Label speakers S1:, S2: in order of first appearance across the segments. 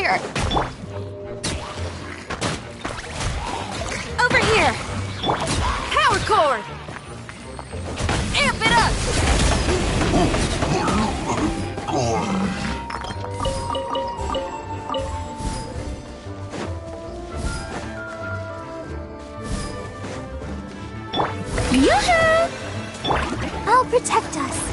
S1: fire! Over here! Power cord! Amp it up!
S2: Yoo-hoo! I'll protect us.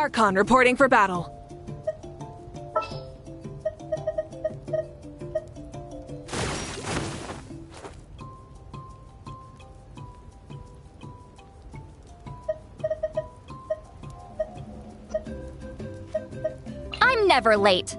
S1: Archon reporting for battle.
S2: I'm never late.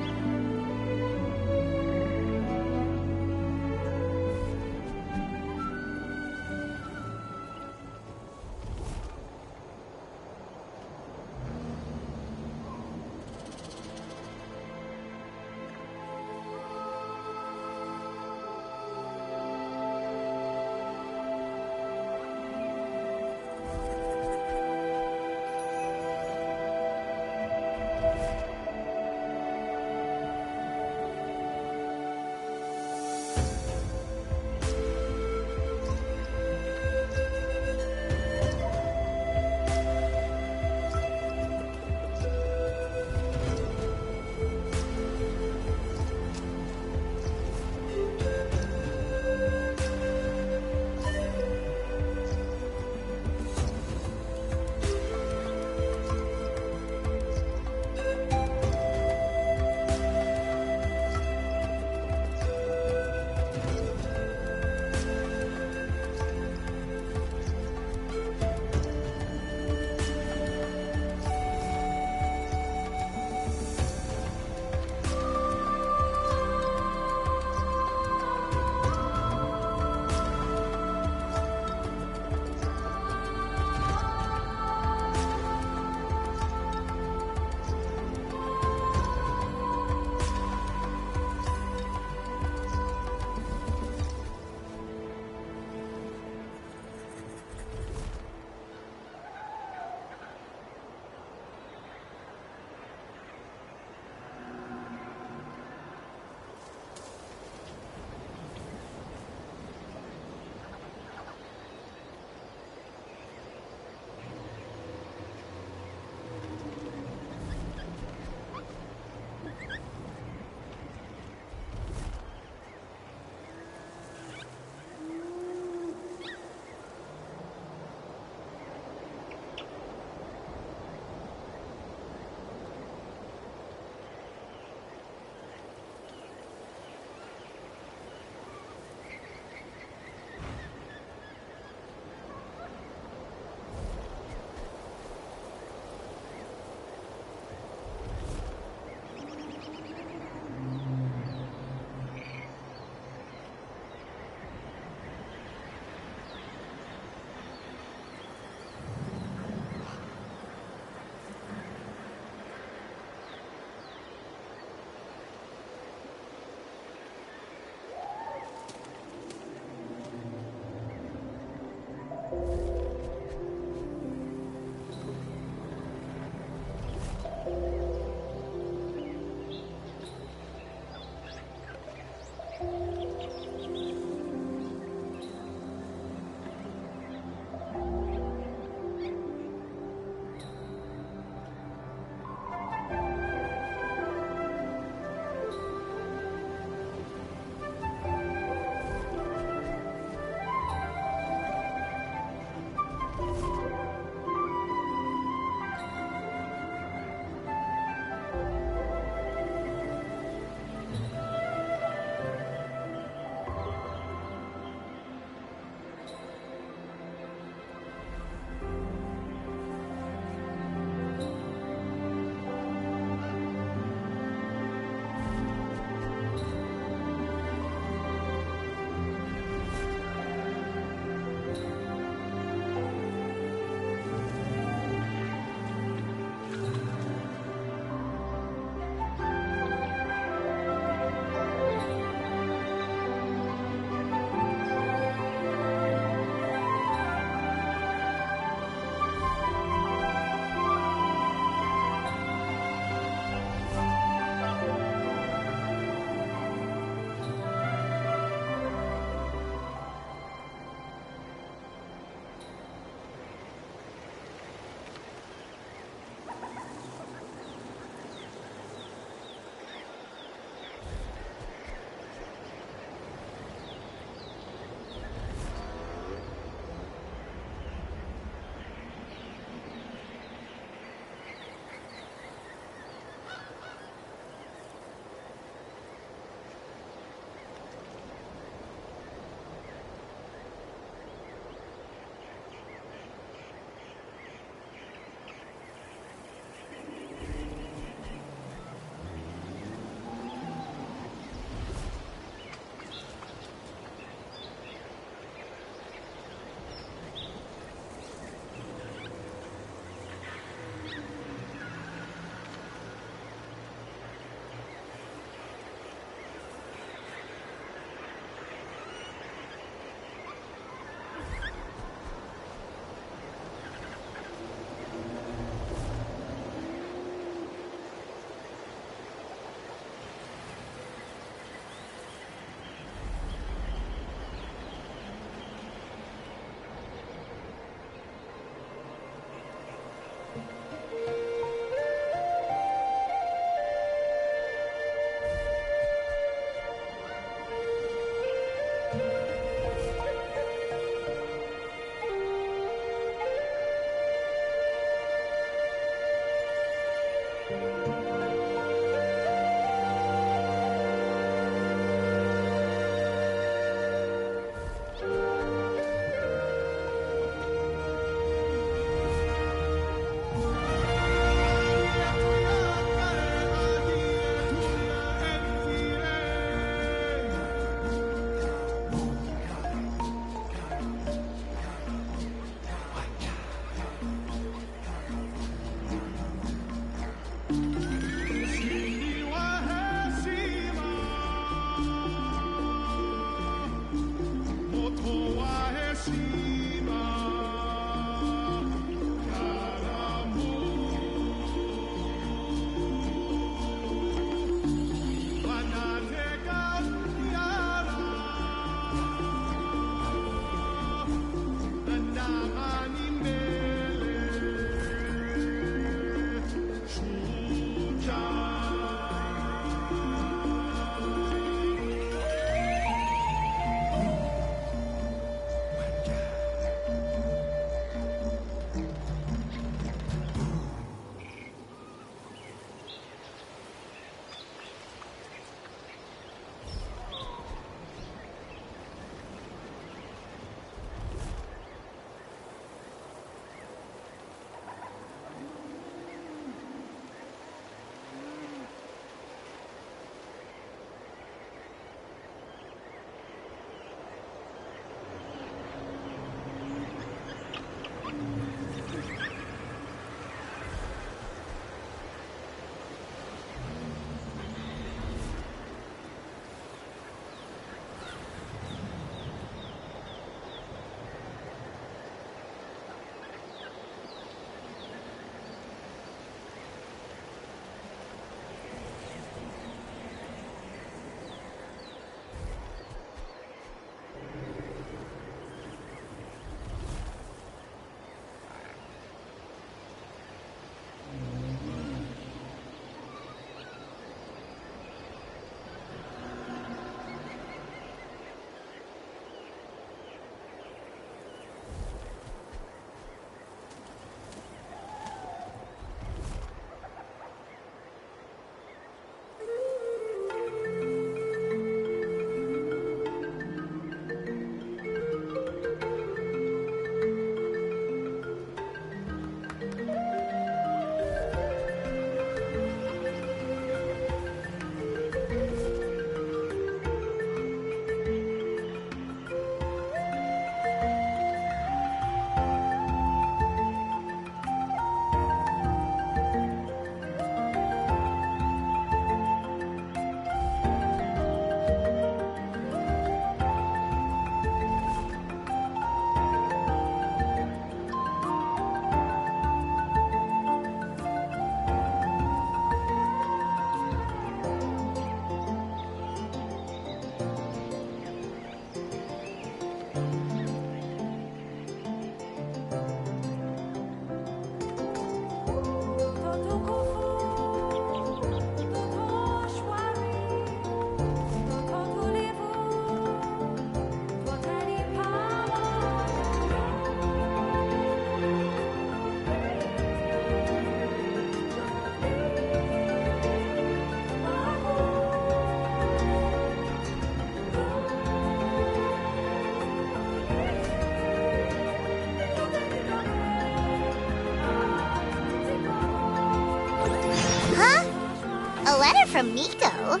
S3: letter from Miko.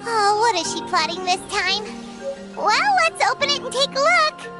S3: Oh, what is she plotting this time? Well, let's open it and take a look.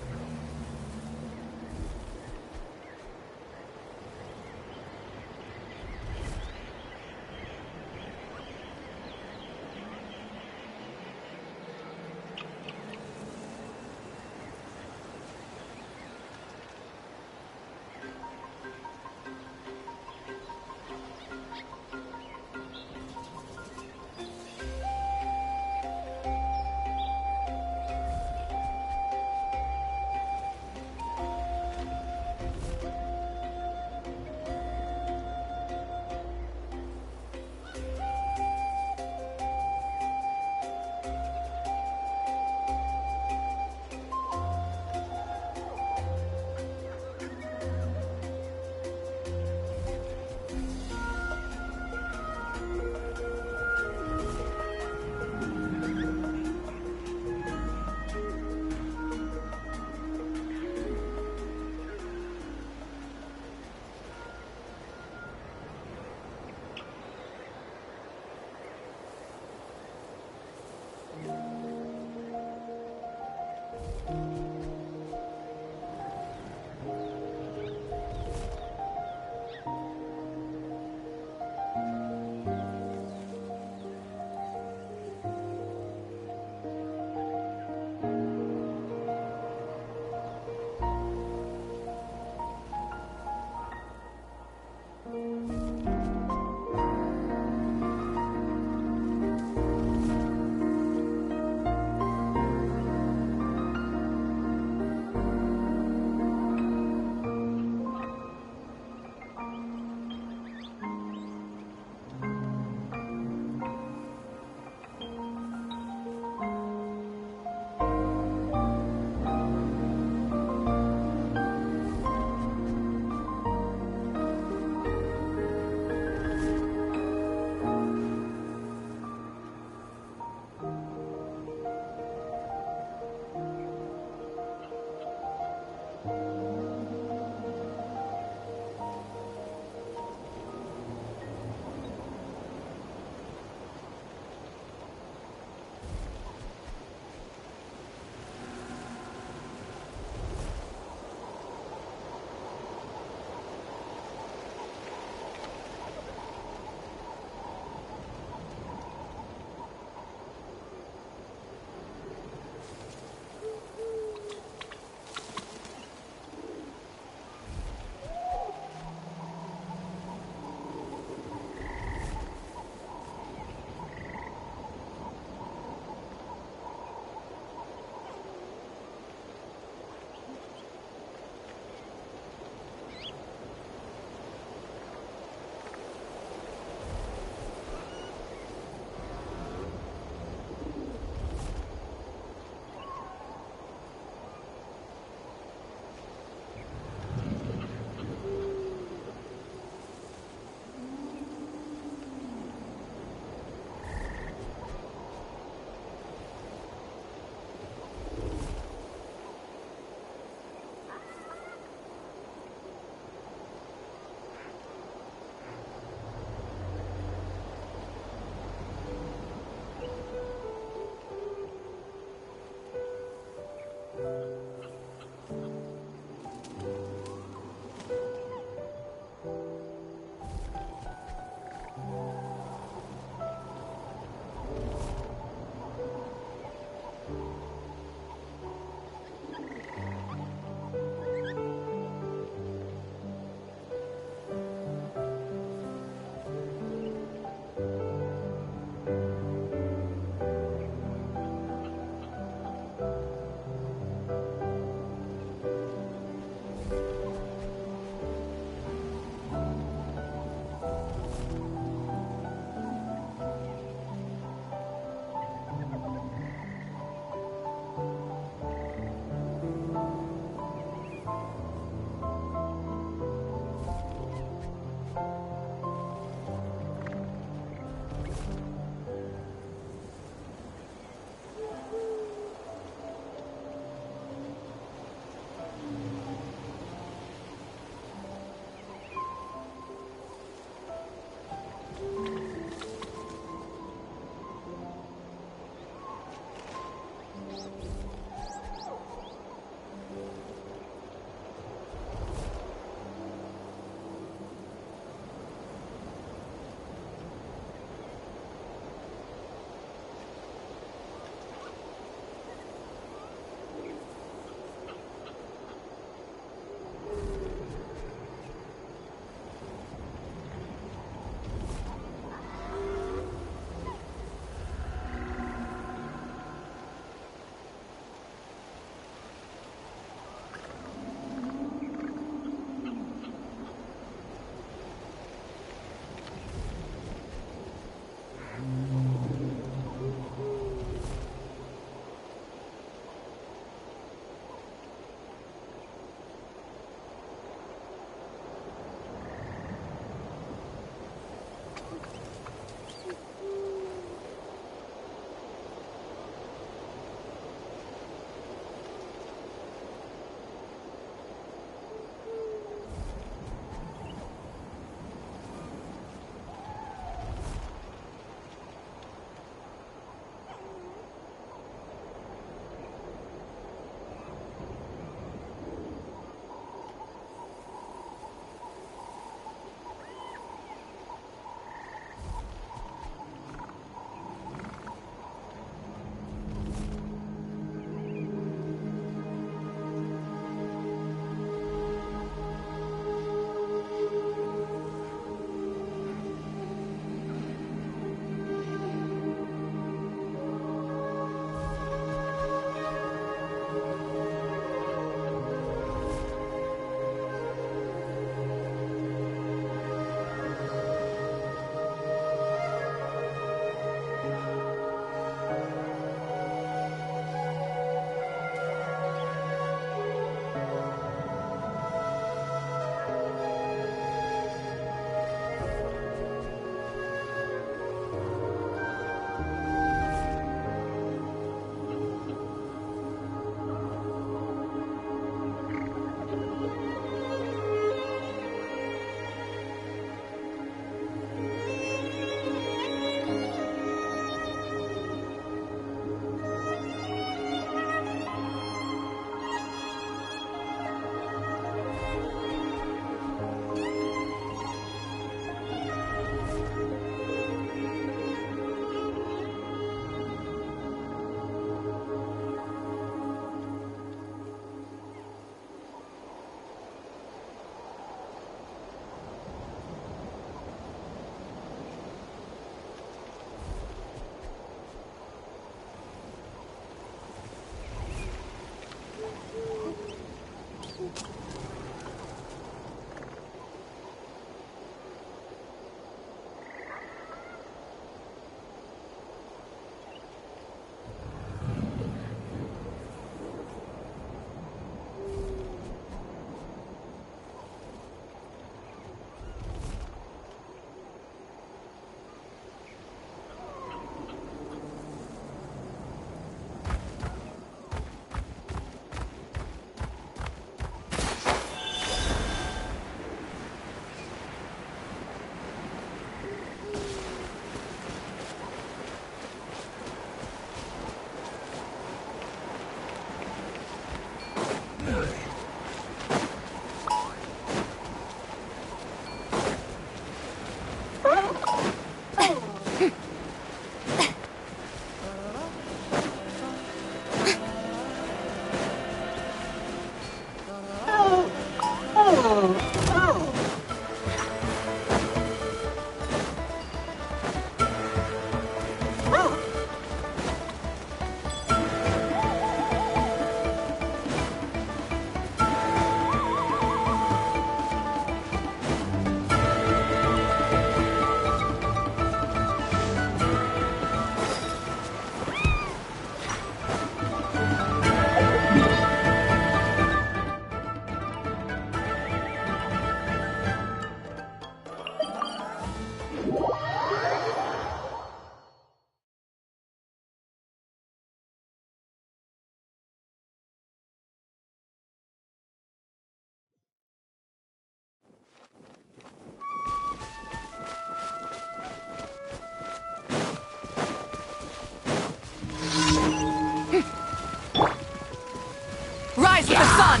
S1: Rise with the sun!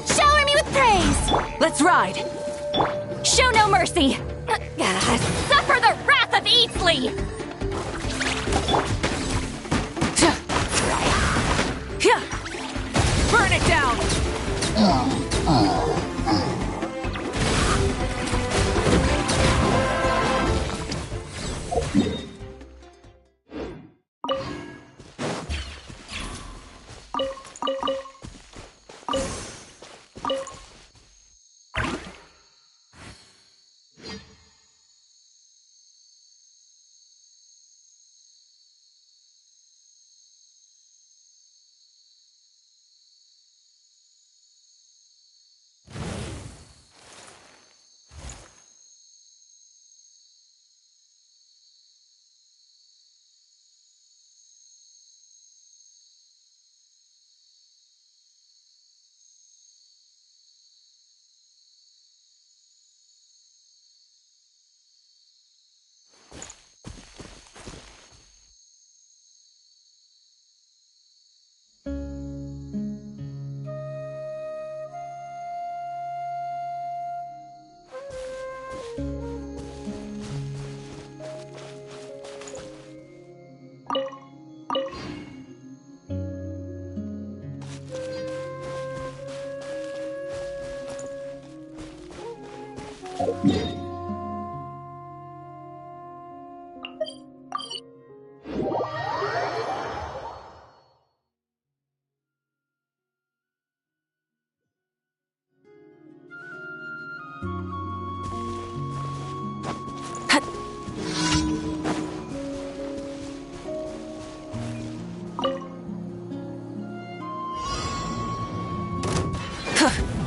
S2: Shower me with praise!
S1: Let's ride!
S2: Show no mercy! Suffer the wrath of Eatsley!
S1: Burn it down!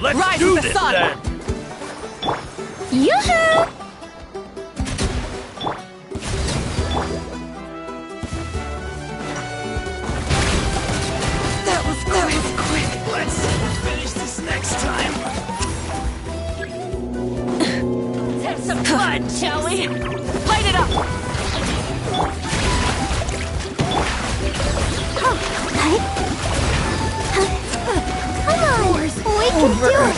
S4: Let's
S1: Rise
S4: do
S1: with the
S4: this
S1: sun!
S4: then!
S2: Yoo-hoo!
S1: That was quick!
S4: Let's finish this next time!
S2: Have some fun, shall we?
S1: Light it up!
S3: Come on, we can do it.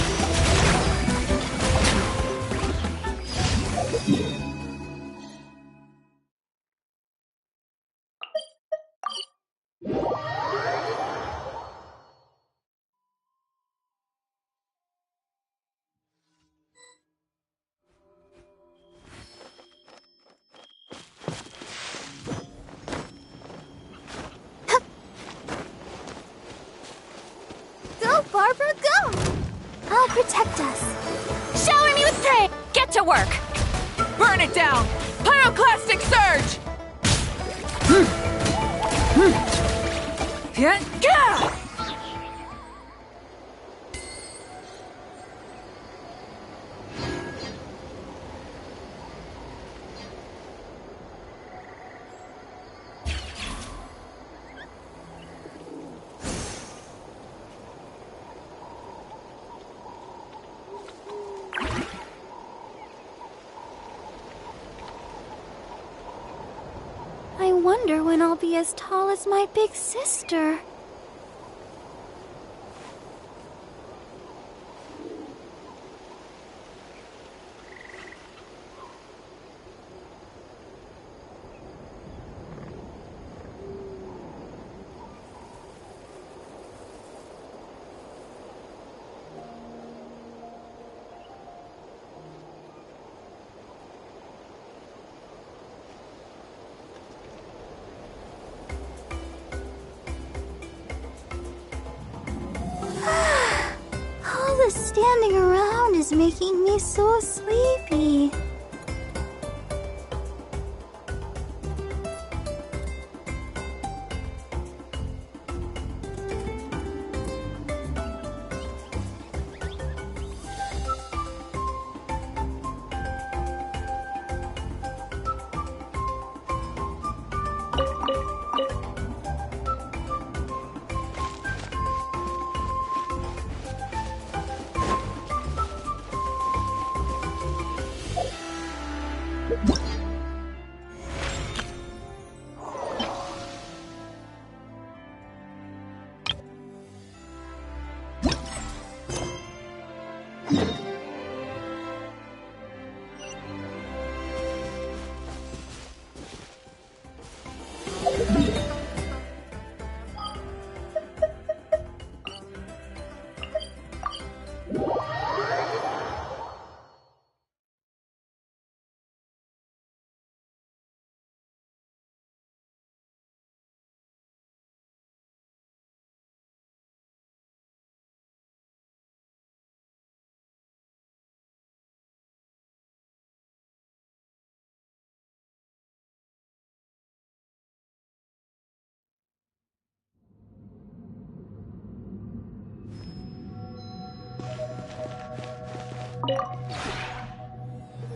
S3: Go, Barbara, go! I'll protect us.
S2: Shower me with praise! Get to work!
S1: Burn it down! Pyroclastic surge! Yeah.
S3: I wonder when I'll be as tall as my big sister. All the standing around is making me so sleepy.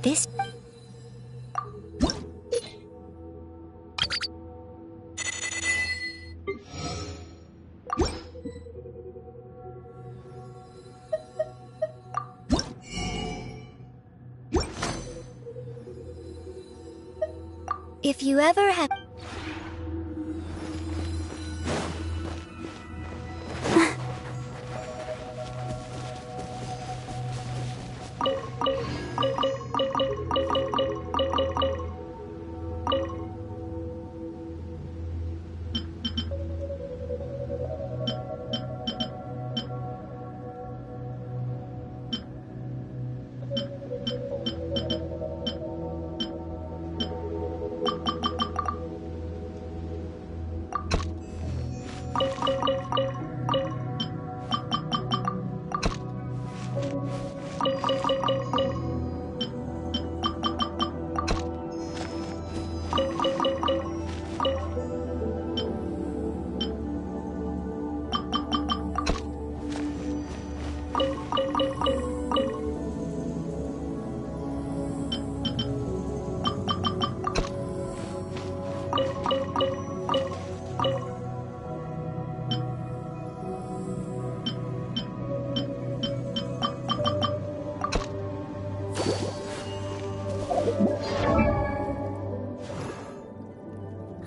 S3: This... If you ever have...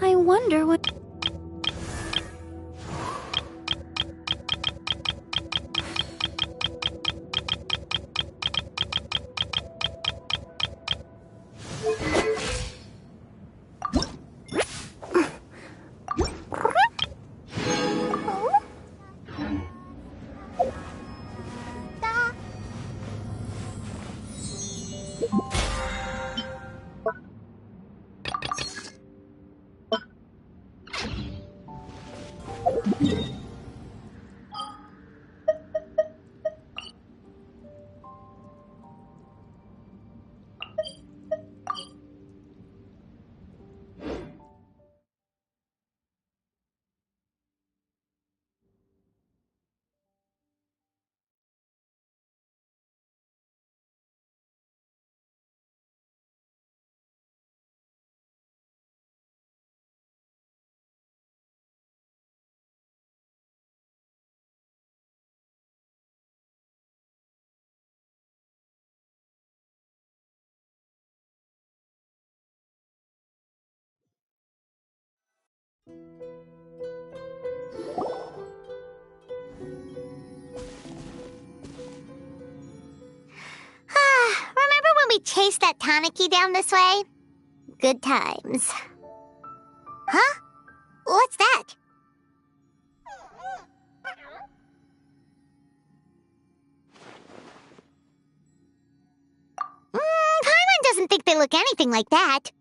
S3: I wonder what... Remember when we chased that Tanuki down this way? Good times. Huh? What's that? Paimon doesn't think they look anything like that.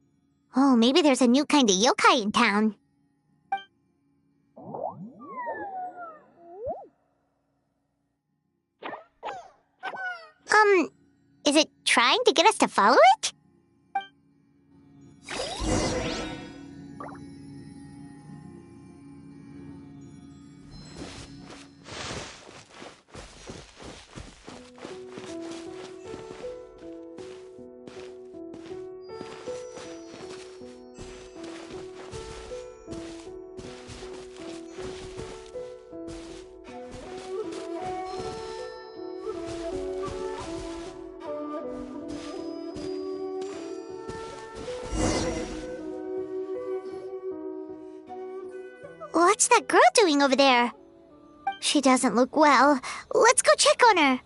S3: Oh, maybe there's a new kind of yokai in town. Is it trying to get us to follow it? What's that girl doing over there? She doesn't look well. Let's go check on her.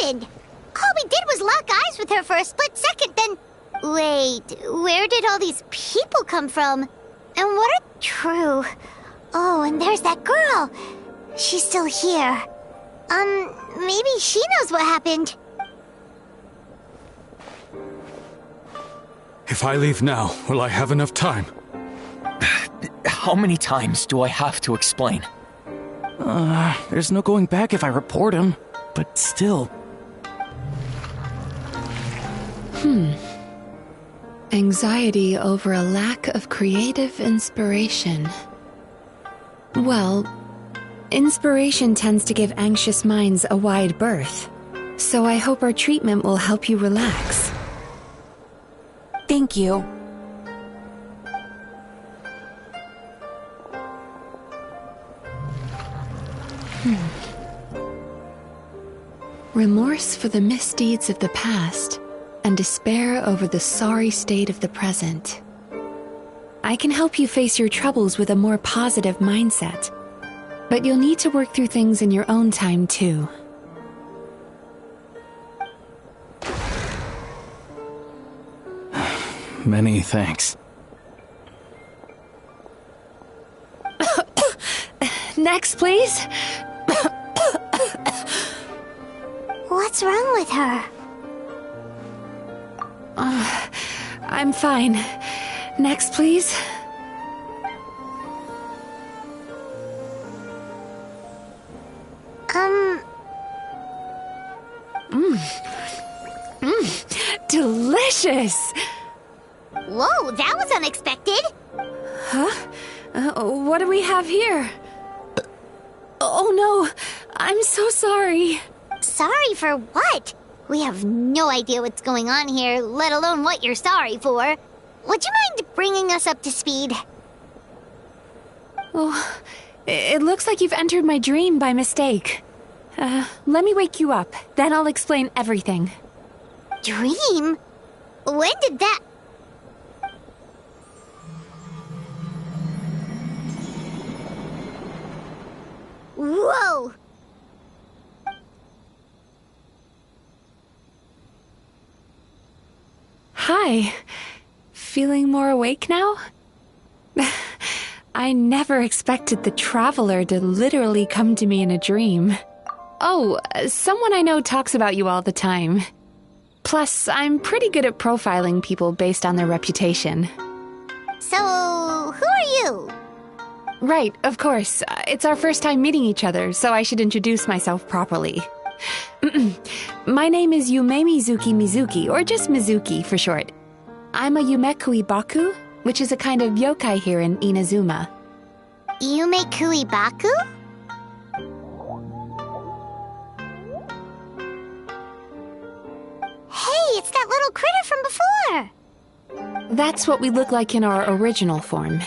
S3: happened? All we did was lock eyes with her for a split second, then... Wait, where did all these people come from? And what are... True. Oh, and there's that girl. She's still here. Maybe she knows what happened.
S5: If I leave now, will I have enough time?
S4: How many times do I have to explain?
S6: There's no going back if I report him. But still...
S1: Anxiety over a lack of creative inspiration. Well, inspiration tends to give anxious minds a wide berth. So I hope our treatment will help you relax.
S2: Thank you.
S1: Remorse for the misdeeds of the past, and despair over the sorry state of the present. I can help you face your troubles with a more positive mindset, but you'll need to work through things in your own time too.
S6: Many thanks.
S1: Next, please.
S3: What's wrong with her?
S1: I'm fine. Next, please. Delicious!
S3: Whoa, that was unexpected.
S1: What do we have here? Oh no, I'm so sorry.
S3: Sorry for what? We have no idea what's going on here, let alone what you're sorry for. Would you mind bringing us up to speed?
S1: Oh, it looks like you've entered my dream by mistake. Let me wake you up, then I'll explain everything.
S3: Dream? When did that... Whoa!
S1: Hi. Feeling more awake now? I never expected the Traveler to literally come to me in a dream. Oh, someone I know talks about you all the time. Plus, I'm pretty good at profiling people based on their reputation.
S3: So, who are you?
S1: Right, of course. It's our first time meeting each other, so I should introduce myself properly. My name is Yume Mizuki, or just Mizuki for short. I'm a Yumekui Baku, which is a kind of yokai here in Inazuma.
S3: Yumekui Baku? Hey, it's that little critter from before!
S1: That's what we look like in our original form.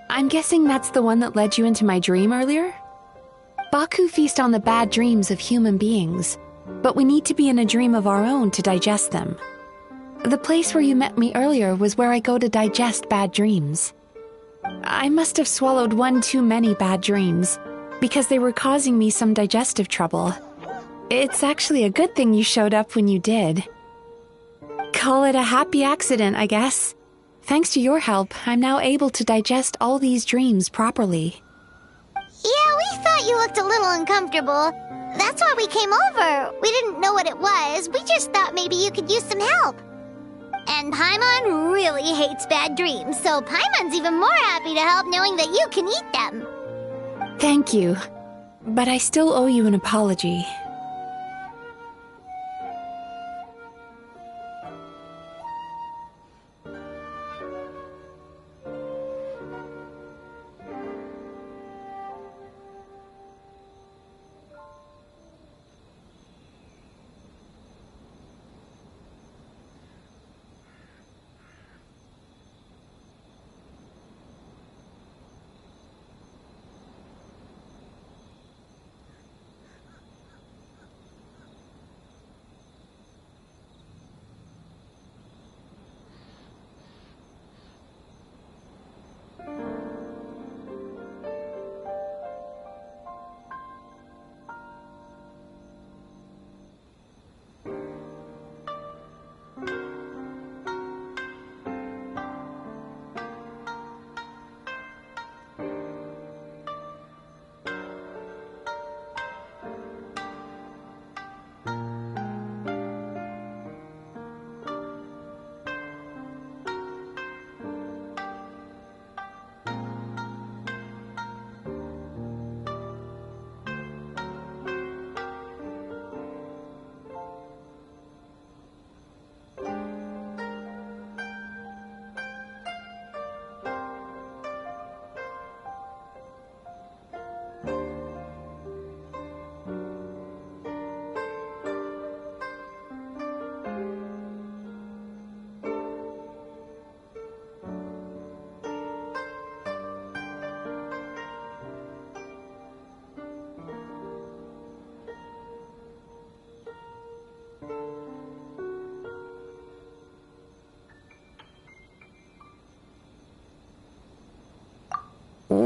S1: I'm guessing that's the one that led you into my dream earlier? Baku feast on the bad dreams of human beings, but we need to be in a dream of our own to digest them. The place where you met me earlier was where I go to digest bad dreams. I must have swallowed one too many bad dreams, because they were causing me some digestive trouble. It's actually a good thing you showed up when you did. Call it a happy accident, I guess. Thanks to your help, I'm now able to digest all these dreams properly.
S3: Yeah, we thought you looked a little uncomfortable. That's why we came over. We didn't know what it was. We just thought maybe you could use some help. And Paimon really hates bad dreams, so Paimon's even more happy to help knowing that you can eat them.
S1: Thank you, but I still owe you an apology.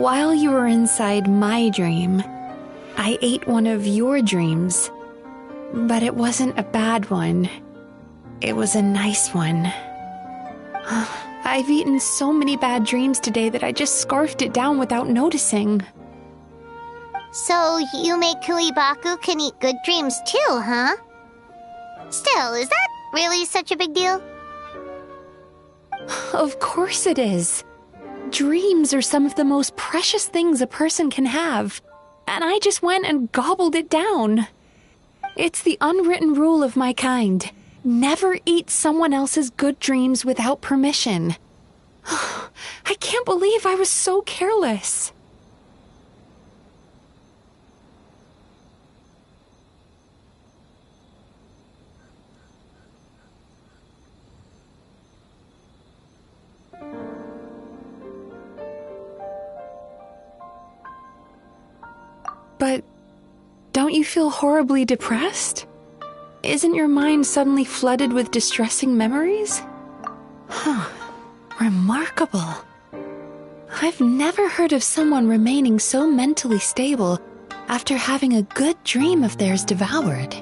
S1: while you were inside my dream, I ate one of your dreams. But it wasn't a bad one. It was a nice one. I've eaten so many bad dreams today that I just scarfed it down without noticing.
S3: So, Yume Kuibaku can eat good dreams too, huh? Still, is that really such a big deal?
S1: Of course it is. Dreams are some of the most precious things a person can have, and I just went and gobbled it down. It's the unwritten rule of my kind. Never eat someone else's good dreams without permission. I can't believe I was so careless. But don't you feel horribly depressed? Isn't your mind suddenly flooded with distressing memories? Remarkable. I've never heard of someone remaining so mentally stable after having a good dream of theirs devoured.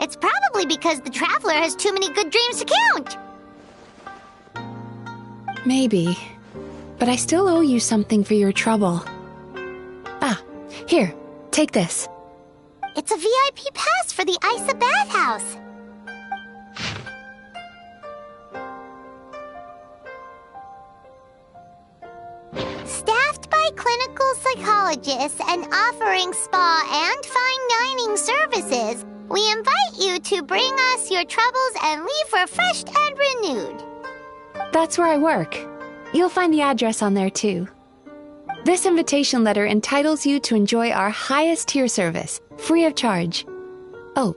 S3: It's probably because the traveler has too many good dreams to count.
S1: Maybe. But I still owe you something for your trouble. Here, take this.
S3: It's a VIP pass for the Isa bathhouse. Staffed by clinical psychologists and offering spa and fine dining services, we invite you to bring us your troubles and leave refreshed and renewed.
S1: That's where I work. You'll find the address on there too. This invitation letter entitles you to enjoy our highest tier service, free of charge. Oh,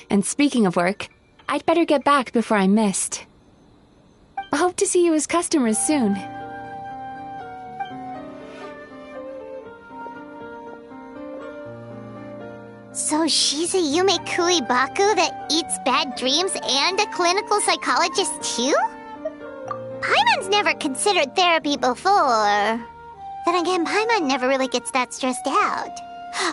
S1: and speaking of work, I'd better get back before I'm missed. I hope to see you as customers soon.
S3: So she's a Yume Kuibaku that eats bad dreams and a clinical psychologist too? Paimon's never considered therapy before. Then again, Paimon never really gets that stressed out.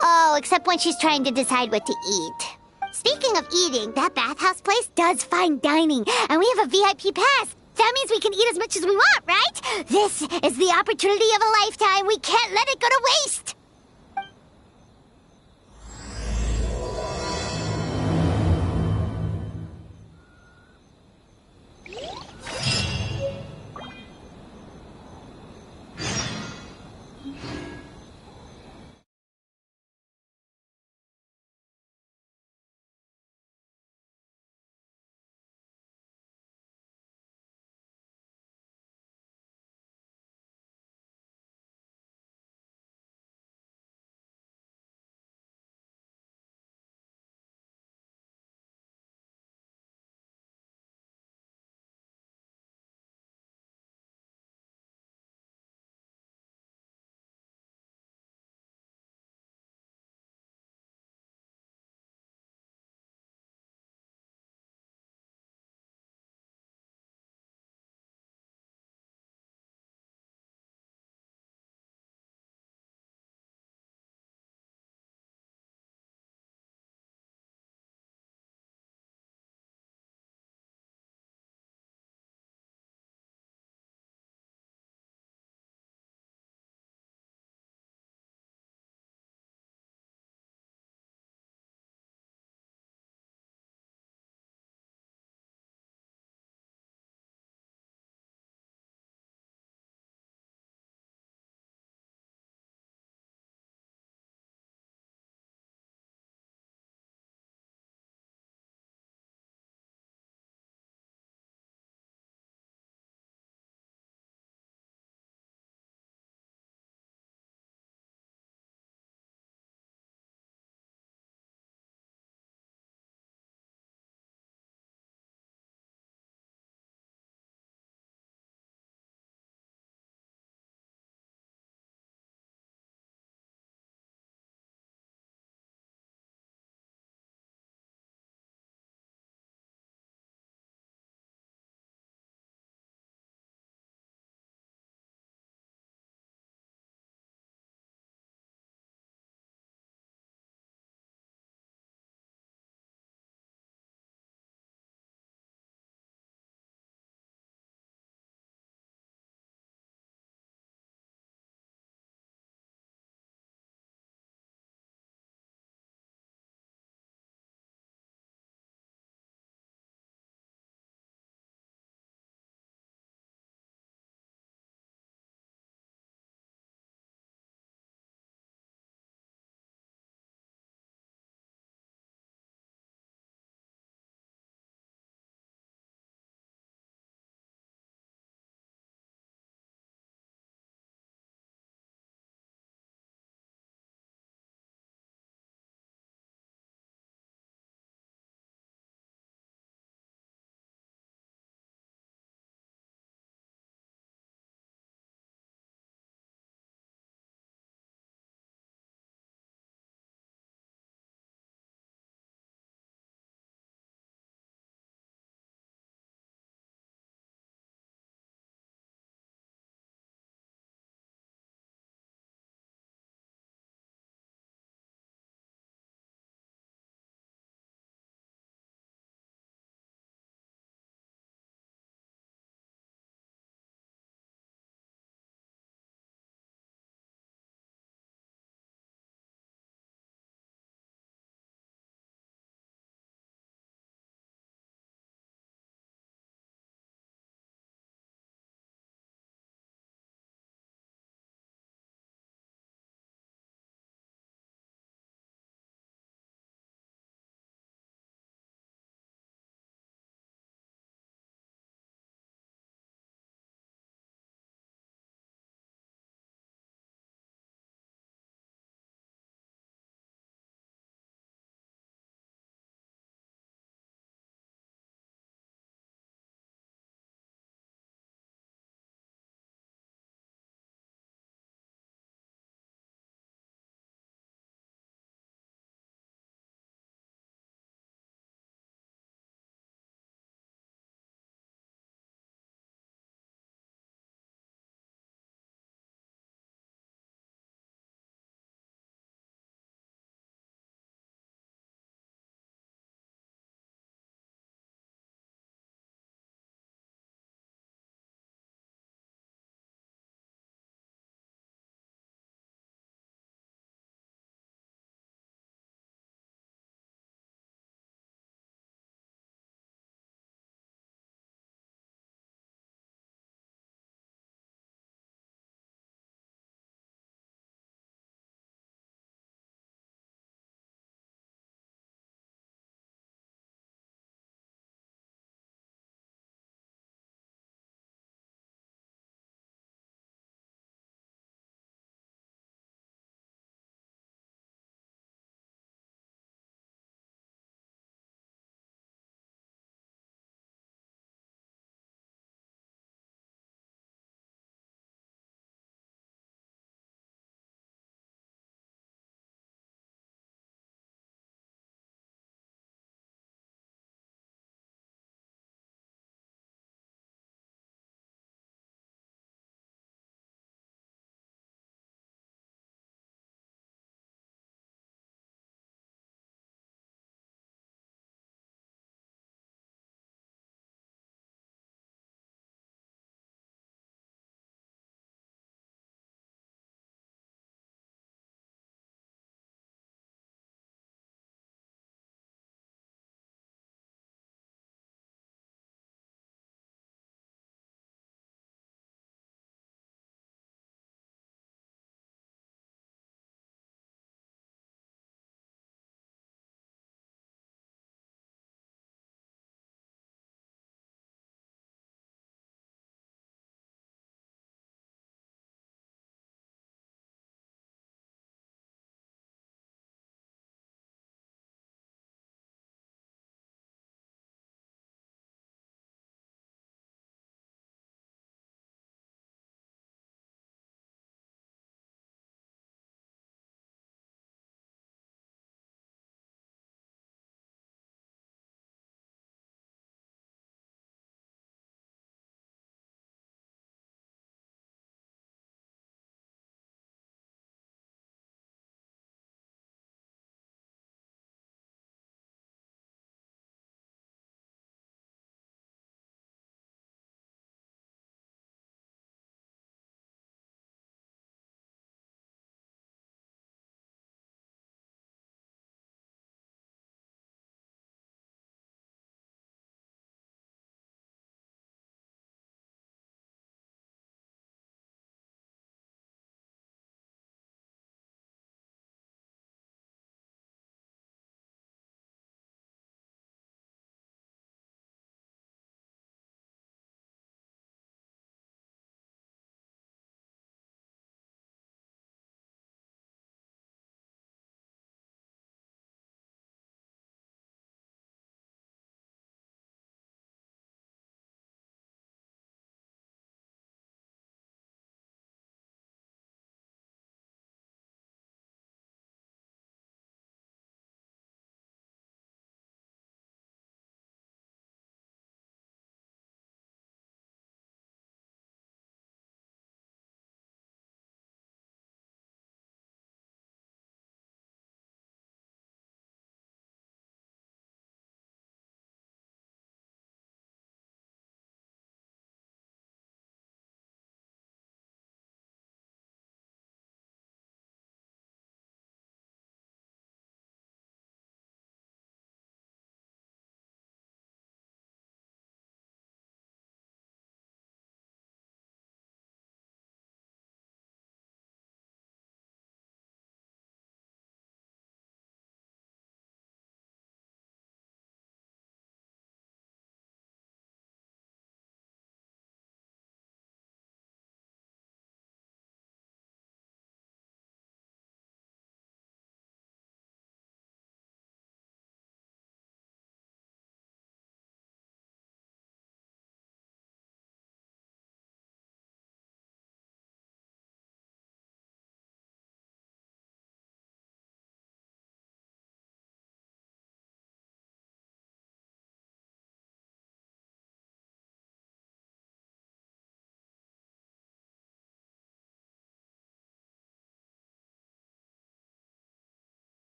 S3: Oh, except when she's trying to decide what to eat. Speaking of eating, that bathhouse place does fine dining, and we have a VIP pass. That means we can eat as much as we want, right? This is the opportunity of a lifetime. We can't let it go to waste.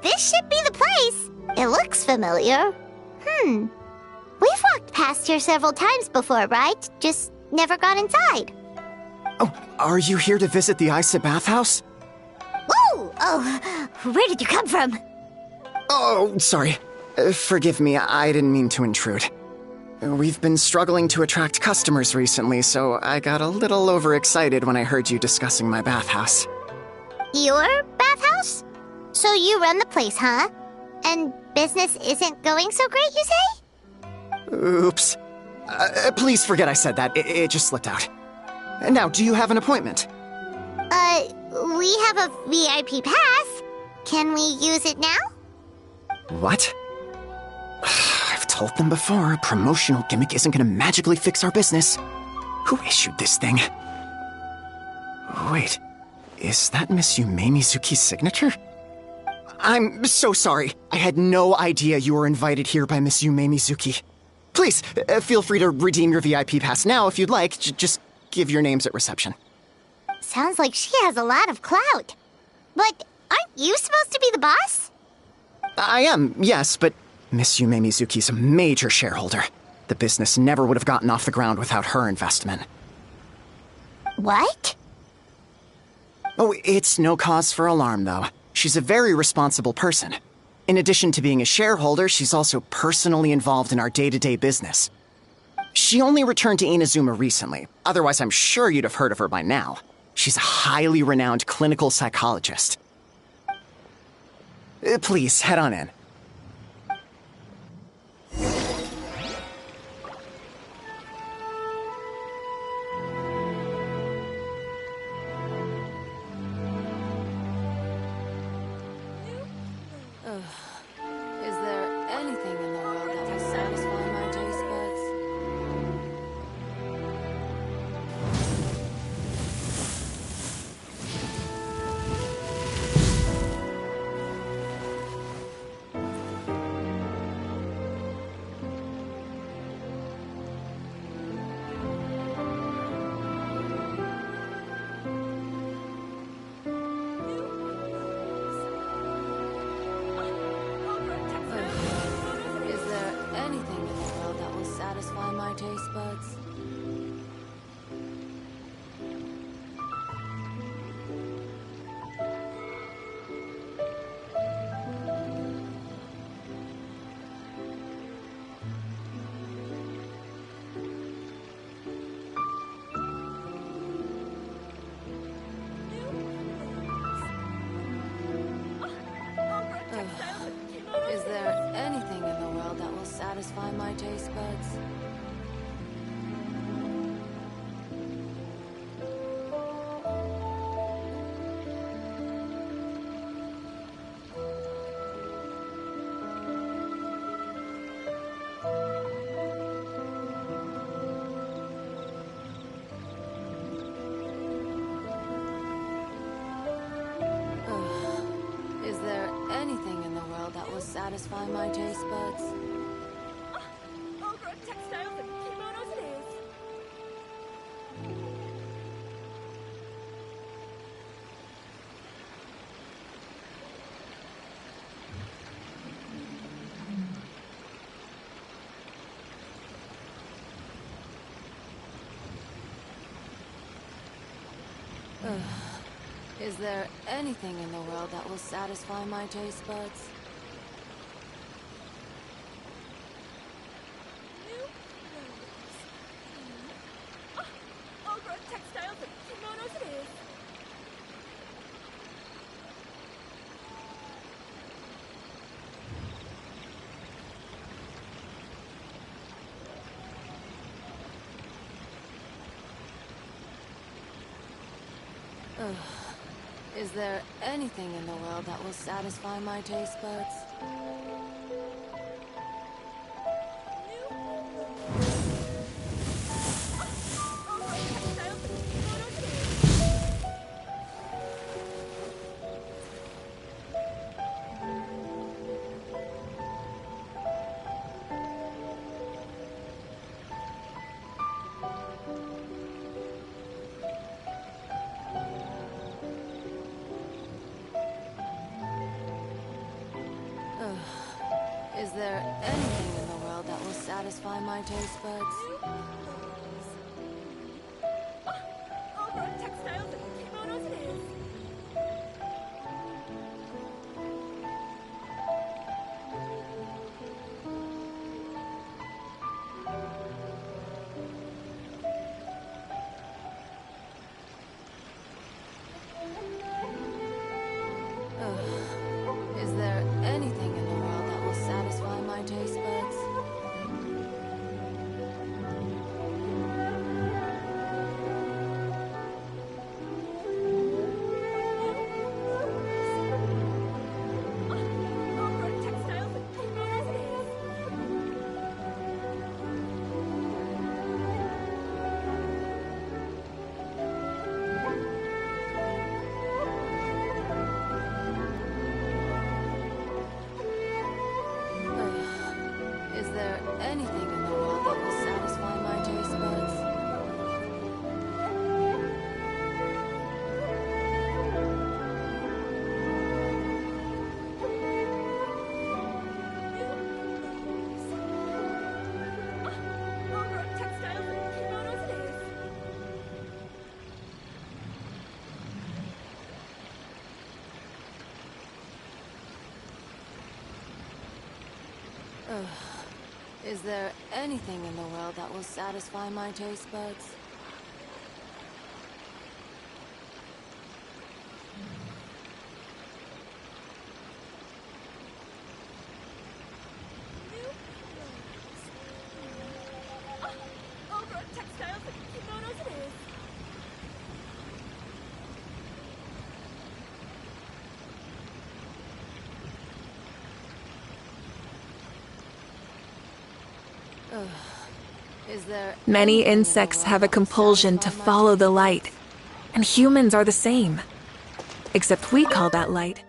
S3: this should be the place. It looks familiar. We've walked past here several times before, right? Just never got inside.
S7: Oh, are you here to visit the Isa bathhouse?
S3: Ooh! Oh, where did you come from?
S7: Oh, sorry. Forgive me, I didn't mean to intrude. We've been struggling to attract customers recently, so I got a little overexcited when I heard you discussing my bathhouse.
S3: Your bathhouse? So you run the place, huh? And business isn't going so great, you say?
S7: Oops. Please forget I said that. It just slipped out. Now, do you have an appointment?
S3: We have a VIP pass. Can we use it now?
S7: What? I've told them before, a promotional gimmick isn't gonna magically fix our business. Who issued this thing? Wait, is that Miss Yume Mizuki's signature? I'm so sorry. I had no idea you were invited here by Miss Yume Mizuki. Please, feel free to redeem your VIP pass now if you'd like. Just give your names at reception.
S3: Sounds like she has a lot of clout. But aren't you supposed to be the boss?
S7: I am, yes, but Miss Yume Mizuki's a major shareholder. The business never would have gotten off the ground without her investment.
S3: What?
S7: Oh, it's no cause for alarm, though. She's a very responsible person. In addition to being a shareholder, she's also personally involved in our day-to-day business. She only returned to Inazuma recently. Otherwise, I'm sure you'd have heard of her by now. She's a highly renowned clinical psychologist. Please, head on in.
S1: Is there anything in the world that will satisfy my taste buds? Is there anything in the world that will satisfy my taste buds? Is there anything in the world that will satisfy my taste buds? Is there anything in the world that will satisfy my taste buds?
S2: Over at textiles and kimonos it is.
S1: Is there anything in the world that will satisfy my taste buds?
S2: Over at textiles and kimonos it is.
S1: Is there anything in the world that will satisfy my taste buds?
S2: Over at textiles and kimonos it is.
S8: satisfy my taste buds.
S2: Over on textiles and kimonos it is.
S8: Is there anything in the world that will satisfy my taste buds?
S2: Over on textiles and kimonos it is.
S8: Is there anything in the world that will satisfy my taste buds?
S2: Over on textiles and kimonos it is.
S8: Is there anything in the world that will satisfy my taste buds?
S2: Over on textiles and kimonos it is.
S8: Is there
S9: Many
S8: anything in the
S9: insects
S8: world
S9: have a
S8: that will
S9: compulsion to
S8: satisfy my
S9: follow the
S8: taste
S9: light,
S8: buds?
S9: and humans are the same. Except we call that light.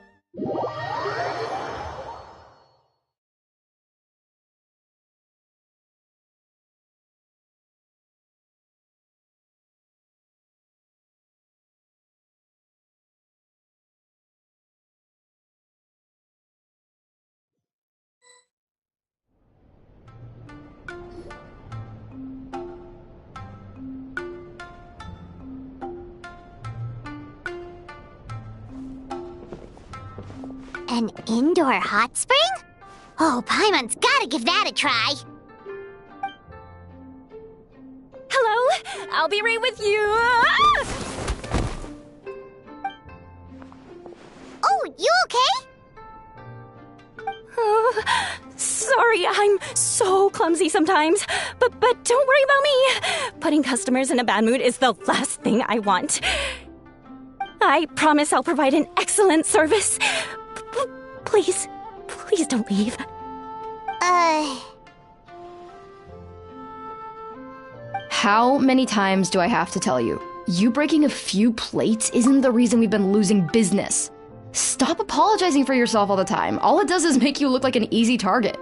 S3: An indoor hot spring? Oh, Paimon's gotta give that a try.
S2: Hello? I'll be right with you.
S3: Oh, you okay?
S2: Sorry, I'm so clumsy sometimes. But don't worry about me. Putting customers in a bad mood is the last thing I want. I promise I'll provide an excellent service. Please don't leave.
S10: How many times do I have to tell you? You breaking a few plates isn't the reason we've been losing business. Stop apologizing for yourself all the time. All it does is make you look like an easy target.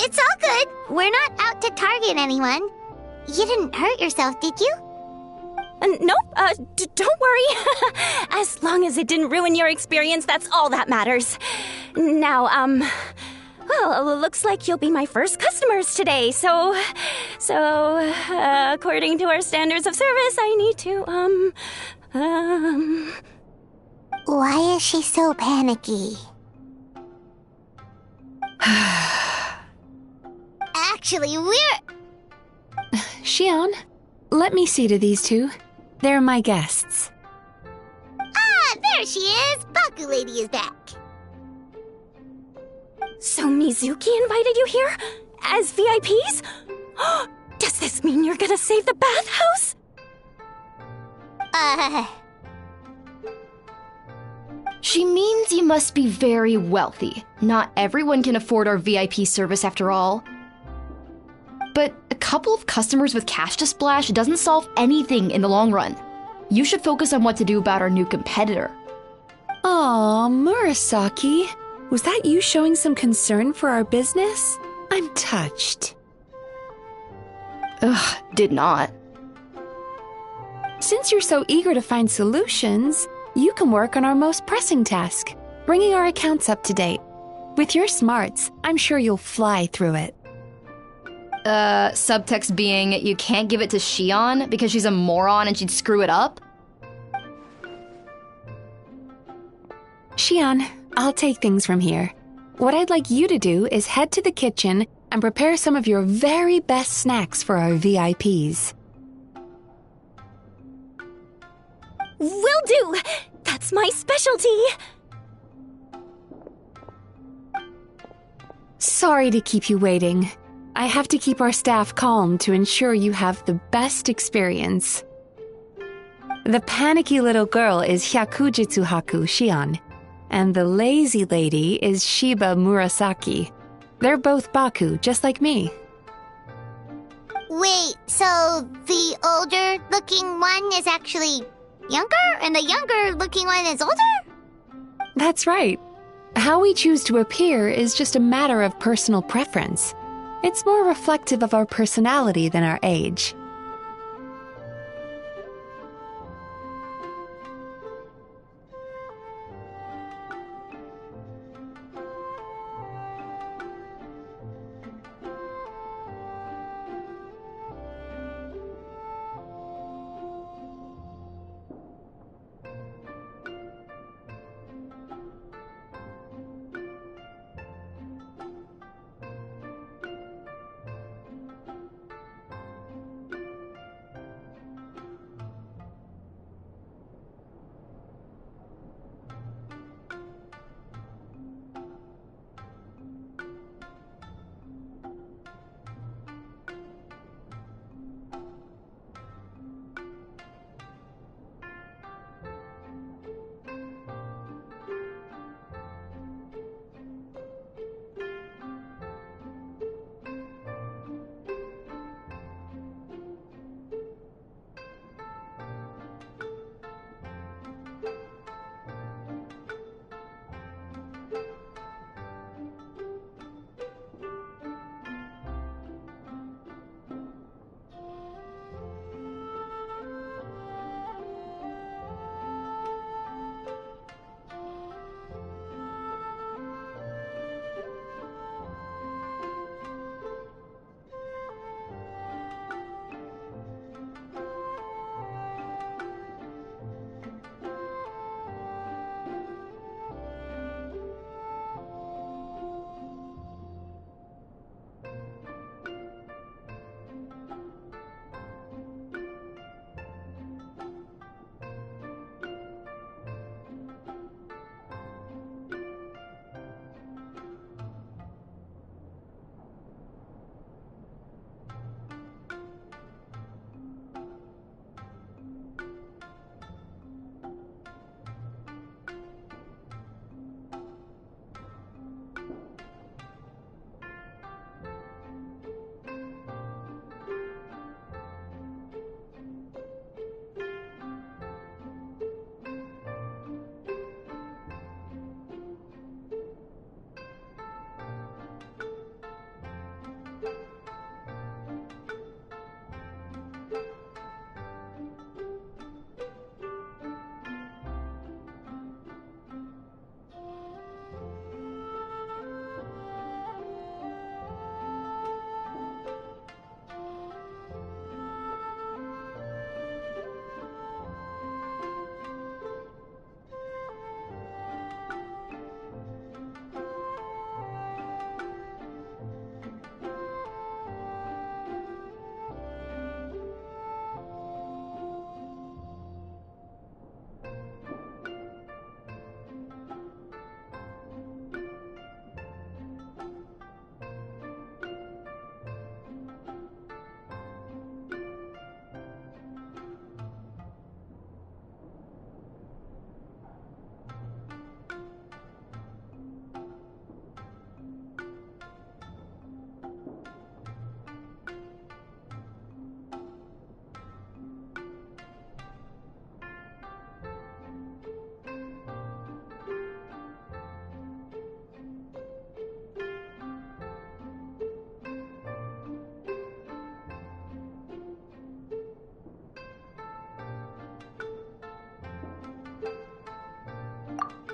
S3: It's all good. We're not out to target anyone. You didn't hurt yourself, did you?
S2: Nope, don't worry. As long as it didn't ruin your experience, that's all that matters. Now, well, looks like you'll be my first customers today, so, according to our standards of service, I need to,
S3: Why is she so panicky? Actually, we're...
S1: Xion, let me see to these two. They're my guests.
S3: Ah, there she is! Baku Lady is back.
S2: So Mizuki invited you here? As VIPs? Does this mean you're gonna save the bathhouse?
S10: She means you must be very wealthy. Not everyone can afford our VIP service after all. But a couple of customers with cash to splash doesn't solve anything in the long run. You should focus on what to do about our new competitor.
S1: Aw, Murasaki. Was that you showing some concern for our business? I'm touched.
S10: Ugh, did not.
S1: Since you're so eager to find solutions, you can work on our most pressing task, bringing our accounts up to date. With your smarts, I'm sure you'll fly through it.
S10: Subtext being, you can't give it to Xion because she's a moron and she'd screw it up?
S1: Xion, I'll take things from here. What I'd like you to do is head to the kitchen and prepare some of your very best snacks for our VIPs.
S2: Will do! That's my specialty!
S1: Sorry to keep you waiting. I have to keep our staff calm to ensure you have the best experience. The panicky little girl is Hyakujitsu Haku Xion, and the lazy lady is Shiba Murasaki. They're both Baku, just like me.
S3: Wait, so the older-looking one is actually younger, and the younger-looking one is older?
S1: That's right. How we choose to appear is just a matter of personal preference. It's more reflective of our personality than our age.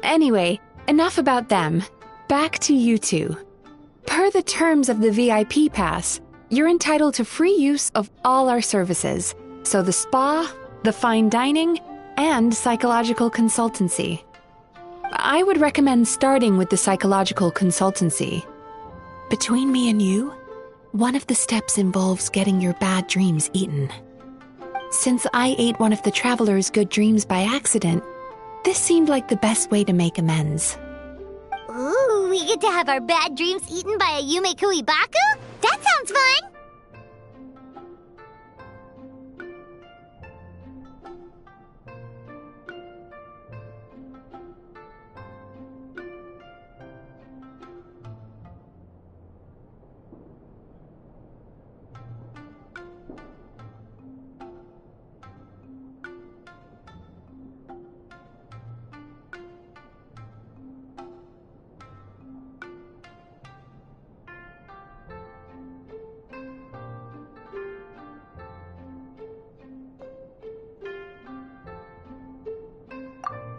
S1: Anyway, enough about them. Back to you two. Per the terms of the VIP pass, you're entitled to free use of all our services. So the spa, the fine dining, and psychological consultancy. I would recommend starting with the psychological consultancy. Between me and you, one of the steps involves getting your bad dreams eaten. Since I ate one of the traveler's good dreams by accident, this seemed like the best way to make amends.
S3: Ooh, we get to have our bad dreams eaten by a Yumekui Baku? That sounds fun!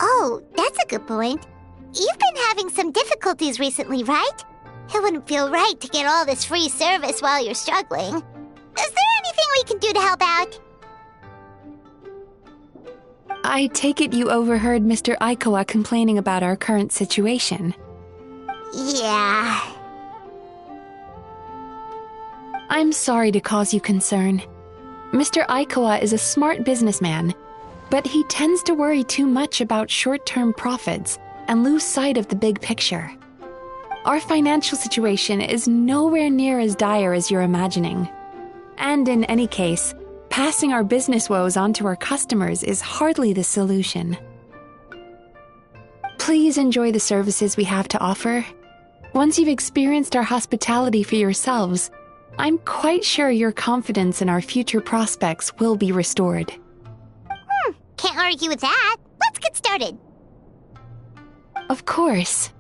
S3: Oh, that's a good point. You've been having some difficulties recently, right? It wouldn't feel right to get all this free service while you're struggling. Is there anything we can do to help out?
S1: I take it you overheard Mr. Aikawa complaining about our current situation.
S3: Yeah.
S1: I'm sorry to cause you concern. Mr. Aikawa is a smart businessman, but he tends to worry too much about short-term profits and lose sight of the big picture. Our financial situation is nowhere near as dire as you're imagining. And in any case, passing our business woes on to our customers is hardly the solution. Please enjoy the services we have to offer. Once you've experienced our hospitality for yourselves, I'm quite sure your confidence in our future prospects will be restored.
S3: Can't argue with that. Let's get started.
S1: Of course.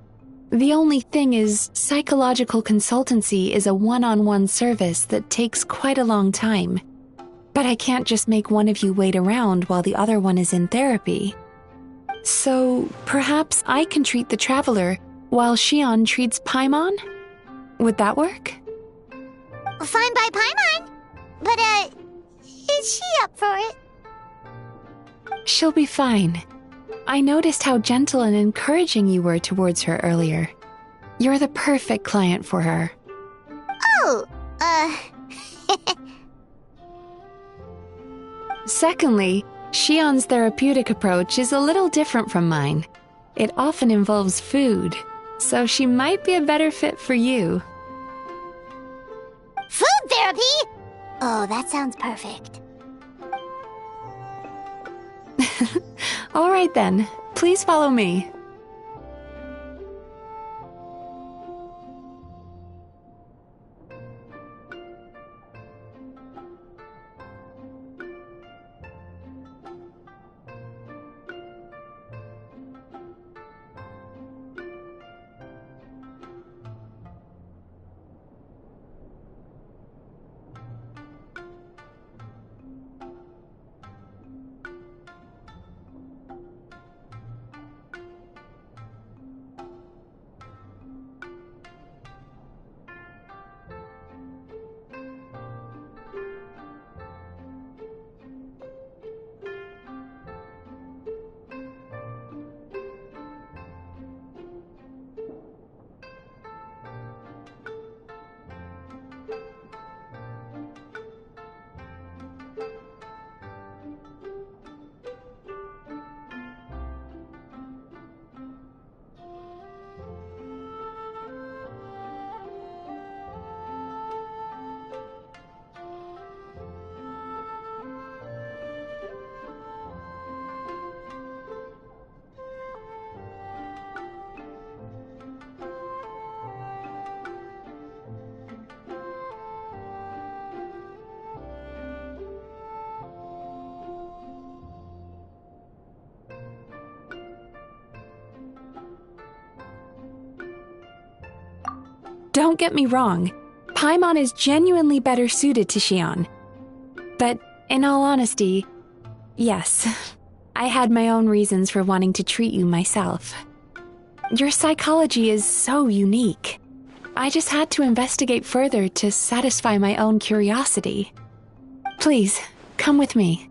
S1: The only thing is, psychological consultancy is a one-on-one service that takes quite a long time. But I can't just make one of you wait around while the other one is in therapy. So, perhaps I can treat the traveler while Shion treats Paimon? Would that work?
S3: Fine by Paimon. But, is she up for it?
S1: She'll be fine. I noticed how gentle and encouraging you were towards her earlier. You're the perfect client for her.
S3: Oh,
S1: Secondly, Shion's therapeutic approach is a little different from mine. It often involves food, so she might be a better fit for you.
S3: Food therapy? Oh, that sounds perfect.
S1: All right then, please follow me. Don't get me wrong, Paimon is genuinely better suited to Shion. But in all honesty, yes, I had my own reasons for wanting to treat you myself. Your psychology is so unique. I just had to investigate further to satisfy my own curiosity. Please, come with me.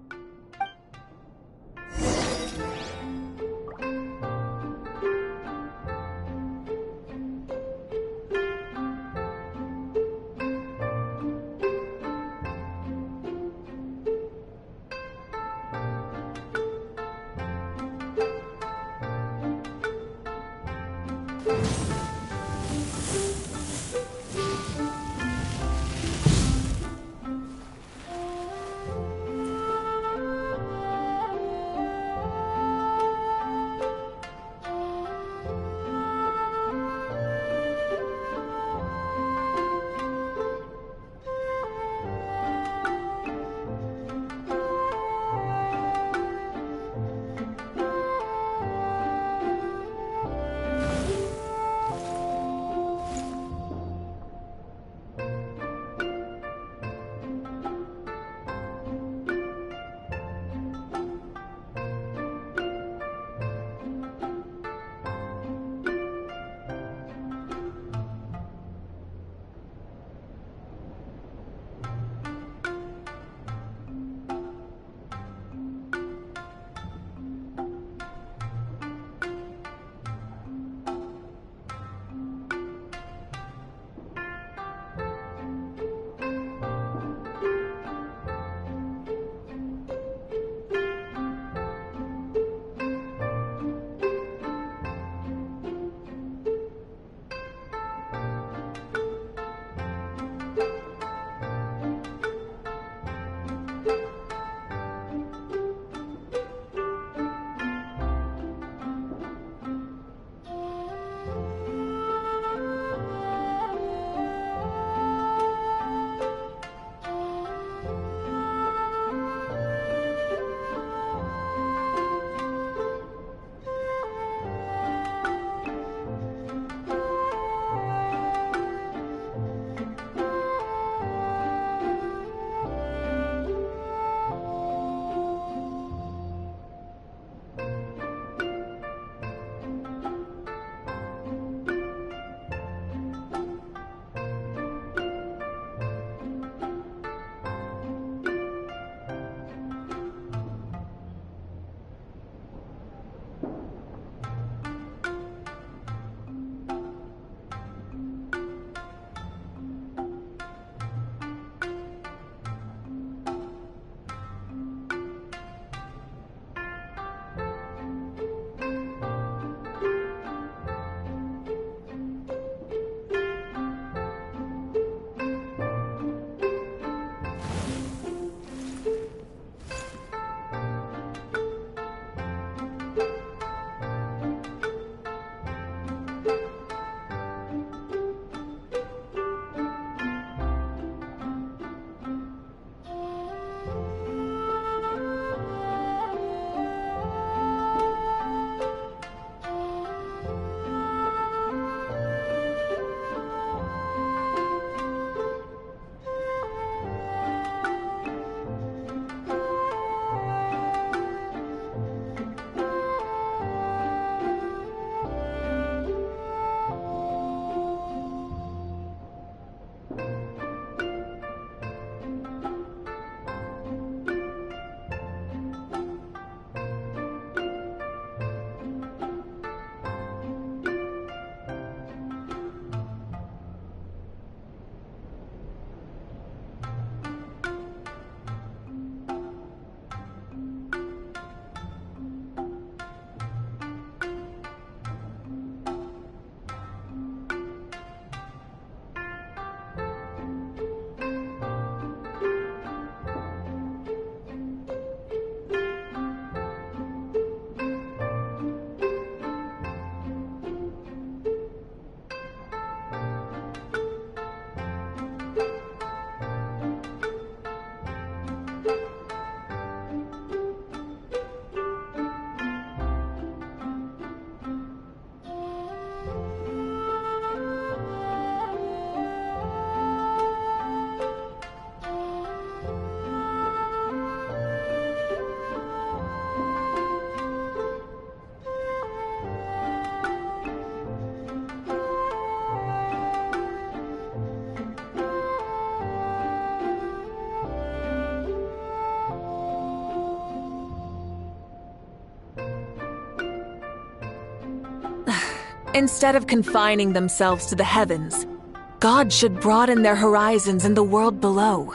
S9: Instead of confining themselves to the heavens, gods should broaden their horizons in the world below.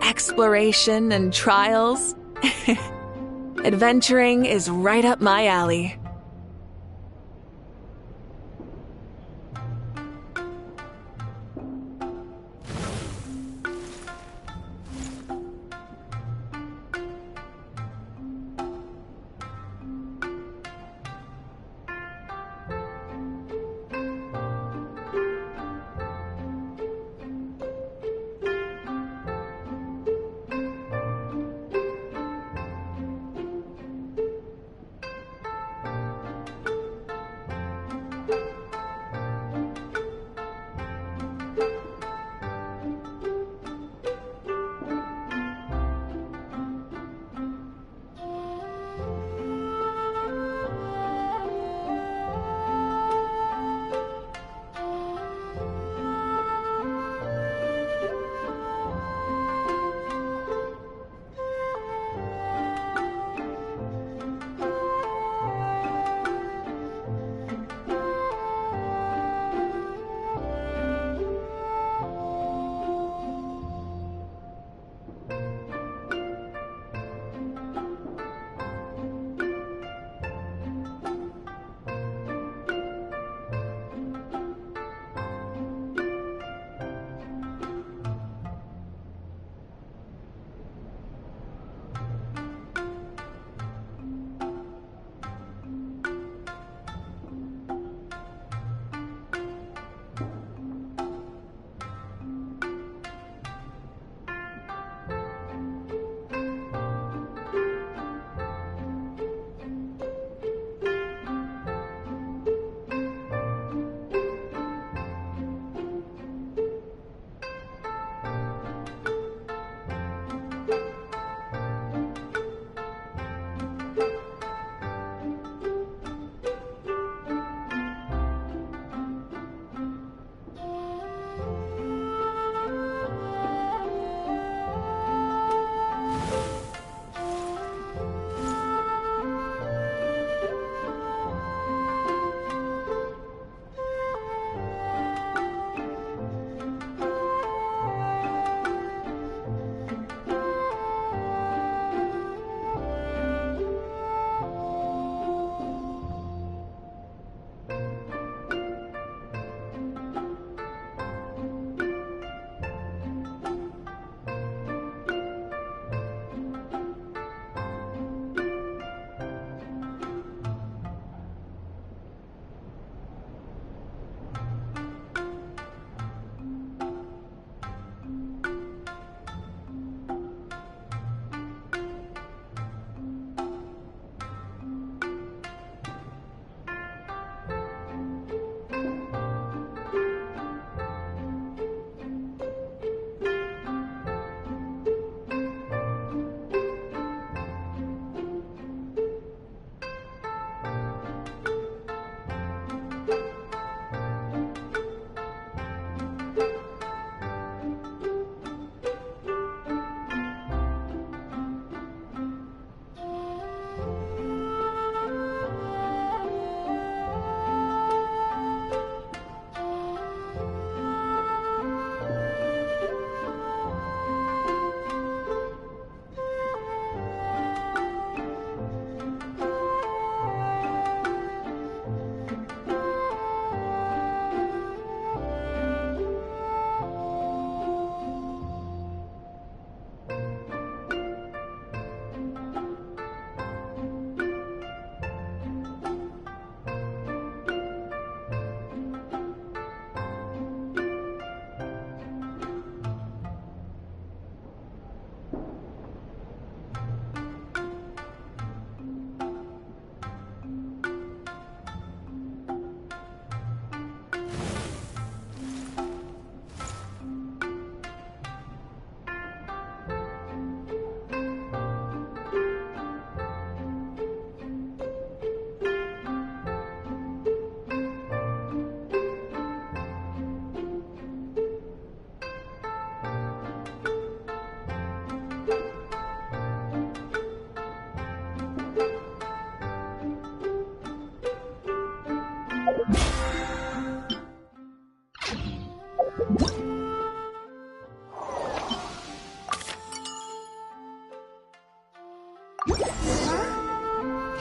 S9: Exploration and trials. Adventuring is right up my alley.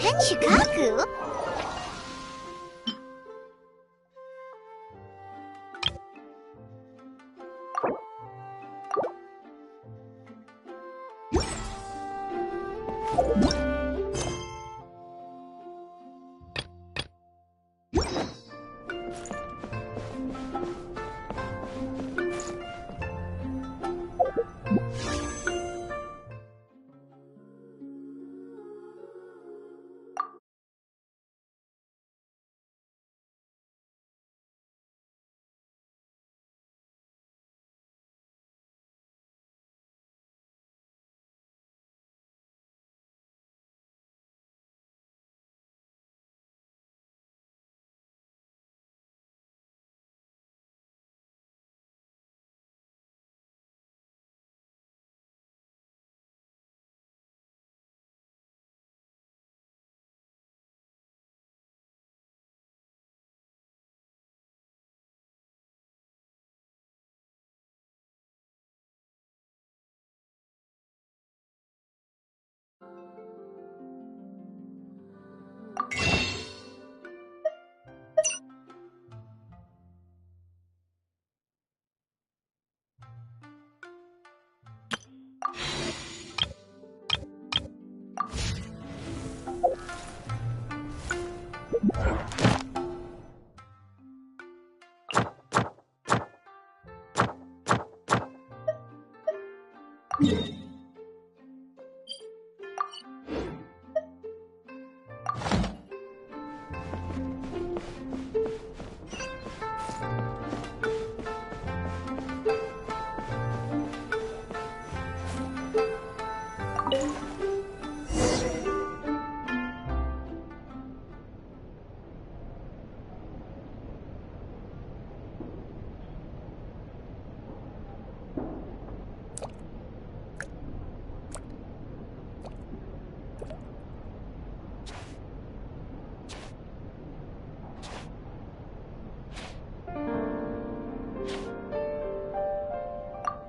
S3: Tenshikaku?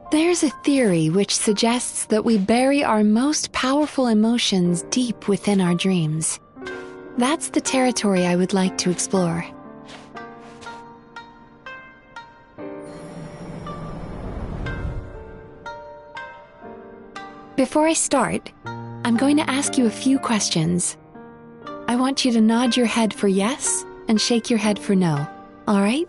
S1: There's a theory which suggests that we bury our most powerful emotions deep within our dreams. That's the territory I would like to explore. Before I start, I'm going to ask you a few questions. I want you to nod your head for yes and shake your head for no, all right?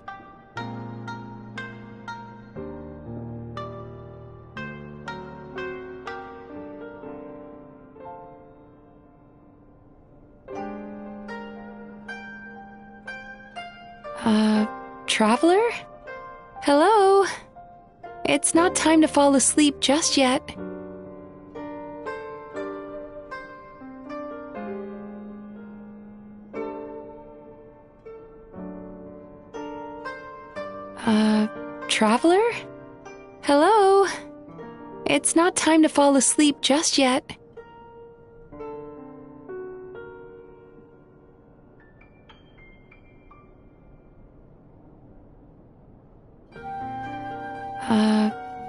S1: Traveler? Hello? It's not time to fall asleep just yet. Traveler? Hello? It's not time to fall asleep just yet.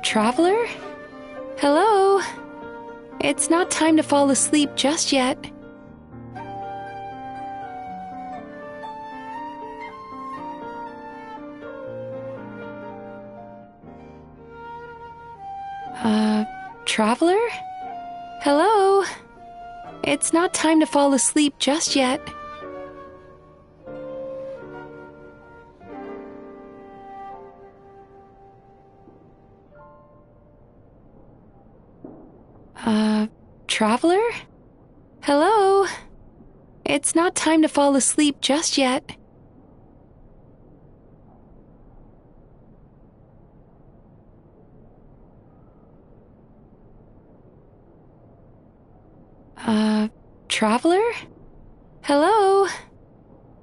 S1: Traveler? Hello? It's not time to fall asleep just yet. Traveler? Hello? It's not time to fall asleep just yet. Traveler? Hello? It's not time to fall asleep just yet. Traveler? Hello?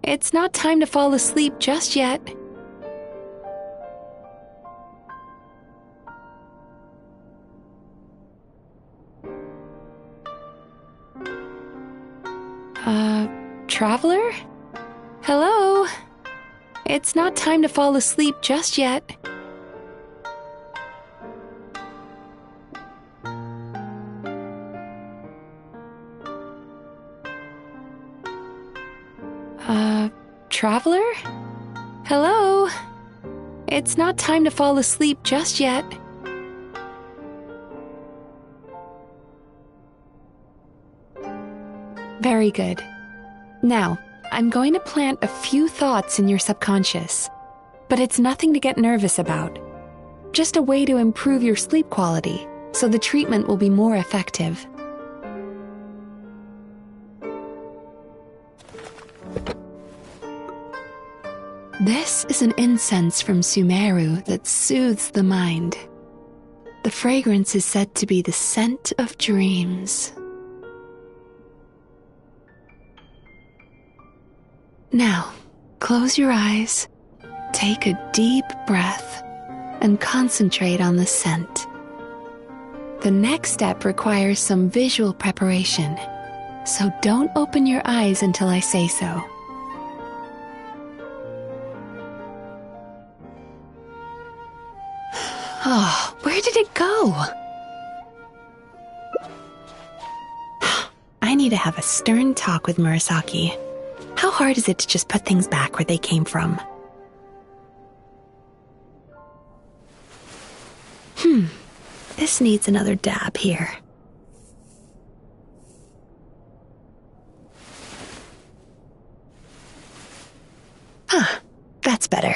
S1: It's not time to fall asleep just yet. Traveler? Hello? It's not time to fall asleep just yet. Traveler? Hello? It's not time to fall asleep just yet. Very good. Now, I'm going to plant a few thoughts in your subconscious, but it's nothing to get nervous about. Just a way to improve your sleep quality, so the treatment will be more effective. This is an incense from Sumeru that soothes the mind. The fragrance is said to be the scent of dreams. Now, close your eyes, take a deep breath, and concentrate on the scent. The next step requires some visual preparation, so don't open your eyes until I say so. Oh, where did it go? I need to have a stern talk with Murasaki. How hard is it to just put things back where they came from? This needs another dab here. That's better.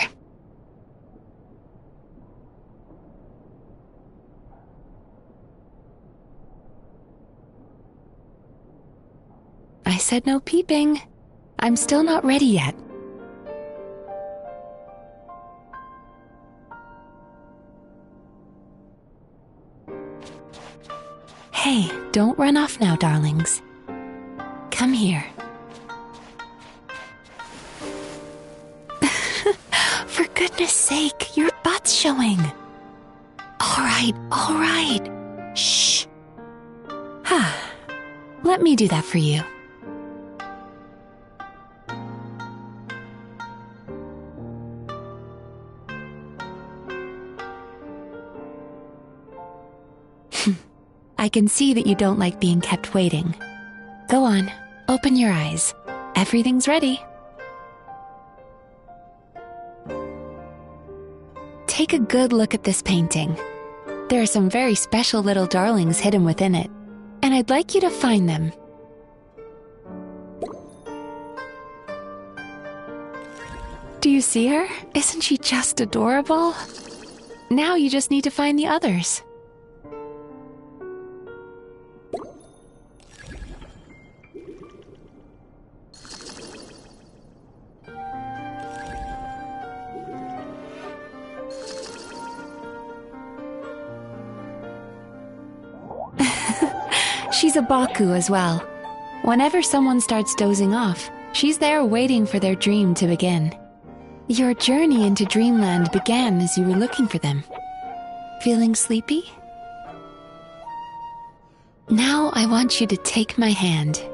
S1: I said no peeping. I'm still not ready yet. Hey, don't run off now, darlings. Come here. For goodness sake, your butt's showing. All right. Shh. Let me do that for you. I can see that you don't like being kept waiting. Go on, open your eyes. Everything's ready. Take a good look at this painting. There are some very special little darlings hidden within it, and I'd like you to find them. Do you see her? Isn't she just adorable? Now you just need to find the others. She's a Baku as well. Whenever someone starts dozing off, she's there waiting for their dream to begin. Your journey into Dreamland began as you were looking for them. Feeling sleepy? Now I want you to take my hand.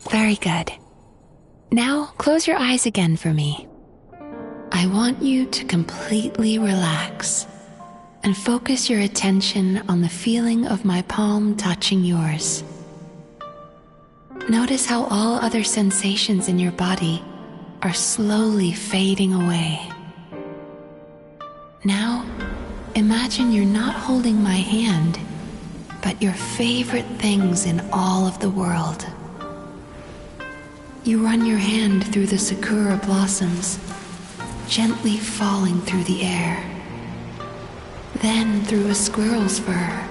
S1: Very good. Now close your eyes again for me. I want you to completely relax and focus your attention on the feeling of my palm touching yours. Notice how all other sensations in your body are slowly fading away. Now, imagine you're not holding my hand, but your favorite things in all of the world. You run your hand through the sakura blossoms, gently falling through the air. Then through a squirrel's fur.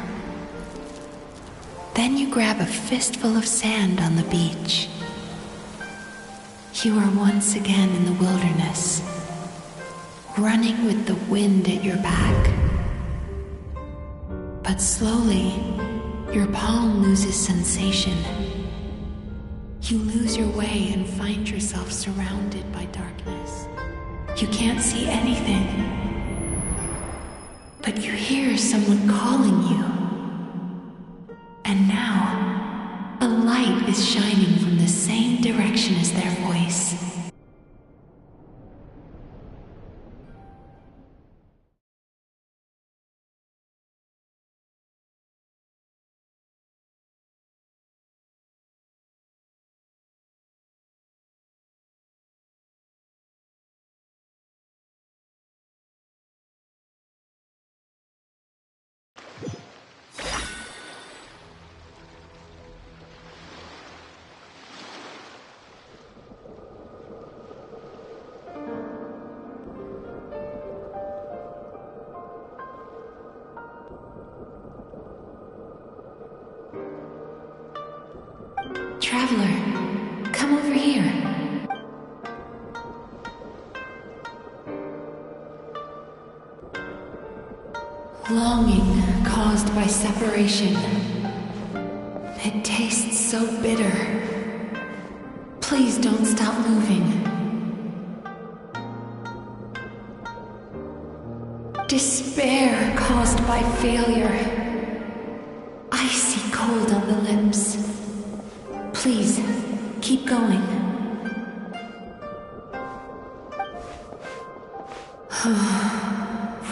S1: Then you grab a fistful of sand on the beach. You are once again in the wilderness, running with the wind at your back. But slowly, your palm loses sensation. You lose your way and find yourself surrounded by darkness. You can't see anything. but you hear someone calling you. And now, a light is shining from the same direction as their voice. Traveler, come over here. Longing caused by separation. It tastes so bitter. Please don't stop moving. Despair caused by failure. Icy cold on the lips. Please, keep going.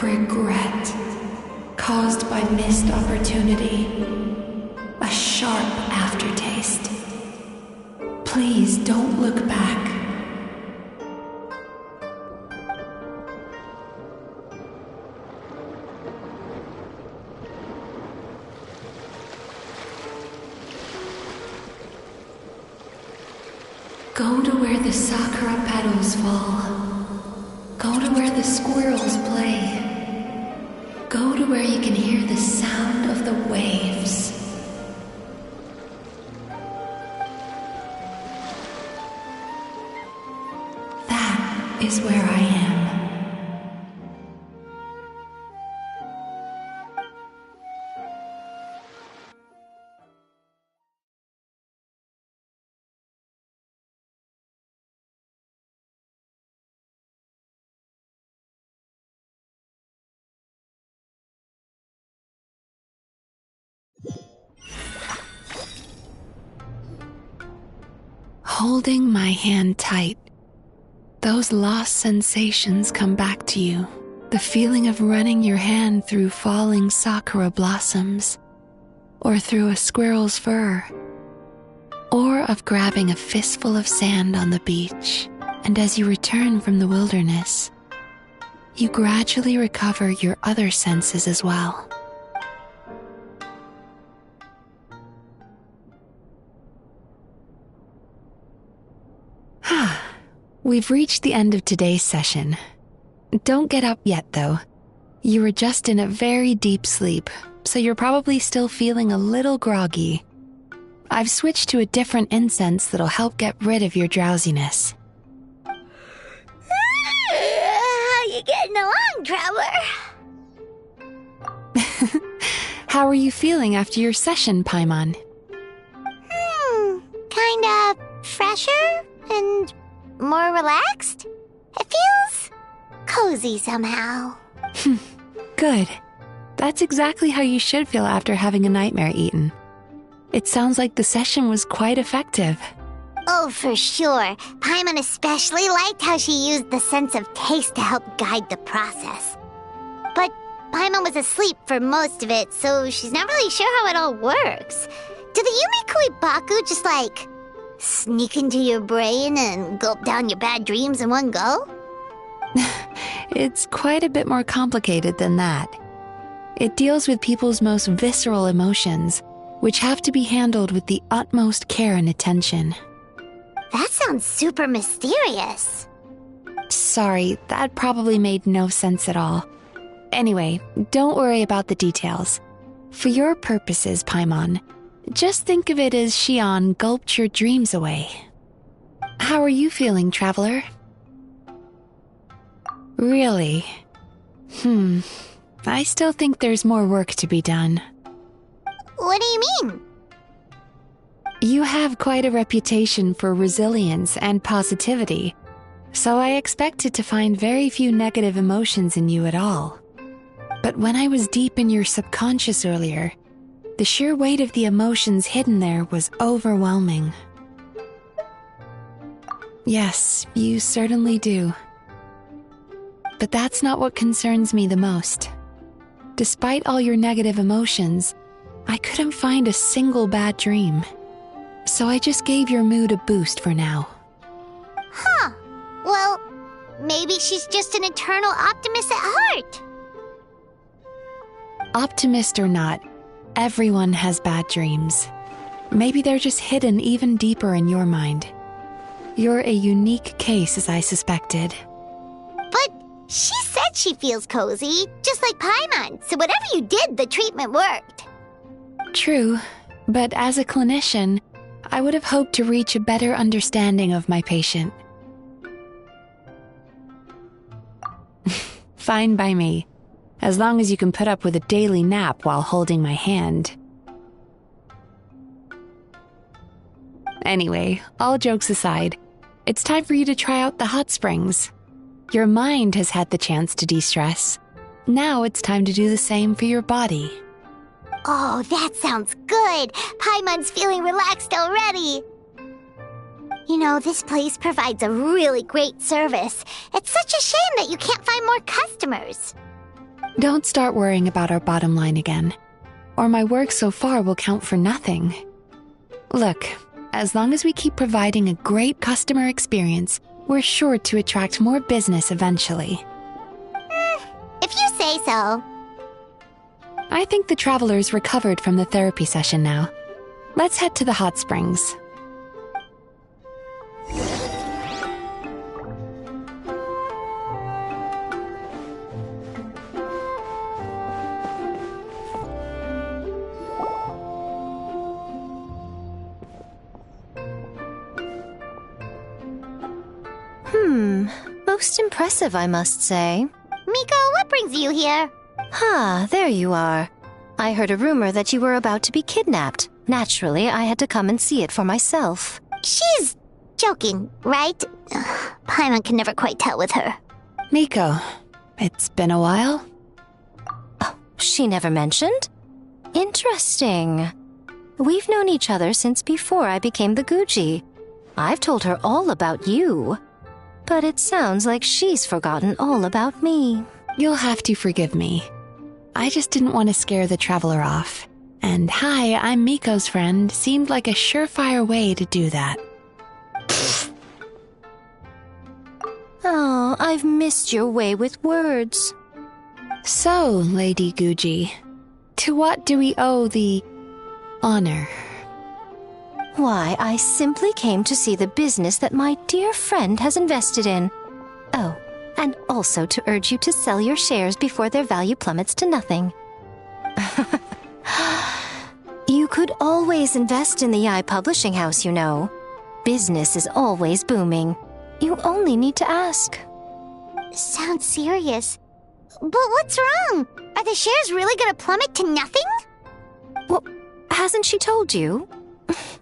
S1: Regret, caused by missed opportunity. A sharp aftertaste. Please don't look back. Go to where the sakura petals fall. Go to where the squirrels play. Go to where you can hear the sound of the waves. That is where I am. Holding my hand tight, those lost sensations come back to you. The feeling of running your hand through falling sakura blossoms, or through a squirrel's fur, or of grabbing a fistful of sand on the beach. And as you return from the wilderness, you gradually recover your other senses as well. We've reached the end of today's session. Don't get up yet, though. You were just in a very deep sleep, so you're probably still feeling a little groggy. I've switched to a different incense that'll help get rid of your drowsiness.
S3: How you getting along, Traveler?
S1: How are you feeling after your session, Paimon?
S3: Kinda fresher and more relaxed? It feels cozy somehow.
S1: Good. That's exactly how you should feel after having a nightmare eaten. It sounds like the session was quite effective.
S3: Oh, for sure. Paimon especially liked how she used the sense of taste to help guide the process. But Paimon was asleep for most of it, so she's not really sure how it all works. Do the Yumikui Baku just sneak into your brain and gulp down your bad dreams in one go?
S1: It's quite a bit more complicated than that. It deals with people's most visceral emotions, which have to be handled with the utmost care and attention.
S3: That sounds super mysterious.
S1: Sorry, that probably made no sense at all. Anyway, don't worry about the details. For your purposes, Paimon, just think of it as Xion gulped your dreams away. How are you feeling, Traveler? Really? I still think there's more work to be done.
S3: What do you mean?
S1: You have quite a reputation for resilience and positivity, so I expected to find very few negative emotions in you at all. But when I was deep in your subconscious earlier, the sheer weight of the emotions hidden there was overwhelming. Yes, you certainly do. But that's not what concerns me the most. Despite all your negative emotions, I couldn't find a single bad dream. So I just gave your mood a boost for now.
S3: Huh. Well, maybe she's just an eternal optimist at heart.
S1: Optimist or not, everyone has bad dreams. Maybe they're just hidden even deeper in your mind. You're a unique case, as I suspected.
S3: But she said she feels cozy, just like Paimon, so whatever you did, the treatment worked.
S1: True, but as a clinician, I would have hoped to reach a better understanding of my patient. Fine by me, as long as you can put up with a daily nap while holding my hand. Anyway, all jokes aside, it's time for you to try out the hot springs. Your mind has had the chance to de-stress. Now it's time to do the same for your body.
S3: Oh, that sounds good. Paimon's feeling relaxed already. You know, this place provides a really great service. It's such a shame that you can't find more customers.
S1: Don't start worrying about our bottom line again, or my work so far will count for nothing. Look, as long as we keep providing a great customer experience, we're sure to attract more business eventually.
S3: If you say so.
S1: I think the travelers recovered from the therapy session now. Let's head to the hot springs.
S11: Most impressive, I must say.
S3: Miko, what brings you here?
S11: There you are. I heard a rumor that you were about to be kidnapped. Naturally, I had to come and see it for myself.
S3: She's joking, right? Paimon can never quite tell with her.
S1: Miko, it's been a while.
S11: Oh, she never mentioned? Interesting. We've known each other since before I became the Guji. I've told her all about you. But it sounds like she's forgotten all about me.
S1: You'll have to forgive me. I just didn't want to scare the traveler off. And hi, I'm Miko's friend seemed like a surefire way to do that.
S11: Oh, I've missed your way with words.
S1: So, Lady Guji, to what do we owe the honor?
S11: Why, I simply came to see the business that my dear friend has invested in. Oh, and also to urge you to sell your shares before their value plummets to nothing. You could always invest in the Yi Publishing House, you know. Business is always booming. You only need to ask.
S3: Sounds serious. But what's wrong? Are the shares really gonna plummet to nothing?
S11: Well, hasn't she told you?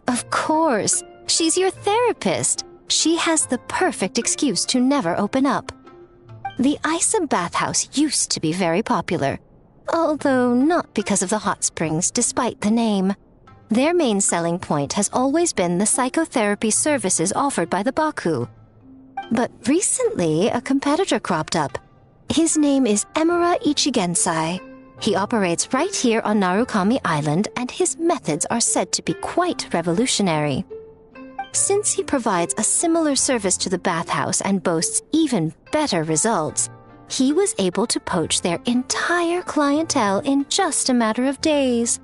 S11: Of course. She's your therapist. She has the perfect excuse to never open up. The Isa bathhouse used to be very popular, although not because of the hot springs, despite the name. Their main selling point has always been the psychotherapy services offered by the Baku. But recently, a competitor cropped up. His name is Emura Ichigensai. He operates right here on Narukami Island, and his methods are said to be quite revolutionary. Since he provides a similar service to the bathhouse and boasts even better results, he was able to poach their entire clientele in just a matter of days.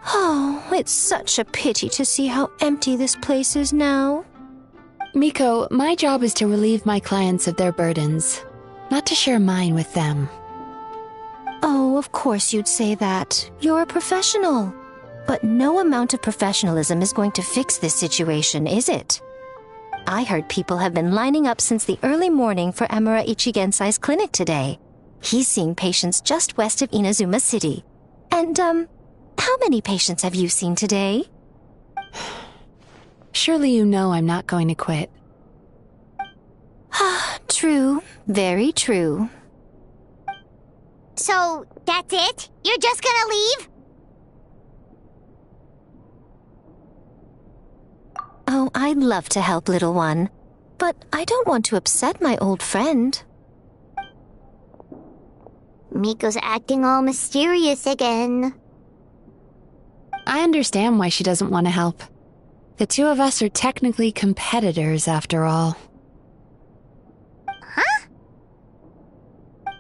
S11: Oh, it's such a pity to see how empty this place is now.
S1: Miko, my job is to relieve my clients of their burdens, not to share mine with them.
S11: Oh, of course you'd say that. You're a professional. But no amount of professionalism is going to fix this situation, is it? I heard people have been lining up since the early morning for Emura Ichigensai's clinic today. He's seeing patients just west of Inazuma City. And, how many patients have you seen today?
S1: Surely you know I'm not going to quit.
S11: True. Very true.
S3: So, that's it? You're just gonna leave?
S11: Oh, I'd love to help, little one. But I don't want to upset my old friend.
S3: Miko's acting all mysterious again.
S1: I understand why she doesn't want to help. The two of us are technically competitors, after all.
S3: Huh?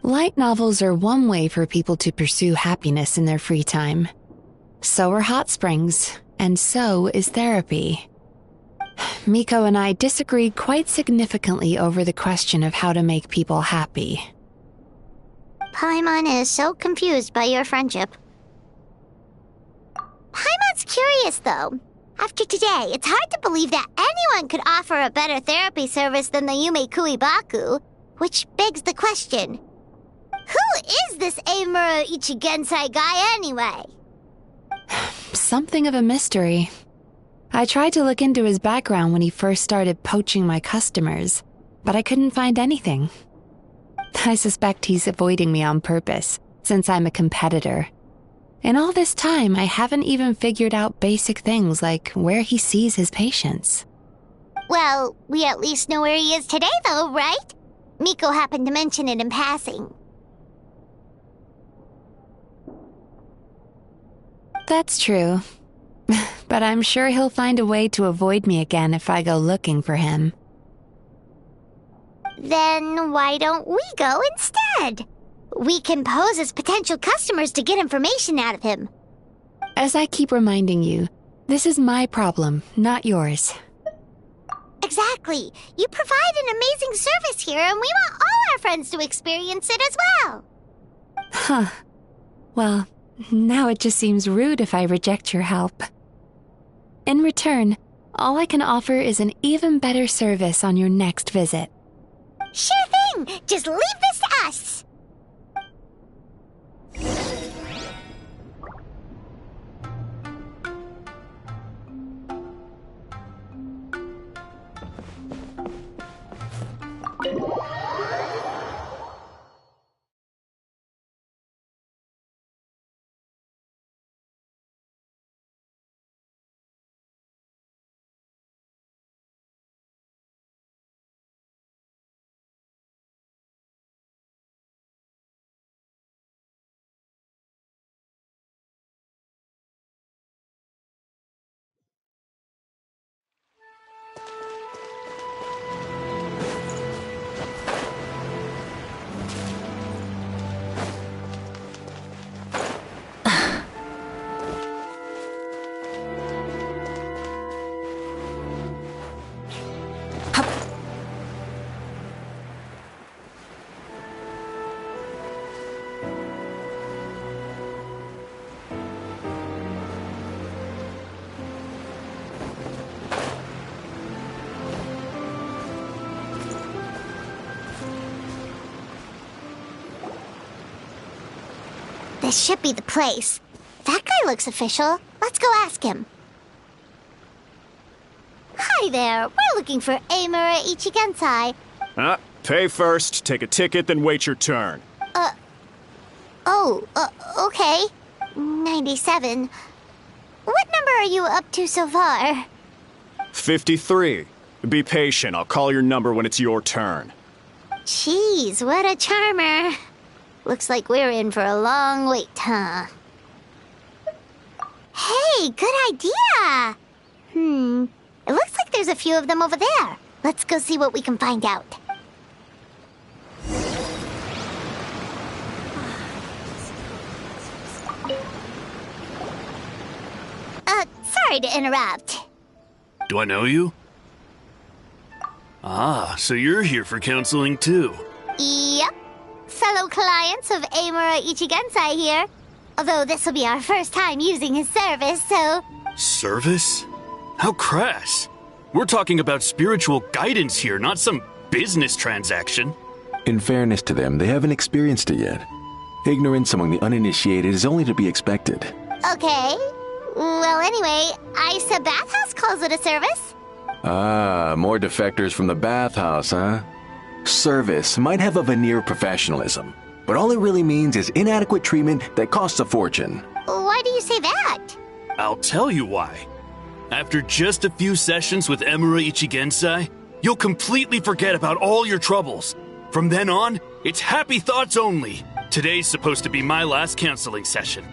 S1: Light novels are one way for people to pursue happiness in their free time. So are hot springs, and so is therapy. Miko and I disagreed quite significantly over the question of how to make people happy.
S3: Paimon is so confused by your friendship. Paimon's curious, though. After today, it's hard to believe that anyone could offer a better therapy service than the Yume Baku, which begs the question, who is this Eimura Ichigensai guy anyway?
S1: Something of a mystery. I tried to look into his background when he first started poaching my customers, but I couldn't find anything. I suspect he's avoiding me on purpose, since I'm a competitor. In all this time, I haven't even figured out basic things like where he sees his patients.
S3: Well, we at least know where he is today, though, right? Miko happened to mention it in passing.
S1: That's true. But I'm sure he'll find a way to avoid me again if I go looking for him.
S3: Then why don't we go instead? We can pose as potential customers to get information out of him.
S1: As I keep reminding you, this is my problem, not yours.
S3: Exactly. You provide an amazing service here, and we want all our friends to experience it as well.
S1: Huh. Well, now it just seems rude if I reject your help. In return, all I can offer is an even better service on your next visit.
S3: Sure thing! Just leave this to us! This should be the place. That guy looks official. Let's go ask him. Hi there. We're looking for Eimura Ichigensai.
S12: Pay first, take a ticket, then wait your turn.
S3: Okay. 97. What number are you up to so far?
S12: 53. Be patient, I'll call your number when it's your turn.
S3: Jeez, what a charmer. Looks like we're in for a long wait, huh? Hey, good idea! It looks like there's a few of them over there. Let's go see what we can find out. Sorry to interrupt.
S13: Do I know you? Ah, so you're here for counseling too.
S3: Yep. Fellow clients of Eimura Ichigensai here. Although this will be our first time using his service, so...
S13: Service? How crass. We're talking about spiritual guidance here, not some business transaction.
S14: In fairness to them, they haven't experienced it yet. Ignorance among the uninitiated is only to be expected.
S3: Okay. Well, anyway, Isa Bathhouse calls it a service.
S14: Ah, more defectors from the bathhouse, huh? Service might have a veneer of professionalism, but all it really means is inadequate treatment that costs a fortune.
S3: Why do you say that?
S13: I'll tell you why. After just a few sessions with Emura Ichigensai, you'll completely forget about all your troubles. From then on, it's happy thoughts only. Today's supposed to be my last counseling session.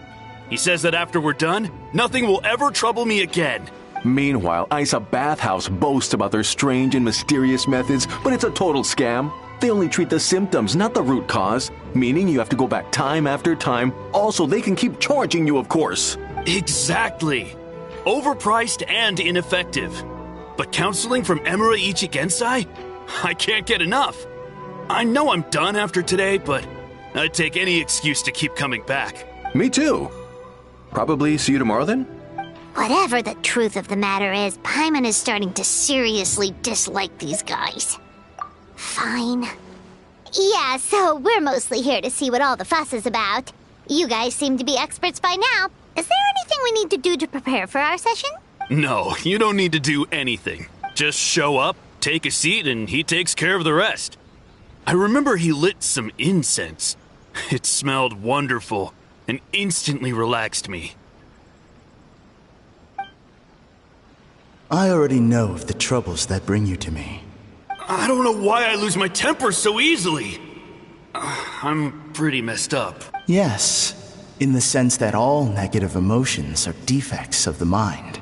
S13: He says that after we're done, nothing will ever trouble me again.
S14: Meanwhile, Isa Bathhouse boasts about their strange and mysterious methods, but it's a total scam. They only treat the symptoms, not the root cause, meaning you have to go back time after time. Also, they can keep charging you, of course.
S13: Exactly. Overpriced and ineffective. But counseling from Emura Ichigensai? I can't get enough. I know I'm done after today, but I'd take any excuse to keep coming back.
S14: Me too. Probably see you tomorrow then?
S3: Whatever the truth of the matter is, Paimon is starting to seriously dislike these guys. Fine. Yeah, so we're mostly here to see what all the fuss is about. You guys seem to be experts by now. Is there anything we need to do to prepare for our session?
S13: No, you don't need to do anything. Just show up, take a seat, and he takes care of the rest. I remember he lit some incense. It smelled wonderful and instantly relaxed me.
S15: I already know of the troubles that bring you to me.
S13: I don't know why I lose my temper so easily. I'm pretty messed up.
S15: Yes, in the sense that all negative emotions are defects of the mind.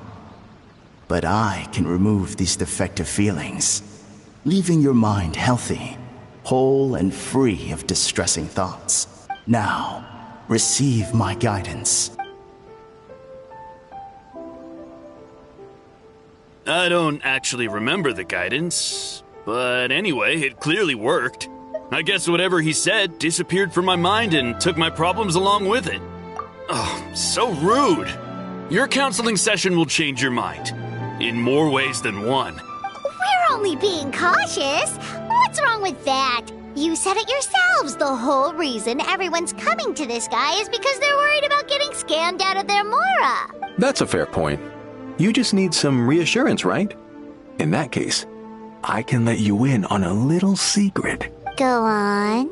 S15: But I can remove these defective feelings, leaving your mind healthy, whole and free of distressing thoughts. Now, receive my guidance.
S13: I don't actually remember the guidance, but anyway, it clearly worked. I guess whatever he said disappeared from my mind and took my problems along with it. Oh, so rude. Your counseling session will change your mind, in more ways than one.
S3: We're only being cautious. What's wrong with that? You said it yourselves. The whole reason everyone's coming to this guy is because they're worried about getting scammed out of their Mora.
S14: That's a fair point. You just need some reassurance, right? In that case, I can let you in on a little secret.
S3: Go on.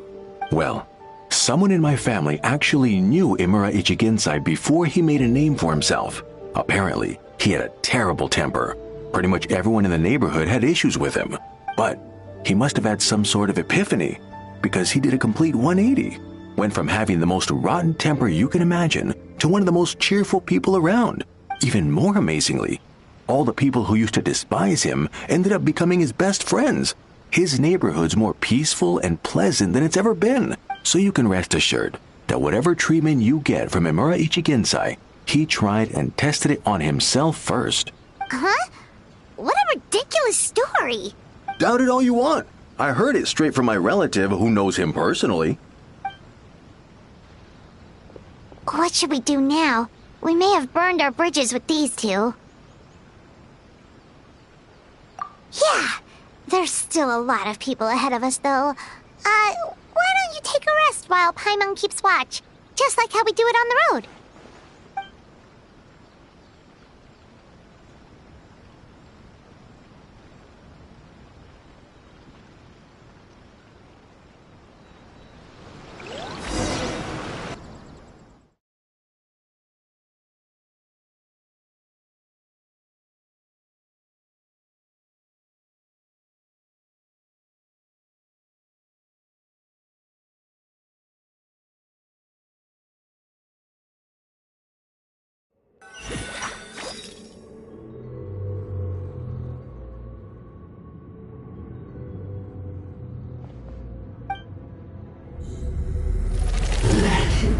S14: Well, someone in my family actually knew Imura Ichigensai before he made a name for himself. Apparently, he had a terrible temper. Pretty much everyone in the neighborhood had issues with him. But he must have had some sort of epiphany, because he did a complete 180. Went from having the most rotten temper you can imagine to one of the most cheerful people around. Even more amazingly, all the people who used to despise him ended up becoming his best friends. His neighborhood's more peaceful and pleasant than it's ever been. So you can rest assured that whatever treatment you get from Imura Ichigensai, he tried and tested it on himself first.
S3: Huh? What a ridiculous story.
S14: Doubt it all you want. I heard it straight from my relative who knows him personally.
S3: What should we do now? We may have burned our bridges with these two. Yeah, there's still a lot of people ahead of us, though. Why don't you take a rest while Paimon keeps watch? Just like how we do it on the road.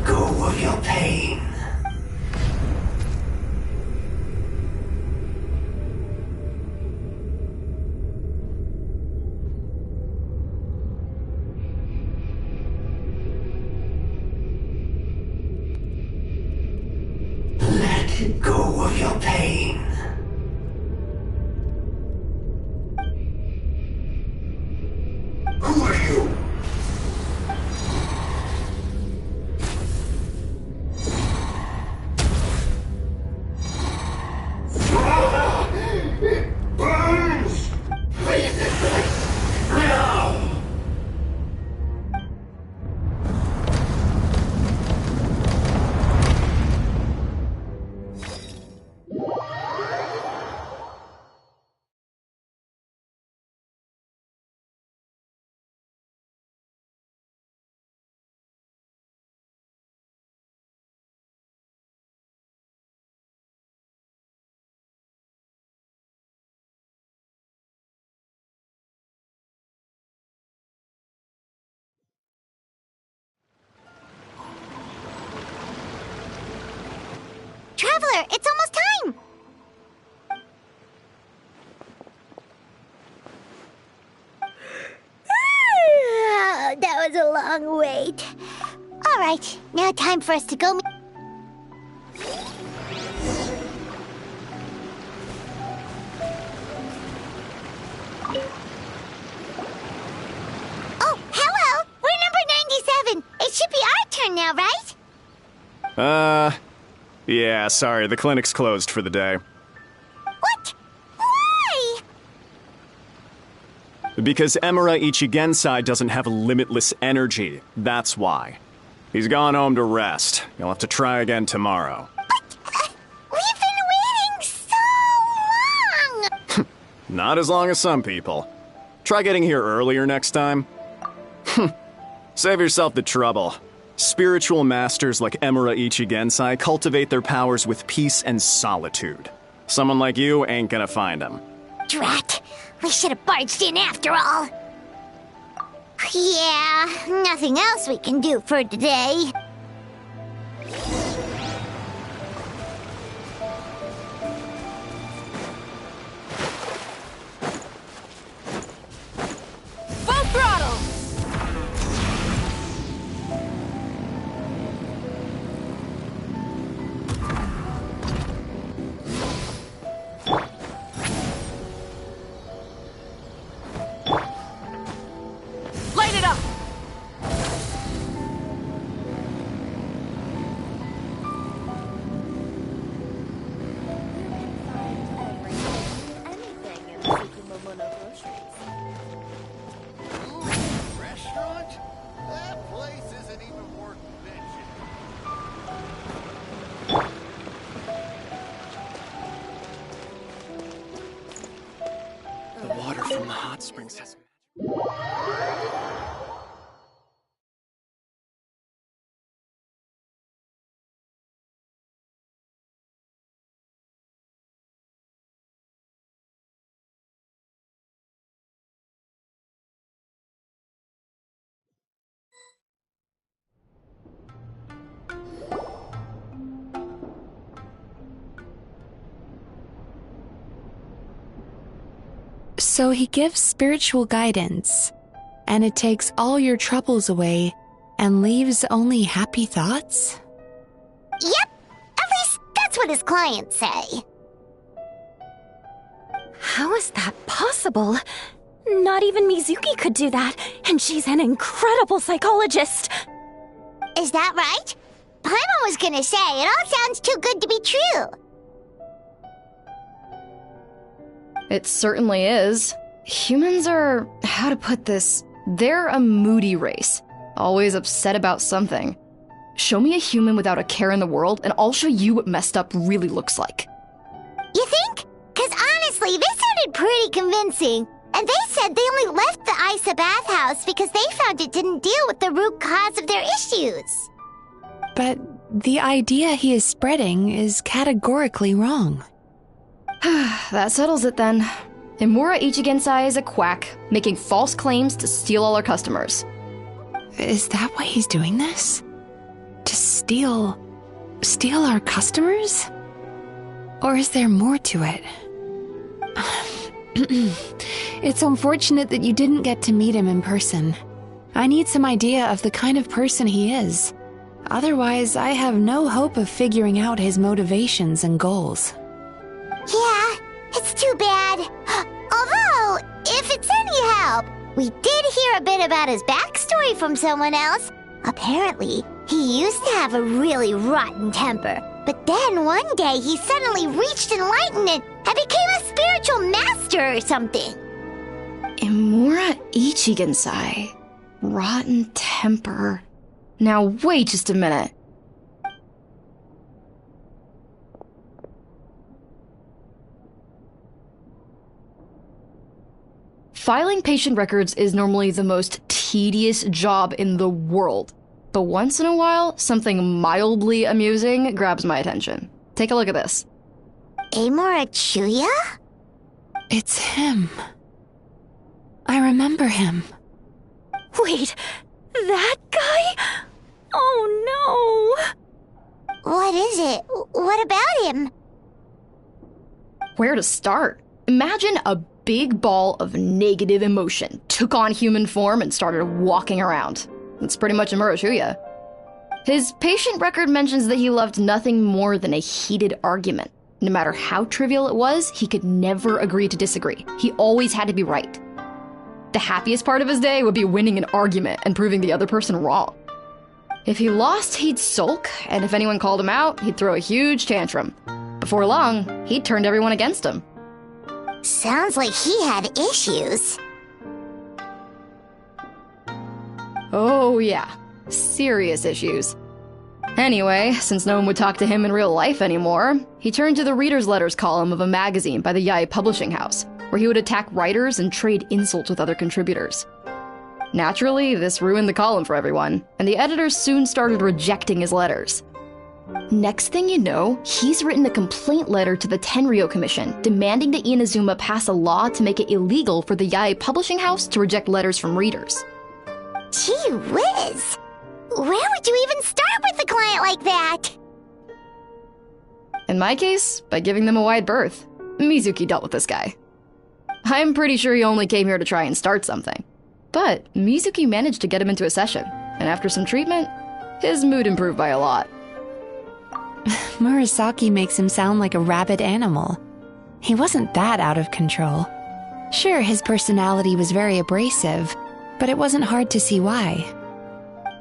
S16: Go of your pain. Let go of your pain. Who are you? It burns! Breathe it back now!
S3: here! It's almost time! That was a long wait. Alright, now time for us to go meet... Oh, hello! We're number 97! It should be our turn now, right?
S12: Yeah, sorry, the clinic's closed for the day.
S3: What? Why?
S12: Because Emura Ichigensai doesn't have limitless energy, that's why. He's gone home to rest. You'll have to try again tomorrow.
S3: We've been waiting so long!
S12: Not as long as some people. Try getting here earlier next time. Save yourself the trouble. Spiritual masters like Emura Ichigensai cultivate their powers with peace and solitude. Someone like you ain't gonna find them.
S3: Drat! We should have barged in after all! Yeah, nothing else we can do for today.
S8: Full throttle! Light it up!
S16: Restaurant? That place isn't even worth mentioning.
S7: The water from the hot springs has...
S1: So he gives spiritual guidance, and it takes all your troubles away and leaves only happy thoughts?
S3: Yep! At least that's what his clients say.
S2: How is that possible? Not even Mizuki could do that, and she's an incredible psychologist.
S3: Is that right? Paimon was gonna say, it all sounds too good to be true.
S10: It certainly is. Humans are, how to put this, they're a moody race, always upset about something. Show me a human without a care in the world, and I'll show you what messed up really looks like.
S3: You think? Because honestly, this sounded pretty convincing. And they said they only left the Isa bathhouse because they found it didn't deal with the root cause of their issues.
S1: But the idea he is spreading is categorically wrong.
S10: That settles it then. Imura Ichigensai is a quack, making false claims to steal all our customers.
S1: Is that why he's doing this? To steal our customers? Or is there more to it? It's unfortunate that you didn't get to meet him in person. I need some idea of the kind of person he is. Otherwise, I have no hope of figuring out his motivations and goals.
S3: Yeah, it's too bad. Although, if it's any help, we did hear a bit about his backstory from someone else. Apparently, he used to have a really rotten temper. But then one day he suddenly reached enlightenment and became a spiritual master or something.
S10: Imura Ichigensai. Rotten temper. Now wait just a minute. Filing patient records is normally the most tedious job in the world. But once in a while, something mildly amusing grabs my attention. Take a look at this.
S3: Amora Chuya?
S1: It's him. I remember him.
S2: Wait, that guy? Oh
S3: What is it? What about him?
S10: Where to start? Imagine a big ball of negative emotion took on human form and started walking around. That's pretty much Murashuya. His patient record mentions that he loved nothing more than a heated argument. No matter how trivial it was, he could never agree to disagree. He always had to be right. The happiest part of his day would be winning an argument and proving the other person wrong. If he lost, he'd sulk, and if anyone called him out, he'd throw a huge tantrum. Before long, he'd turned everyone against him.
S3: Sounds like he had issues.
S10: Oh yeah, serious issues. Anyway, since no one would talk to him in real life anymore, he turned to the reader's letters column of a magazine by the Yae Publishing House, where he would attack writers and trade insults with other contributors. Naturally, this ruined the column for everyone, and the editors soon started rejecting his letters. Next thing you know, he's written a complaint letter to the Tenryou Commission demanding that Inazuma pass a law to make it illegal for the Yae Publishing House to reject letters from readers.
S3: Gee whiz! Where would you even start with a client like that?
S10: In my case, by giving them a wide berth. Mizuki dealt with this guy. I'm pretty sure he only came here to try and start something. But Mizuki managed to get him into a session, and after some treatment, his mood improved by a lot.
S1: Murasaki makes him sound like a rabid animal. He wasn't that out of control. Sure, his personality was very abrasive, but it wasn't hard to see why.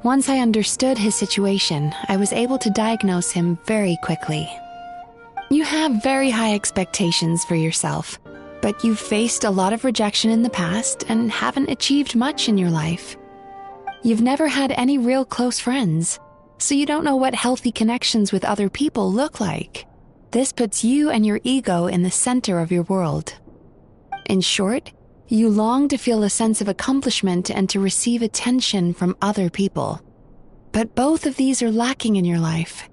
S1: Once I understood his situation, I was able to diagnose him very quickly. You have very high expectations for yourself, but you've faced a lot of rejection in the past and haven't achieved much in your life. You've never had any real close friends, so you don't know what healthy connections with other people look like. This puts you and your ego in the center of your world. In short, you long to feel a sense of accomplishment and to receive attention from other people. But both of these are lacking in your life.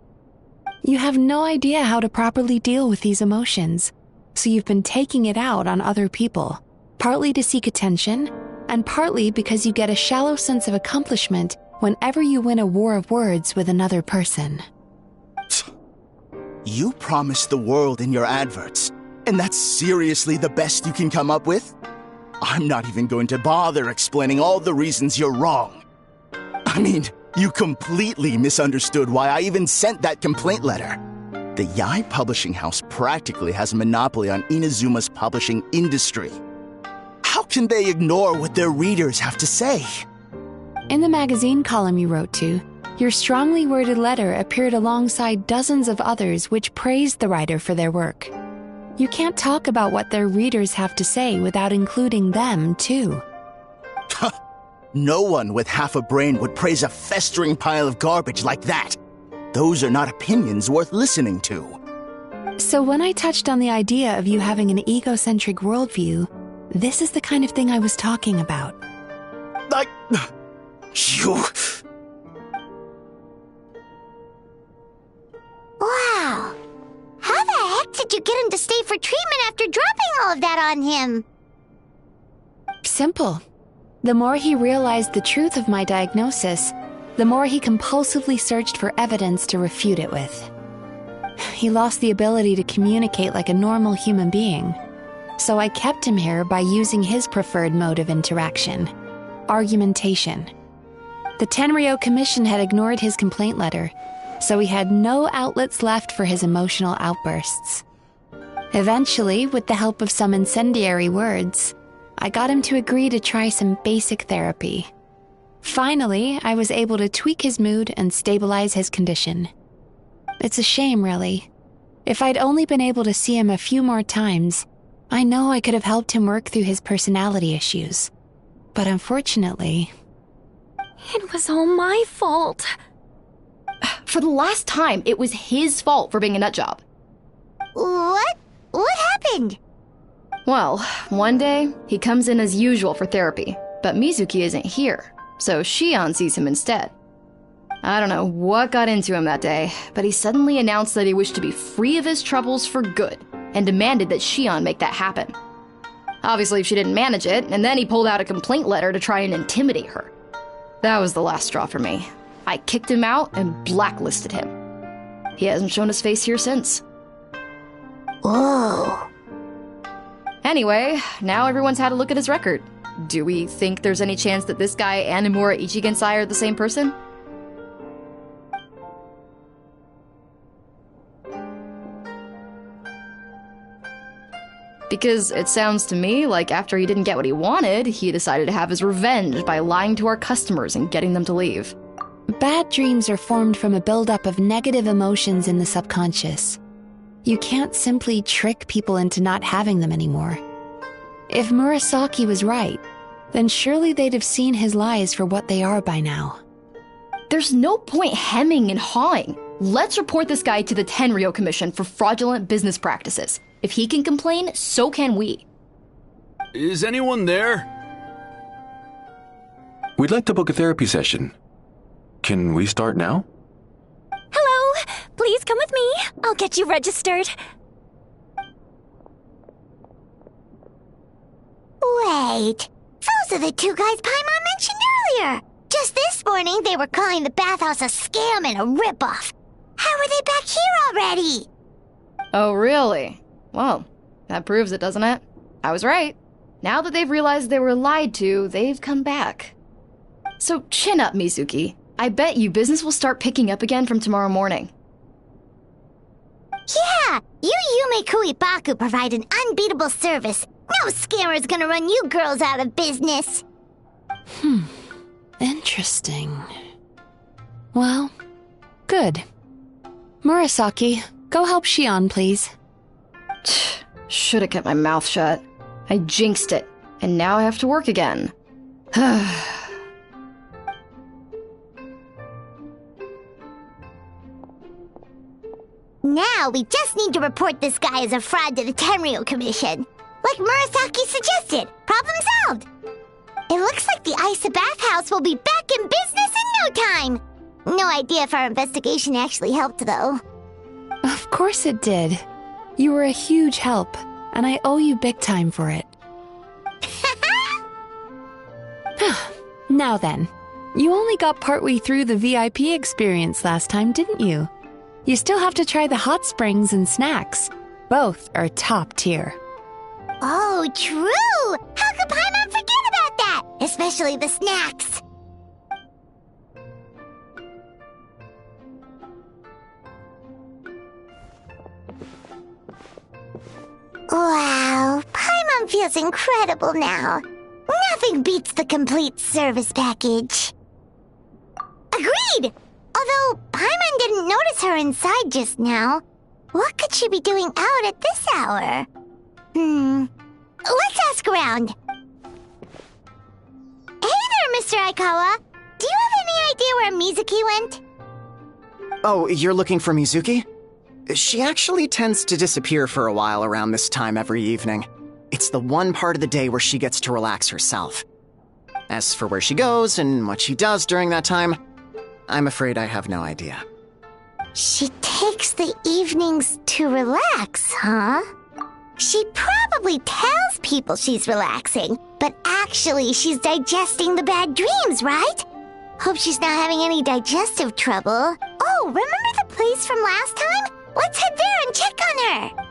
S1: You have no idea how to properly deal with these emotions, so you've been taking it out on other people, partly to seek attention, and partly because you get a shallow sense of accomplishment whenever you win a war of words with another person.
S15: You promised the world in your adverts, and that's seriously the best you can come up with? I'm not even going to bother explaining all the reasons you're wrong. I mean, you completely misunderstood why I even sent that complaint letter. The Yae Publishing House practically has a monopoly on Inazuma's publishing industry. How can they ignore what their readers have to say?
S1: In the magazine column you wrote to, your strongly worded letter appeared alongside dozens of others which praised the writer for their work. You can't talk about what their readers have to say without including them, too.
S15: No one with half a brain would praise a festering pile of garbage like that. Those are not opinions worth listening to.
S1: So when I touched on the idea of you having an egocentric worldview, this is the kind of thing I was talking about.
S15: You...
S3: Wow. How the heck did you get him to stay for treatment after dropping all of that on him?
S1: Simple. The more he realized the truth of my diagnosis, the more he compulsively searched for evidence to refute it with. He lost the ability to communicate like a normal human being, so I kept him here by using his preferred mode of interaction: argumentation. The Tenryou Commission had ignored his complaint letter, so he had no outlets left for his emotional outbursts. Eventually, with the help of some incendiary words, I got him to agree to try some basic therapy. Finally, I was able to tweak his mood and stabilize his condition. It's a shame, really. If I'd only been able to see him a few more times, I know I could have helped him work through his personality issues. But unfortunately...
S2: It was all my fault.
S10: For the last time, it was his fault for being a nutjob.
S3: What? What happened?
S10: Well, one day, he comes in as usual for therapy, but Mizuki isn't here, so Shion sees him instead. I don't know what got into him that day, but he suddenly announced that he wished to be free of his troubles for good, and demanded that Shion make that happen. Obviously, she didn't manage it, and then he pulled out a complaint letter to try and intimidate her. That was the last straw for me. I kicked him out and blacklisted him. He hasn't shown his face here since.
S3: Whoa.
S10: Anyway, now everyone's had a look at his record. Do we think there's any chance that this guy and Imura Ichigensai are the same person? Because it sounds to me like after he didn't get what he wanted, he decided to have his revenge by lying to our customers and getting them to leave.
S1: Bad dreams are formed from a buildup of negative emotions in the subconscious. You can't simply trick people into not having them anymore. If Murasaki was right, then surely they'd have seen his lies for what they are by now.
S10: There's no point hemming and hawing. Let's report this guy to the Tenryo Commission for fraudulent business practices. If he can complain, so can we.
S13: Is anyone there?
S14: We'd like to book a therapy session. Can we start now?
S2: Hello! Please come with me. I'll get you registered.
S3: Wait. Those are the two guys Paimon mentioned earlier. Just this morning, they were calling the bathhouse a scam and a ripoff. How are they back here already?
S10: Oh, really? Well, that proves it, doesn't it? I was right. Now that they've realized they were lied to, they've come back. So chin up, Mizuki. I bet you business will start picking up again from tomorrow morning.
S3: Yeah, you Yume Kuibaku provide an unbeatable service. No scammer's gonna run you girls out of business.
S1: Interesting. Well, good. Murasaki, go help Shion, please.
S10: Should've kept my mouth shut. I jinxed it, and now I have to work again.
S3: Now we just need to report this guy as a fraud to the Tenryo Commission. Like Murasaki suggested. Problem solved. It looks like the Isa bathhouse will be back in business in no time. No idea if our investigation actually helped, though.
S1: Of course it did. You were a huge help, and I owe you big time for it. Now then, you only got partway through the VIP experience last time, didn't you? You still have to try the hot springs and snacks. Both are top tier.
S3: Oh, true! How could Paimon forget about that? Especially the snacks. Wow, Paimon feels incredible now. Nothing beats the complete service package. Agreed! Although Paimon didn't notice her inside just now. What could she be doing out at this hour? Let's ask around. Hey there, Mr. Aikawa. Do you have any idea where Mizuki went?
S7: Oh, you're looking for Mizuki? She actually tends to disappear for a while around this time every evening. It's the one part of the day where she gets to relax herself. As for where she goes and what she does during that time, I'm afraid I have no idea.
S3: She takes the evenings to relax, huh? She probably tells people she's relaxing, but actually she's digesting the bad dreams, right? Hope she's not having any digestive trouble. Oh, remember the place from last time? Let's head there and check on her!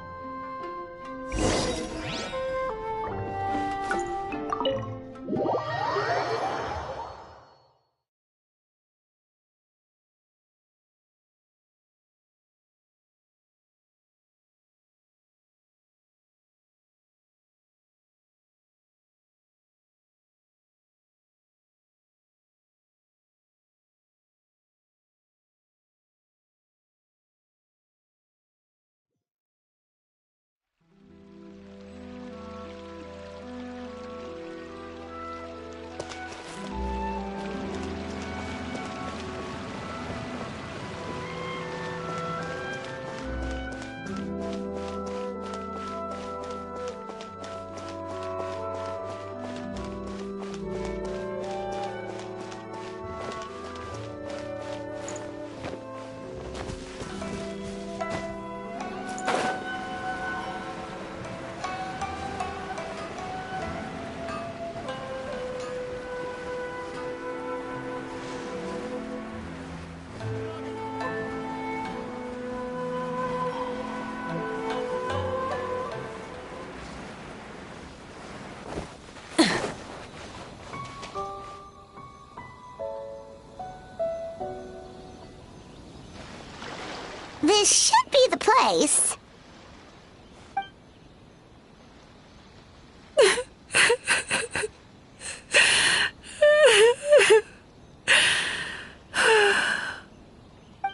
S3: This should be the place.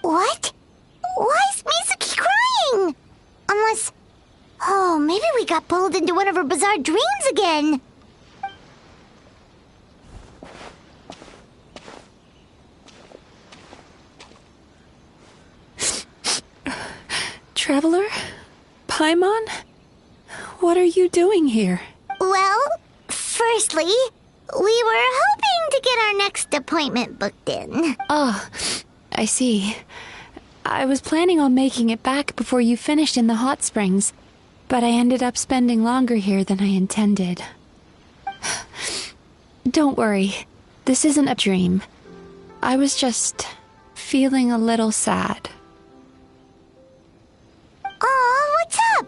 S3: What? Why is Mizuki crying? Unless... Oh, maybe we got pulled into one of her bizarre dreams again.
S1: Traveler? Paimon? What are you doing here?
S3: Well, firstly, we were hoping to get our next appointment booked in.
S1: Oh, I see. I was planning on making it back before you finished in the hot springs, but I ended up spending longer here than I intended. Don't worry, this isn't a dream. I was just feeling a little sad.
S3: Aw, what's up?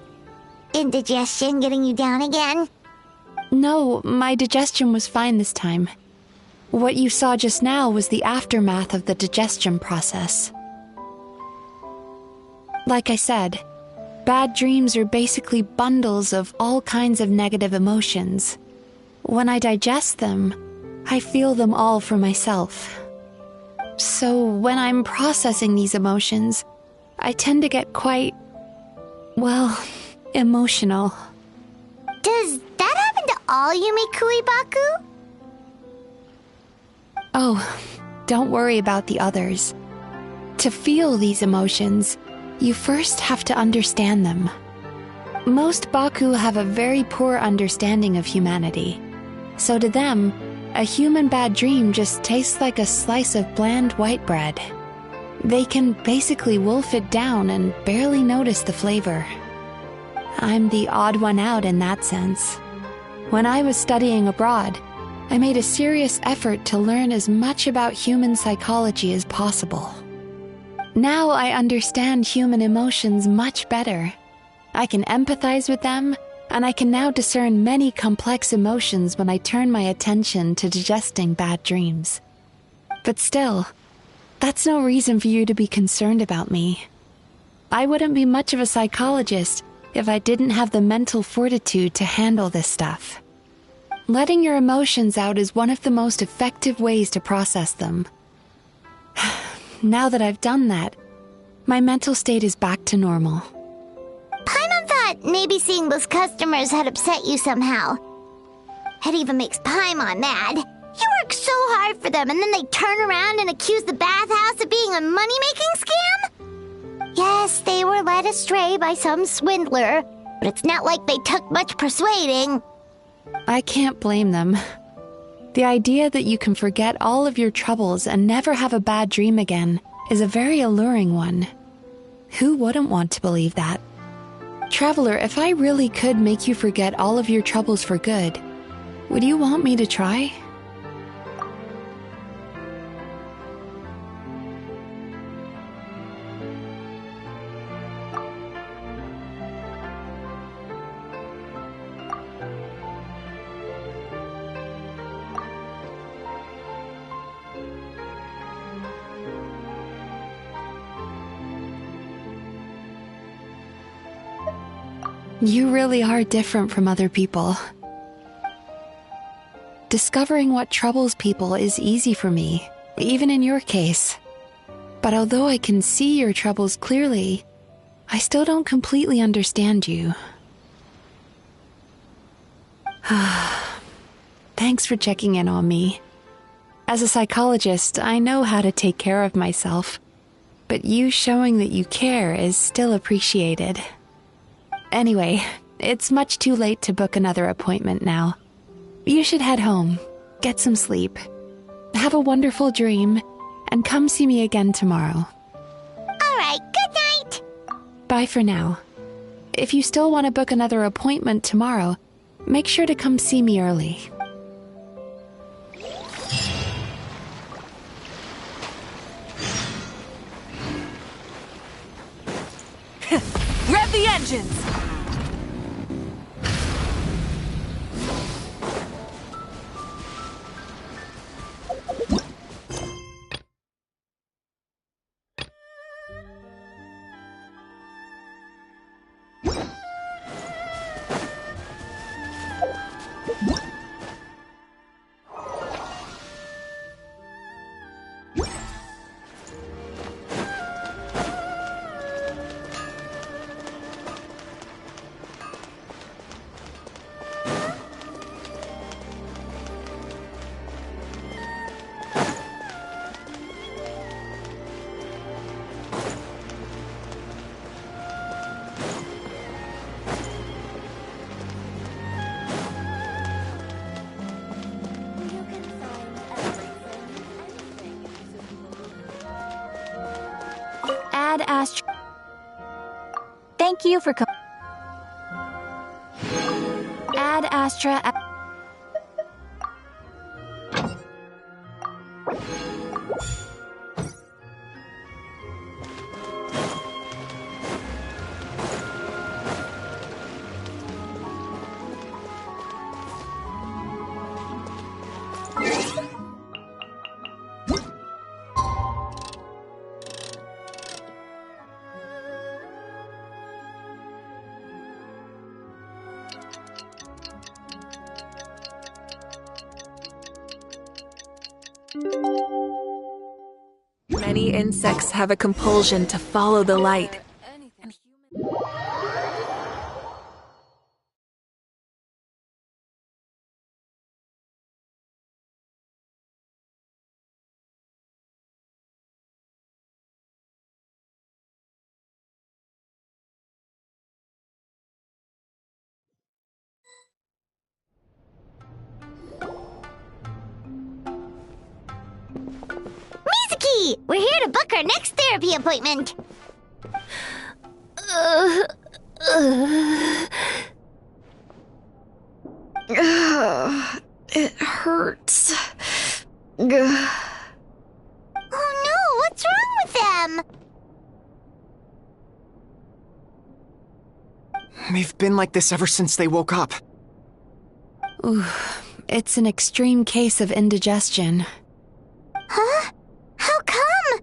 S3: Indigestion getting you down again?
S1: No, my digestion was fine this time. What you saw just now was the aftermath of the digestion process. Like I said, bad dreams are basically bundles of all kinds of negative emotions. When I digest them, I feel them all for myself. So when I'm processing these emotions, I tend to get quite, well, emotional.
S3: Does that happen to all Yumikui Baku?
S1: Oh, don't worry about the others. To feel these emotions, you first have to understand them. Most Baku have a very poor understanding of humanity. So to them, a human bad dream just tastes like a slice of bland white bread. They can basically wolf it down and barely notice the flavor. I'm the odd one out in that sense. When I was studying abroad, I made a serious effort to learn as much about human psychology as possible. Now I understand human emotions much better. I can empathize with them, and I can now discern many complex emotions when I turn my attention to digesting bad dreams. But still, that's no reason for you to be concerned about me. I wouldn't be much of a psychologist if I didn't have the mental fortitude to handle this stuff. Letting your emotions out is one of the most effective ways to process them. Now that I've done that, my mental state is back to normal.
S3: Paimon thought maybe seeing those customers had upset you somehow. It even makes Paimon mad. You work so hard for them and then they turn around and accuse the bathhouse of being a money-making scam? Yes, they were led astray by some swindler, but it's not like they took much persuading.
S1: I can't blame them. The idea that you can forget all of your troubles and never have a bad dream again is a very alluring one. Who wouldn't want to believe that? Traveler, if I really could make you forget all of your troubles for good, would you want me to try? You really are different from other people. Discovering what troubles people is easy for me, even in your case. But although I can see your troubles clearly, I still don't completely understand you. Thanks for checking in on me. As a psychologist, I know how to take care of myself, but you showing that you care is still appreciated. Anyway, it's much too late to book another appointment now. You should head home, get some sleep, have a wonderful dream, and come see me again tomorrow.
S3: All right, good night.
S1: Bye for now. If you still want to book another appointment tomorrow, make sure to come see me early.
S9: Rev the engines!
S1: Add Astra.
S2: Thank you for
S1: Add Astra.
S9: Many insects have a compulsion to follow the light.
S3: Mizuki! We're here to book our next therapy appointment.
S10: It hurts.
S3: Oh no, what's wrong with them?
S7: They've been like this ever since they woke up.
S1: Ooh, it's an extreme case of indigestion.
S3: Huh? How come?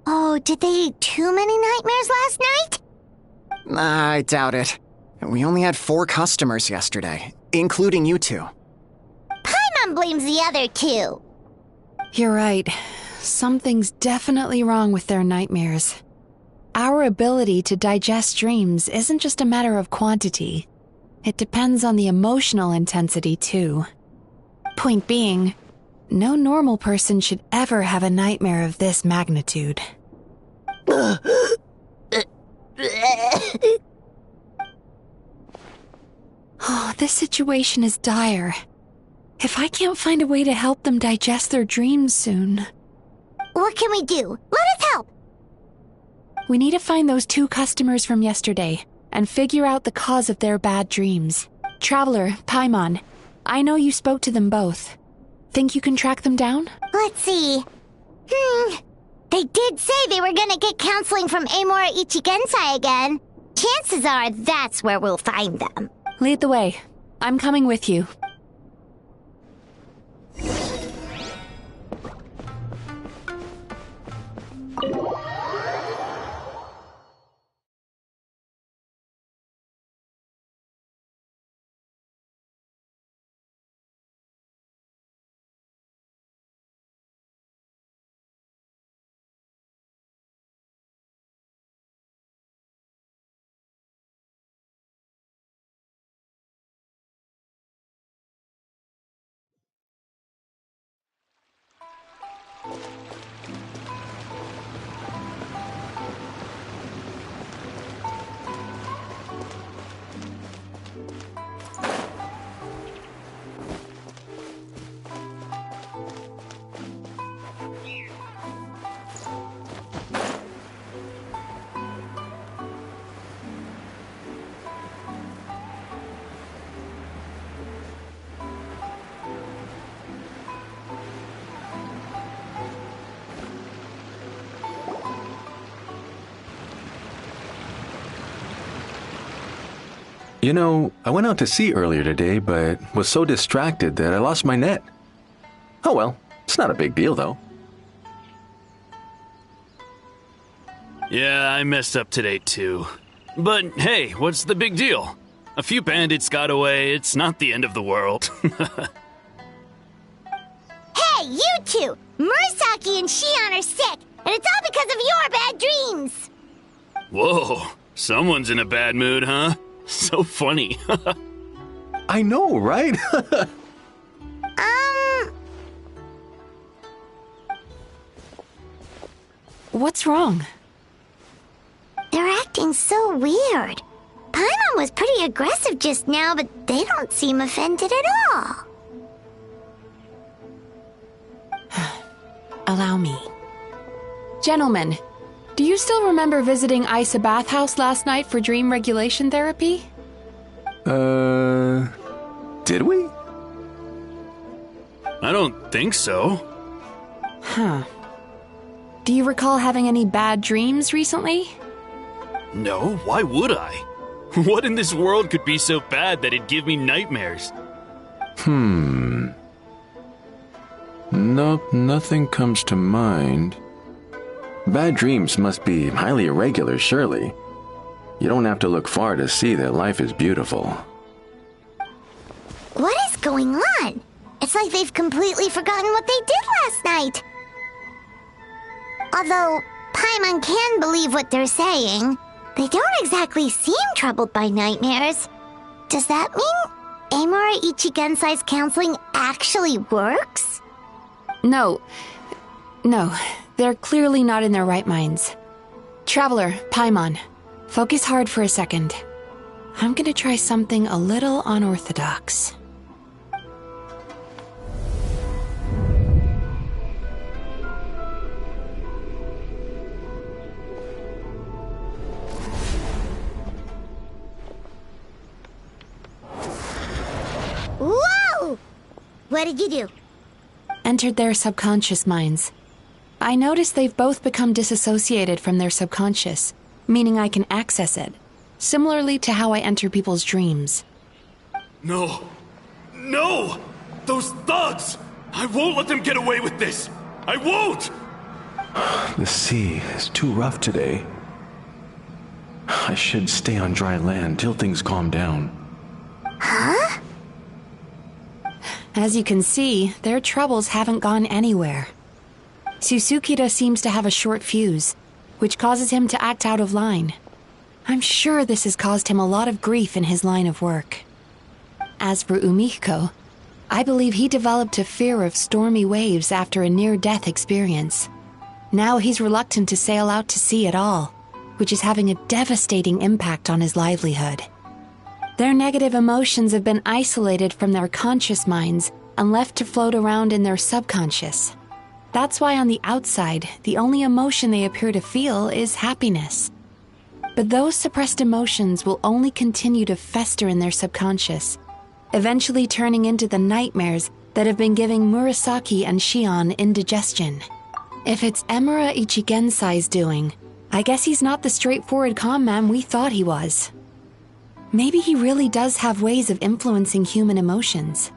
S3: Oh, did they eat too many nightmares last night?
S7: I doubt it. We only had 4 customers yesterday, including you two.
S3: Paimon blames the other 2.
S1: You're right. Something's definitely wrong with their nightmares. Our ability to digest dreams isn't just a matter of quantity. It depends on the emotional intensity, too. Point being, no normal person should ever have a nightmare of this magnitude. Oh, this situation is dire. If I can't find a way to help them digest their dreams soon...
S3: What can we do? Let us help!
S1: We need to find those 2 customers from yesterday and figure out the cause of their bad dreams. Traveler, Paimon, I know you spoke to them both. Think you can track them down?
S3: Let's see. They did say they were gonna get counseling from Amora Ichigensai again. Chances are that's where we'll find them.
S1: Lead the way. I'm coming with you.
S14: You know, I went out to sea earlier today, but was so distracted that I lost my net. Oh well, it's not a big deal though.
S13: Yeah, I messed up today too. But hey, what's the big deal? A few bandits got away. It's not the end of the world.
S3: Hey, you two! Murasaki and Shion are sick, and it's all because of your bad dreams!
S13: Whoa, someone's in a bad mood, huh? So funny.
S14: I know, right?
S1: What's wrong?
S3: They're acting so weird. Paimon was pretty aggressive just now, but they don't seem offended at all.
S1: Allow me. Gentlemen, do you still remember visiting Isa Bathhouse last night for dream regulation therapy?
S14: Did we?
S13: I don't think so.
S1: Huh. Do you recall having any bad dreams recently?
S13: No, why would I? What in this world could be so bad that it'd give me nightmares?
S14: Nope, nothing comes to mind. Bad dreams must be highly irregular, surely. You don't have to look far to see that life is beautiful.
S3: What is going on? It's like they've completely forgotten what they did last night. Although Paimon can believe what they're saying, they don't exactly seem troubled by nightmares. Does that mean Amura Ichigensai's counseling actually works?
S1: No, they're clearly not in their right minds. Traveler, Paimon, focus hard for a second. I'm gonna try something a little unorthodox.
S3: Whoa! What did you do?
S1: Entered their subconscious minds. I noticed they've both become disassociated from their subconscious, meaning I can access it, similarly to how I enter people's dreams.
S13: No! No! Those thugs! I won't let them get away with this! I won't!
S14: The sea is too rough today. I should stay on dry land till things calm down.
S3: Huh?
S1: As you can see, their troubles haven't gone anywhere. Susukira seems to have a short fuse, which causes him to act out of line. I'm sure this has caused him a lot of grief in his line of work. As for Umiko, I believe he developed a fear of stormy waves after a near-death experience. Now he's reluctant to sail out to sea at all, which is having a devastating impact on his livelihood. Their negative emotions have been isolated from their conscious minds and left to float around in their subconscious. That's why on the outside, the only emotion they appear to feel is happiness. But those suppressed emotions will only continue to fester in their subconscious, eventually turning into the nightmares that have been giving Murasaki and Shion indigestion. If it's Emura Ichigensai's doing, I guess he's not the straightforward calm man we thought he was. Maybe he really does have ways of influencing human emotions.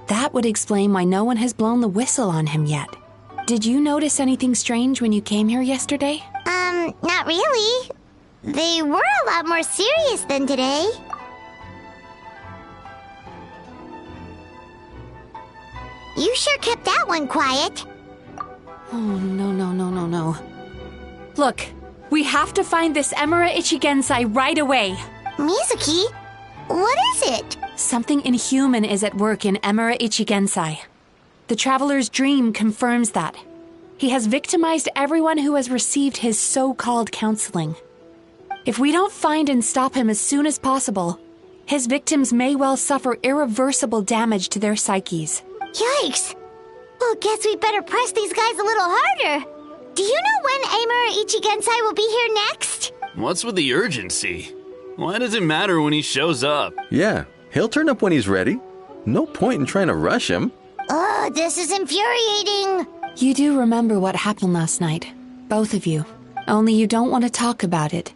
S1: That would explain why no one has blown the whistle on him yet. Did you notice anything strange when you came here yesterday?
S3: Not really. They were a lot more serious than today. You sure kept that one quiet.
S1: Oh, no. Look, we have to find this Emura Ichigensai right away.
S3: Mizuki, what is it?
S1: Something inhuman is at work in Emura Ichigensai. The Traveler's dream confirms that. He has victimized everyone who has received his so-called counseling. If we don't find and stop him as soon as possible, his victims may well suffer irreversible damage to their psyches.
S3: Yikes! Well, guess we better press these guys a little harder. Do you know when Amura Ichigensai will be here next?
S13: What's with the urgency? Why does it matter when he shows up?
S14: Yeah, he'll turn up when he's ready. No point in trying to rush him.
S3: Oh, this is infuriating.
S1: You do remember what happened last night, both of you. Only you don't want to talk about it,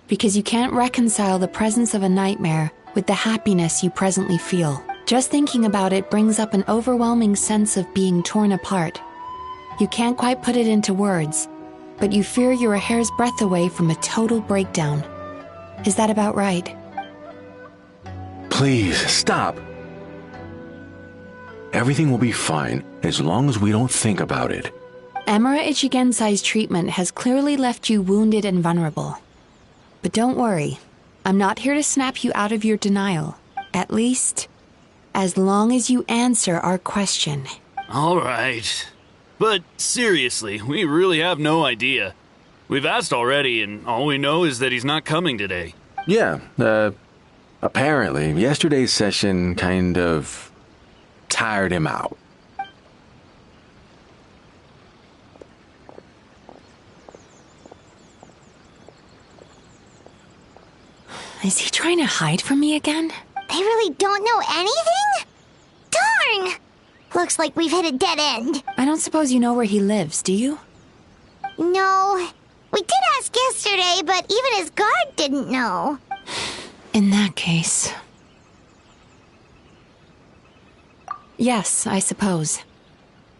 S1: because you can't reconcile the presence of a nightmare with the happiness you presently feel. Just thinking about it brings up an overwhelming sense of being torn apart. You can't quite put it into words, but you fear you're a hair's breadth away from a total breakdown. Is that about right?
S14: Please, stop. Everything will be fine as long as we don't think about it.
S1: Emura Ichigensai's treatment has clearly left you wounded and vulnerable. But don't worry, I'm not here to snap you out of your denial. At least, as long as you answer our question.
S13: All right. But seriously, we really have no idea. We've asked already, and all we know is that he's not coming today.
S14: Yeah, apparently, yesterday's session kind of tired him out.
S1: Is he trying to hide from me again?
S3: They really don't know anything? Darn! Looks like we've hit a dead end.
S1: I don't suppose you know where he lives, do you?
S3: No. We did ask yesterday, but even his guard didn't know.
S1: In that case... Yes, I suppose.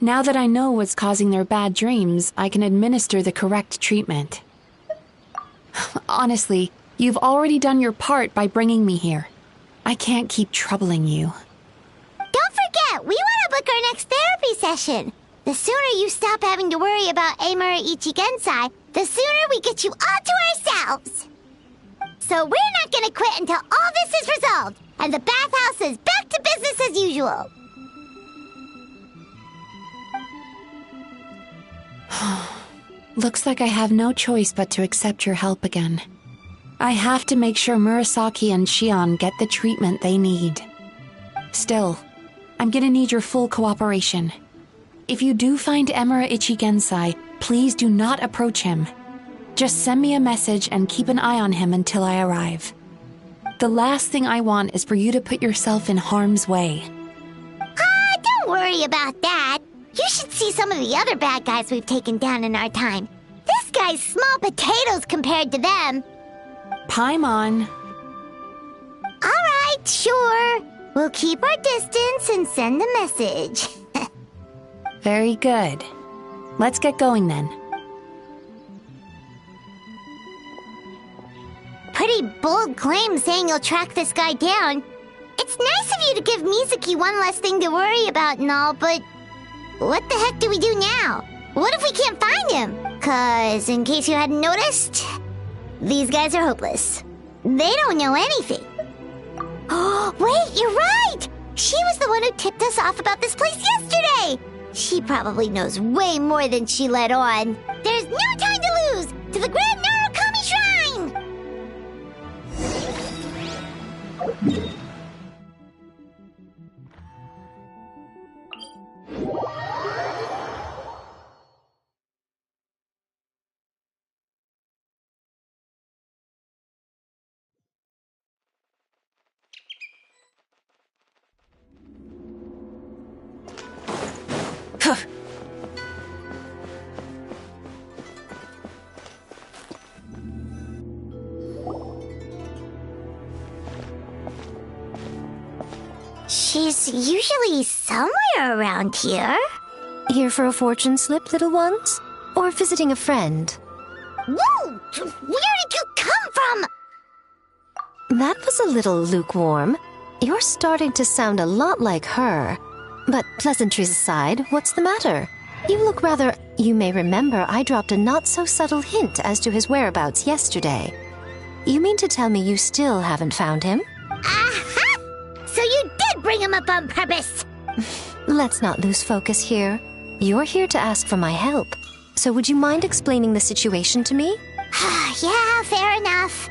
S1: Now that I know what's causing their bad dreams, I can administer the correct treatment. Honestly, you've already done your part by bringing me here. I can't keep troubling you.
S3: Don't forget, we want to book our next therapy session. The sooner you stop having to worry about Emura Ichigensai, the sooner we get you all to ourselves. So we're not going to quit until all this is resolved, and the bathhouse is back to business as usual.
S1: Looks like I have no choice but to accept your help again. I have to make sure Murasaki and Shion get the treatment they need. Still, I'm gonna need your full cooperation. If you do find Emura Ichigensai, please do not approach him. Just send me a message and keep an eye on him until I arrive. The last thing I want is for you to put yourself in harm's way.
S3: Don't worry about that. You should see some of the other bad guys we've taken down in our time. This guy's small potatoes compared to them.
S1: Paimon.
S3: Alright, sure. We'll keep our distance and send a message.
S1: Very good. Let's get going then.
S3: Pretty bold claim saying you'll track this guy down. It's nice of you to give Mizuki one less thing to worry about and all, but what the heck do we do now? What if we can't find him? 'Cause, in case you hadn't noticed, these guys are hopeless. They don't know anything. Oh, wait, you're right! She was the one who tipped us off about this place yesterday! She probably knows way more than she let on. There's no time to lose! To the Grand Narukami Shrine! She's usually somewhere around here.
S11: Here for a fortune slip, little ones? Or visiting a friend?
S3: Whoa! Where did you come from?
S11: That was a little lukewarm. You're starting to sound a lot like her. But pleasantries aside, what's the matter? You look rather... You may remember I dropped a not-so-subtle hint as to his whereabouts yesterday. You mean to tell me you still haven't found him?
S3: Aha! So you did bring him up on purpose!
S11: Let's not lose focus here. You're here to ask for my help. So would you mind explaining the situation to me?
S3: Yeah, fair enough.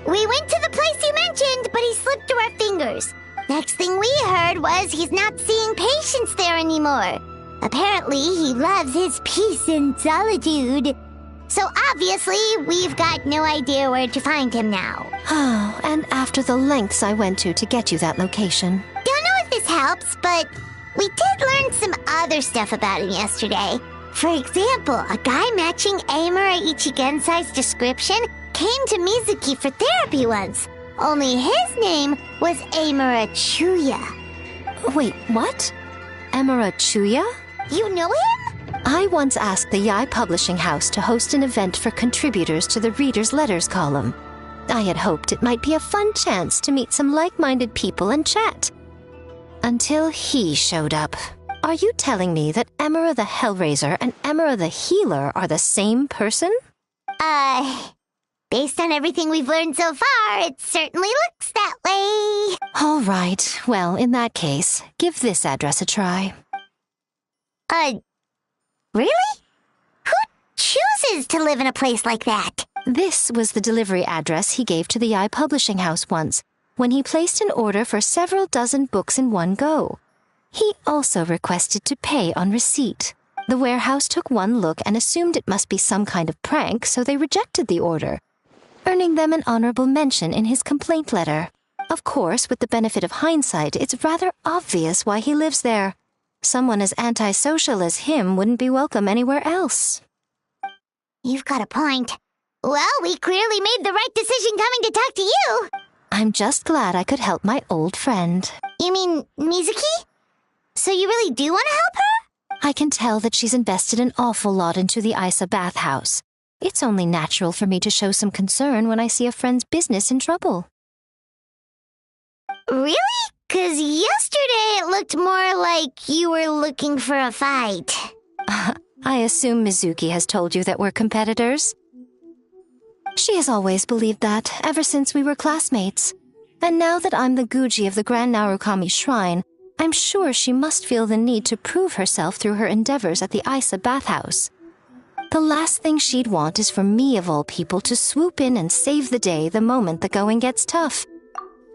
S3: We went to the place you mentioned, but he slipped through our fingers. Next thing we heard was he's not seeing patients there anymore. Apparently, he loves his peace and solitude. So obviously, we've got no idea where to find him now.
S11: Oh, and after the lengths I went to get you that location.
S3: Don't know if this helps, but we did learn some other stuff about him yesterday. For example, a guy matching Emura Ichigensai's description came to Mizuki for therapy once. Only his name was Emura Chuya.
S11: Wait, what? Emura Chuya?
S3: You know him?
S11: I once asked the Yai Publishing House to host an event for contributors to the Reader's Letters column. I had hoped it might be a fun chance to meet some like-minded people and chat. Until he showed up. Are you telling me that Emera the Hellraiser and Emera the Healer are the same person?
S3: Based on everything we've learned so far, it certainly looks that way.
S11: All right. Well, in that case, give this address a try.
S3: Really? Who chooses to live in a place like that?
S11: This was the delivery address he gave to the publishing house once, when he placed an order for several dozen books in one go. He also requested to pay on receipt. The warehouse took one look and assumed it must be some kind of prank, so they rejected the order, earning them an honorable mention in his complaint letter. Of course, with the benefit of hindsight, it's rather obvious why he lives there. Someone as antisocial as him wouldn't be welcome anywhere else.
S3: You've got a point. Well, we clearly made the right decision coming to talk to you.
S11: I'm just glad I could help my old friend.
S3: You mean Mizuki? So you really do want to help her?
S11: I can tell that she's invested an awful lot into the Isa bathhouse. It's only natural for me to show some concern when I see a friend's business in trouble.
S3: Really? 'Cause yesterday it looked more like you were looking for a fight.
S11: I assume Mizuki has told you that we're competitors? She has always believed that, ever since we were classmates. And now that I'm the Guji of the Grand Narukami Shrine, I'm sure she must feel the need to prove herself through her endeavors at the Isa bathhouse. The last thing she'd want is for me, of all people, to swoop in and save the day the moment the going gets tough.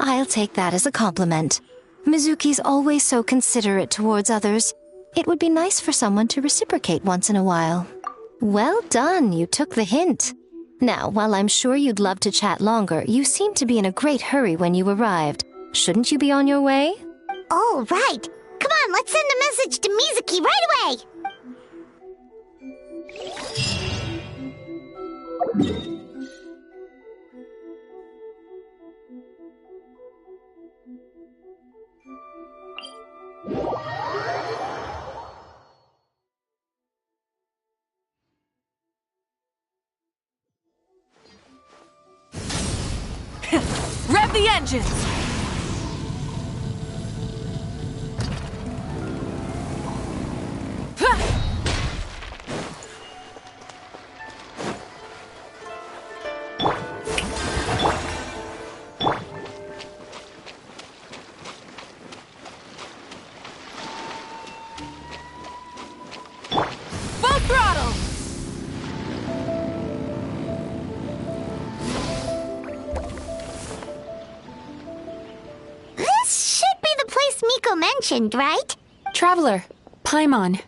S11: I'll take that as a compliment. Mizuki's always so considerate towards others. It would be nice for someone to reciprocate once in a while. Well done, you took the hint. Now, while I'm sure you'd love to chat longer, you seemed to be in a great hurry when you arrived. Shouldn't you be on your way?
S3: Oh, right. Come on, let's send a message to Mizuki right away.
S9: Rev the engines! Full throttle!
S3: This should be the place Miko mentioned, right?
S1: Traveler, Paimon.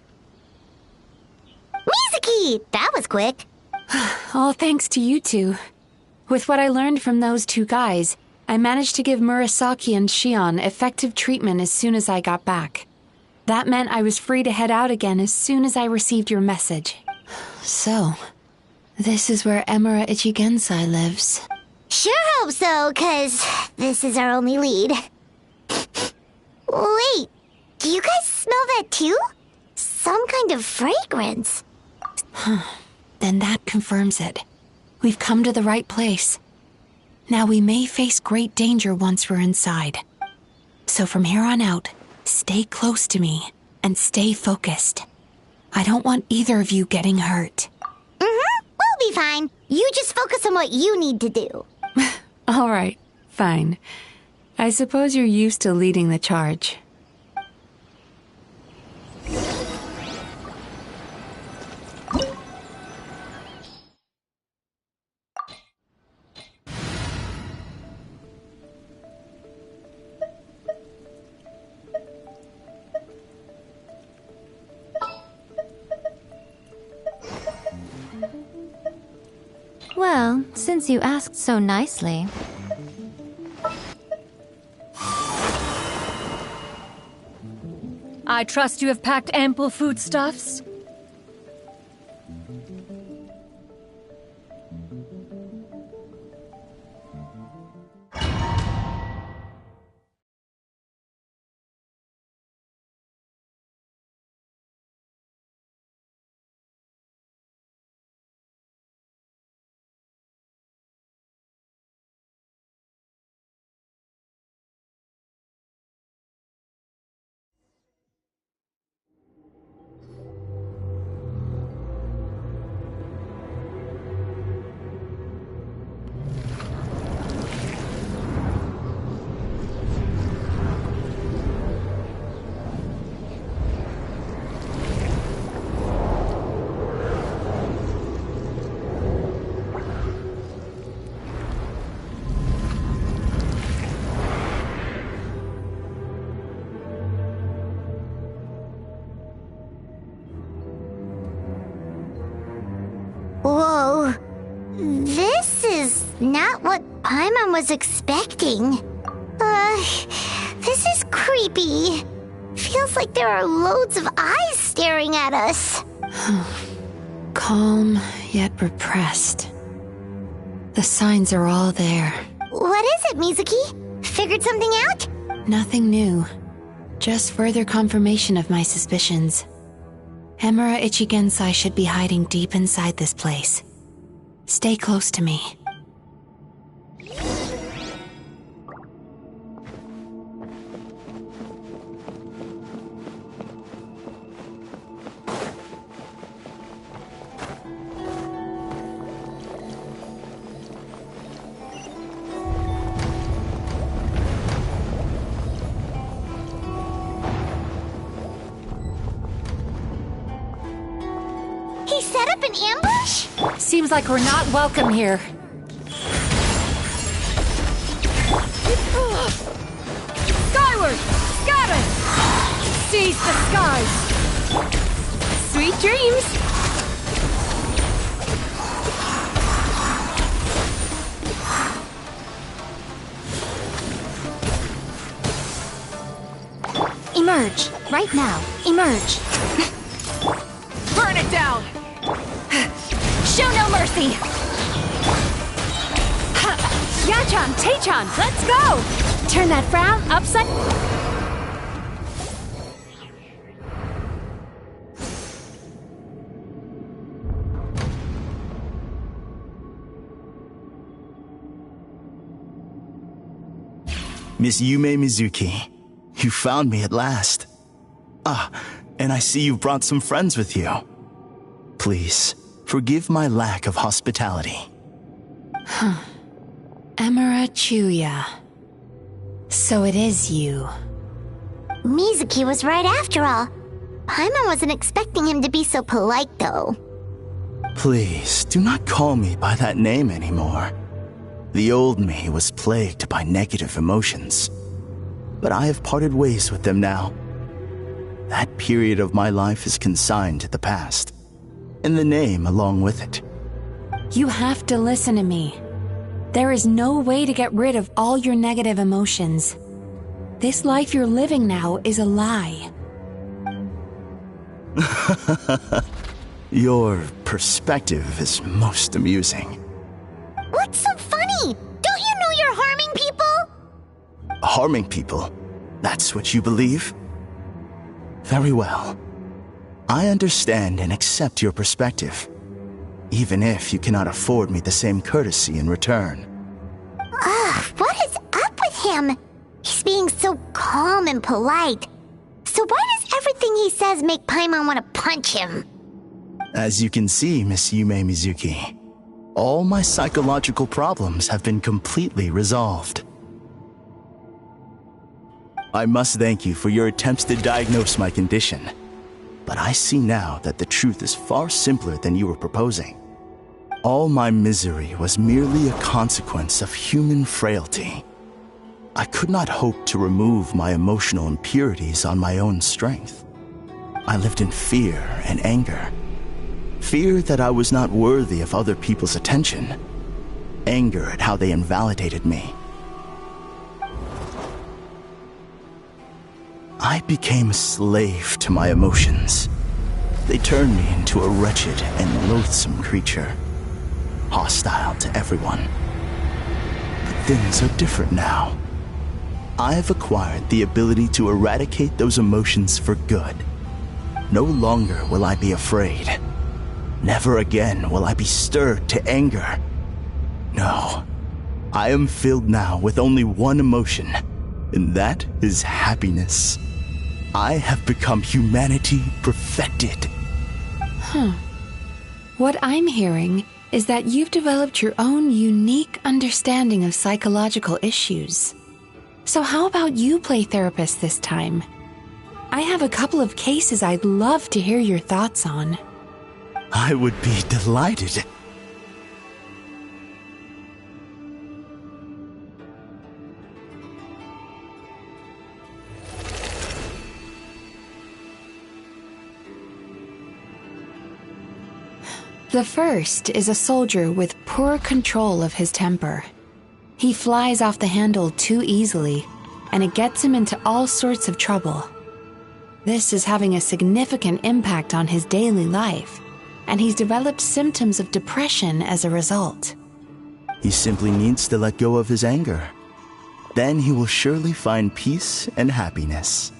S3: Mizuki! That was quick.
S1: All thanks to you two. With what I learned from those two guys, I managed to give Murasaki and Shion effective treatment as soon as I got back. That meant I was free to head out again as soon as I received your message. So, this is where Emera Ichigensai lives.
S3: Sure hope so, 'cause this is our only lead. Wait, do you guys smell that too? Some kind of fragrance.
S1: Then that confirms it. We've come to the right place. Now we may face great danger once we're inside. So from here on out, stay close to me and stay focused. I don't want either of you getting hurt.
S3: We'll be fine. You just focus on what you need to do.
S1: All right, fine. I suppose you're used to leading the charge.
S11: Well, since you asked so nicely.
S17: I trust you have packed ample foodstuffs?
S3: not what Paimon was expecting. This is creepy. Feels like there are loads of eyes staring at us.
S1: Calm, yet repressed. The signs are all there.
S3: What is it, Mizuki? Figured something out?
S1: Nothing new. Just further confirmation of my suspicions. Emura Ichigensai should be hiding deep inside this place. Stay close to me.
S3: He set up an ambush?
S17: Seems like we're not welcome here. Skyward! Scatter! Seize the skies!
S1: Sweet dreams!
S11: Emerge! Right now! Emerge!
S9: Burn it down!
S2: Show no mercy!
S17: Yachan, Taechan, let's go!
S2: Turn that frown upside...
S15: Miss Yume Mizuki, you found me at last. And I see you've brought some friends with you. Please, forgive my lack of hospitality.
S1: Emura Chuya. So it is you.
S3: Mizuki was right after all. Paimon wasn't expecting him to be so polite, though.
S15: Please, do not call me by that name anymore. The old me was plagued by negative emotions, but I have parted ways with them now. That period of my life is consigned to the past, and the name along with it.
S1: You have to listen to me. There is no way to get rid of all your negative emotions. This life you're living now is a lie.
S15: Your perspective is most amusing.
S3: What's so funny? Don't you know you're harming people?
S15: Harming people? That's what you believe? Very well. I understand and accept your perspective, even if you cannot afford me the same courtesy in return.
S3: What is up with him? He's being so calm and polite. So why does everything he says make Paimon want to punch him?
S15: As you can see, Miss Yume Mizuki, all my psychological problems have been completely resolved. I must thank you for your attempts to diagnose my condition, but I see now that the truth is far simpler than you were proposing. All my misery was merely a consequence of human frailty. I could not hope to remove my emotional impurities on my own strength. I lived in fear and anger. Fear that I was not worthy of other people's attention. Anger at how they invalidated me. I became a slave to my emotions. They turned me into a wretched and loathsome creature, hostile to everyone. But things are different now. I have acquired the ability to eradicate those emotions for good. No longer will I be afraid. Never again will I be stirred to anger. No, I am filled now with only one emotion, and that is happiness. I have become humanity perfected.
S1: What I'm hearing is that you've developed your own unique understanding of psychological issues. So how about you play therapist this time? I have a couple of cases I'd love to hear your thoughts on.
S15: I would be delighted.
S1: The first is a soldier with poor control of his temper. He flies off the handle too easily, and it gets him into all sorts of trouble. This is having a significant impact on his daily life, and he's developed symptoms of depression as a result.
S15: He simply needs to let go of his anger. Then he will surely find peace and happiness.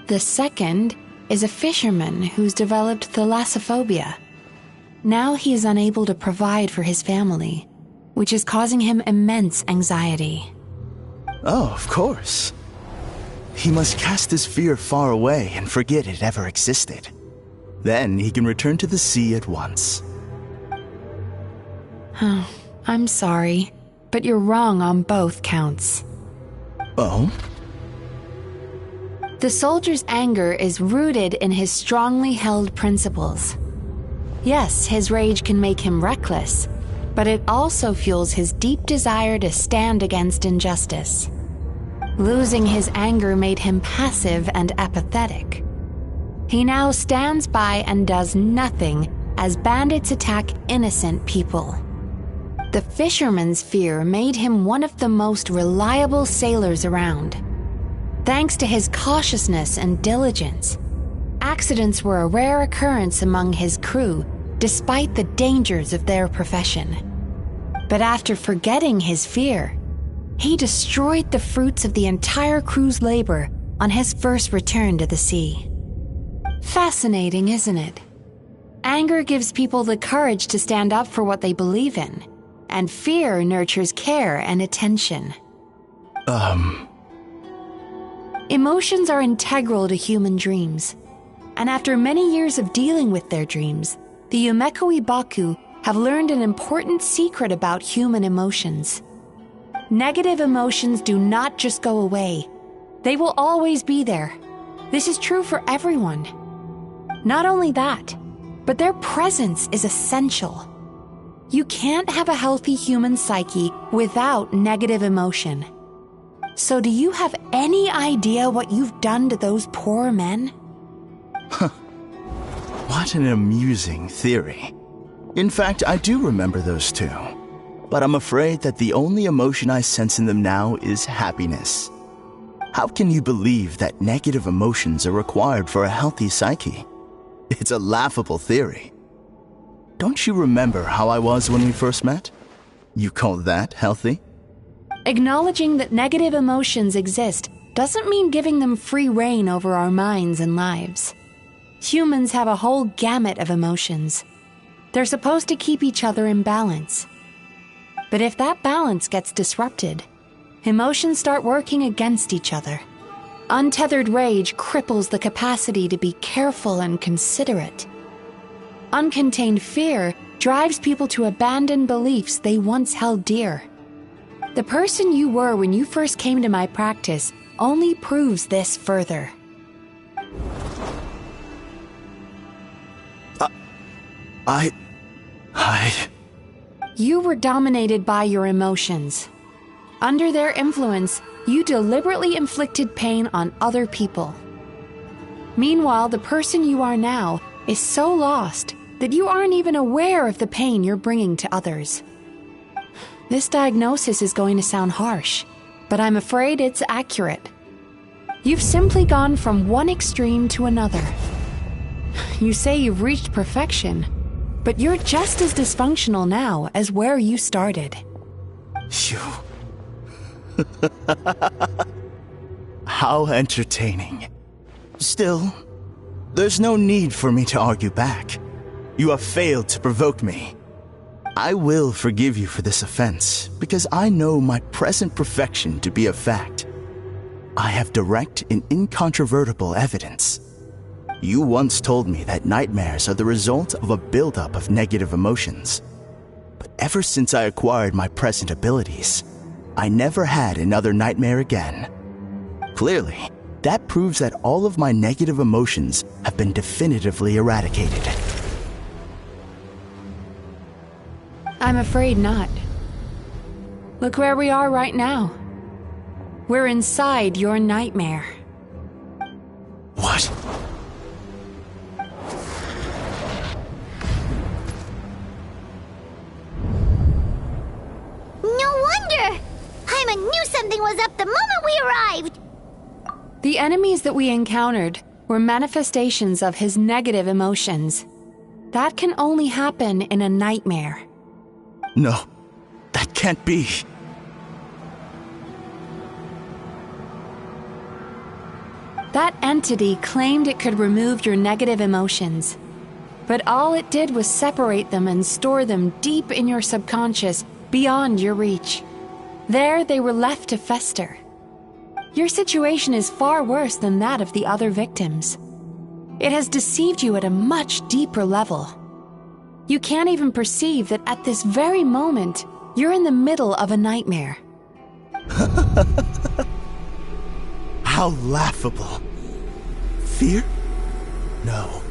S1: The second is a fisherman who's developed thalassophobia. Now he is unable to provide for his family, which is causing him immense anxiety.
S15: Oh, of course. He must cast his fear far away and forget it ever existed. Then he can return to the sea at once.
S1: Oh, I'm sorry, but you're wrong on both counts.
S15: Oh?
S1: The soldier's anger is rooted in his strongly held principles. Yes, his rage can make him reckless, but it also fuels his deep desire to stand against injustice. Losing his anger made him passive and apathetic. He now stands by and does nothing as bandits attack innocent people. The fisherman's fear made him one of the most reliable sailors around. Thanks to his cautiousness and diligence, accidents were a rare occurrence among his crew, despite the dangers of their profession. But after forgetting his fear, he destroyed the fruits of the entire crew's labor on his first return to the sea. Fascinating, isn't it? Anger gives people the courage to stand up for what they believe in, and fear nurtures care and attention. Emotions are integral to human dreams, and after many years of dealing with their dreams, the Yumekoi Baku have learned an important secret about human emotions. Negative emotions do not just go away. They will always be there. This is true for everyone. Not only that, but their presence is essential. You can't have a healthy human psyche without negative emotion. So do you have any idea what you've done to those poor men?
S15: What an amusing theory. In fact, I do remember those two. But I'm afraid that the only emotion I sense in them now is happiness. How can you believe that negative emotions are required for a healthy psyche? It's a laughable theory. Don't you remember how I was when we first met? You call that healthy?
S1: Acknowledging that negative emotions exist doesn't mean giving them free rein over our minds and lives. Humans have a whole gamut of emotions. They're supposed to keep each other in balance. But if that balance gets disrupted, emotions start working against each other. Untethered rage cripples the capacity to be careful and considerate. Uncontained fear drives people to abandon beliefs they once held dear. The person you were when you first came to my practice only proves this further. You were dominated by your emotions. Under their influence, you deliberately inflicted pain on other people. Meanwhile, the person you are now is so lost that you aren't even aware of the pain you're bringing to others. This diagnosis is going to sound harsh, but I'm afraid it's accurate. You've simply gone from one extreme to another. You say you've reached perfection, but you're just as dysfunctional now as where you started.
S15: How entertaining. Still, there's no need for me to argue back. You have failed to provoke me. I will forgive you for this offense, because I know my present perfection to be a fact. I have direct and incontrovertible evidence. You once told me that nightmares are the result of a buildup of negative emotions. But ever since I acquired my present abilities, I never had another nightmare again. Clearly, that proves that all of my negative emotions have been definitively eradicated.
S1: I'm afraid not. Look where we are right now. We're inside your nightmare.
S15: What?
S3: No wonder! everything was up the moment we arrived.
S1: The enemies that we encountered were manifestations of his negative emotions. That can only happen in a nightmare.
S15: No, that can't be.
S1: That entity claimed it could remove your negative emotions. But all it did was separate them and store them deep in your subconscious, beyond your reach. There they were left to fester. Your situation is far worse than that of the other victims. It has deceived you at a much deeper level. You can't even perceive that at this very moment, you're in the middle of a nightmare.
S15: How laughable. Fear? No.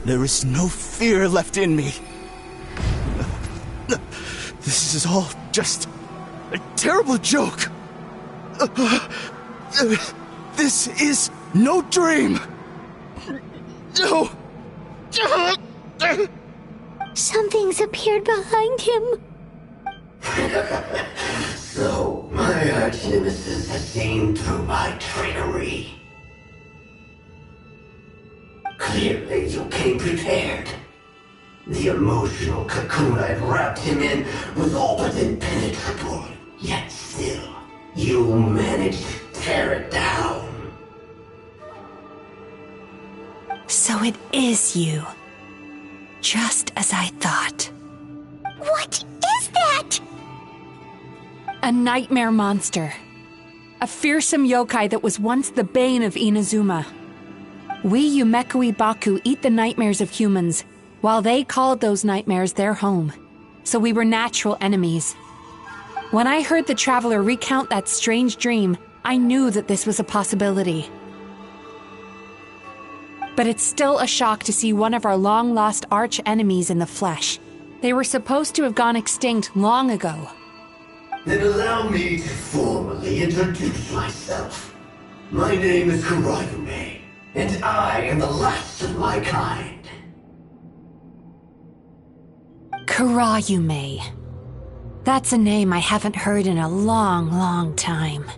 S15: There is no fear left in me. This is all just a terrible joke. This is no dream. No.
S3: Something's appeared behind him.
S18: So, my arch-nemesis has seen through my trickery. Clearly, you came prepared. The emotional cocoon I'd wrapped him in was all but impenetrable. Yet still, you managed to tear it down.
S1: So it is you. Just as I thought.
S3: What is that?
S1: A nightmare monster. A fearsome yokai that was once the bane of Inazuma. We Yumekui Baku eat the nightmares of humans, while they called those nightmares their home. So we were natural enemies. When I heard the traveler recount that strange dream, I knew that this was a possibility. But it's still a shock to see one of our long-lost arch-enemies in the flesh. They were supposed to have gone extinct long ago.
S18: Then allow me to formally introduce myself. My name is Kurayume, and I am the last of my kind.
S1: Kurayume. That's a name I haven't heard in a long, long time.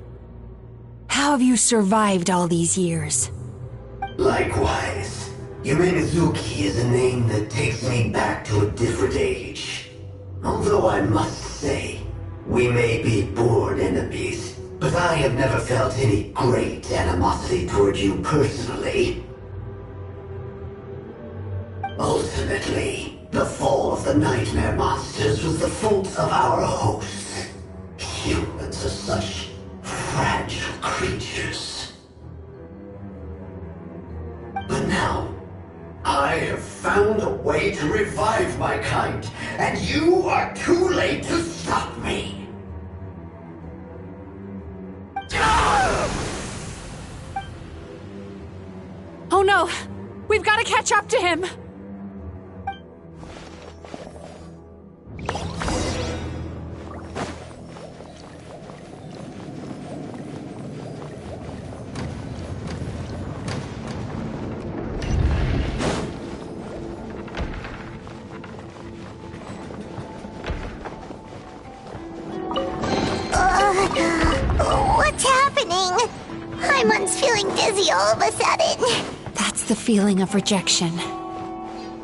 S1: How have you survived all these years?
S18: Likewise, Yumenazuki is a name that takes me back to a different age. Although I must say, we may be born enemies, but I have never felt any great animosity toward you personally. Ultimately, the fall of the nightmare monsters was the fault of our hosts. Humans are such fragile creatures. But now, I have found a way to revive my kind, and you are too late to stop me.
S1: Oh no! We've got to catch up to him!
S3: What's happening? Hymon's feeling dizzy all of a sudden.
S1: That's the feeling of rejection.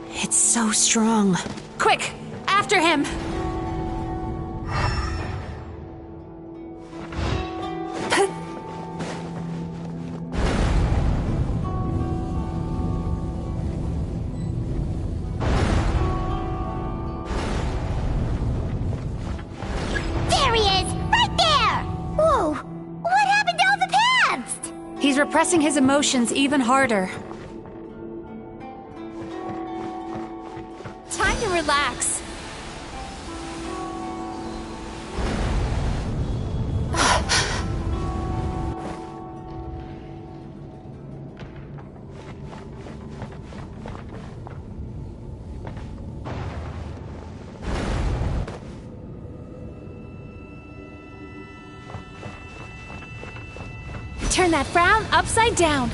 S1: It's so strong. Quick! After him!
S3: There he is! Right there! Whoa! What happened to all the paths?
S1: He's repressing his emotions even harder.
S17: Time to relax. Turn that frown upside down.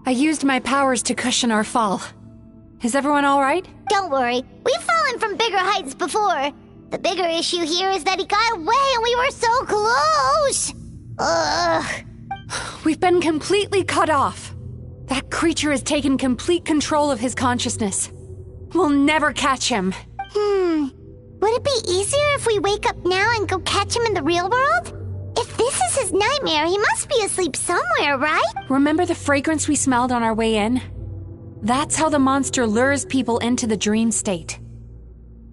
S1: I used my powers to cushion our fall. Is everyone alright?
S3: Don't worry, we've fallen from bigger heights before. The bigger issue here is that he got away and we were so close! Ugh.
S1: We've been completely cut off. That creature has taken complete control of his consciousness. We'll never catch him.
S3: Would it be easier if we wake up now and go catch him in the real world? If this is his nightmare, he must be asleep somewhere, right?
S1: Remember the fragrance we smelled on our way in? That's how the monster lures people into the dream state.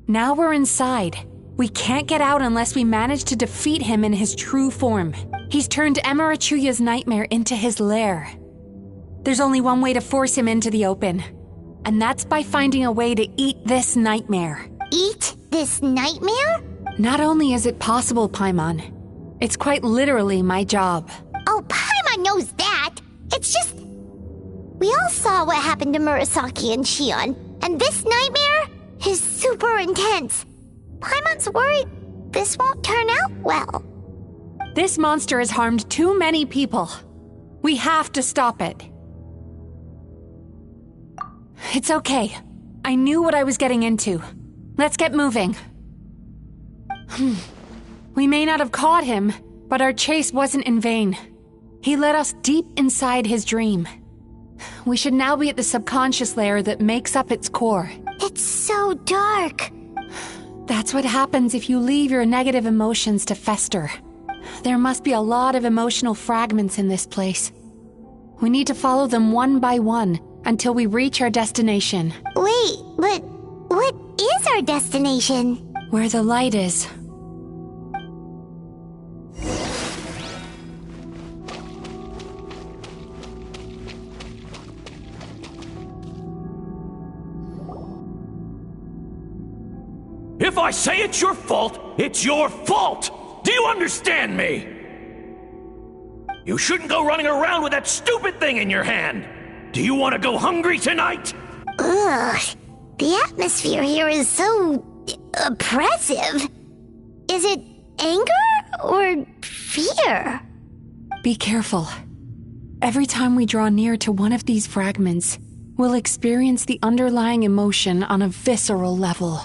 S1: Now we're inside. We can't get out unless we manage to defeat him in his true form. He's turned Emirachuya's nightmare into his lair. There's only one way to force him into the open, and that's by finding a way to eat this nightmare.
S3: Eat this nightmare?
S1: Not only is it possible, Paimon, it's quite literally my job.
S3: Oh, Paimon knows that. It's just... We all saw what happened to Murasaki and Shion, and this nightmare is super intense. Paimon's worried this won't turn out well.
S1: This monster has harmed too many people. We have to stop it. It's okay. I knew what I was getting into. Let's get moving. We may not have caught him, but our chase wasn't in vain. He led us deep inside his dream. We should now be at the subconscious layer that makes up its core.
S3: It's so dark.
S1: That's what happens if you leave your negative emotions to fester. There must be a lot of emotional fragments in this place. We need to follow them one by one until we reach our destination.
S3: Wait, but what is our destination?
S1: Where the light is.
S19: If I say it's your fault, it's your fault! Do you understand me? You shouldn't go running around with that stupid thing in your hand! Do you want to go hungry tonight?
S3: Ugh, the atmosphere here is so... oppressive. Is it anger or fear?
S1: Be careful. Every time we draw near to one of these fragments, we'll experience the underlying emotion on a visceral level.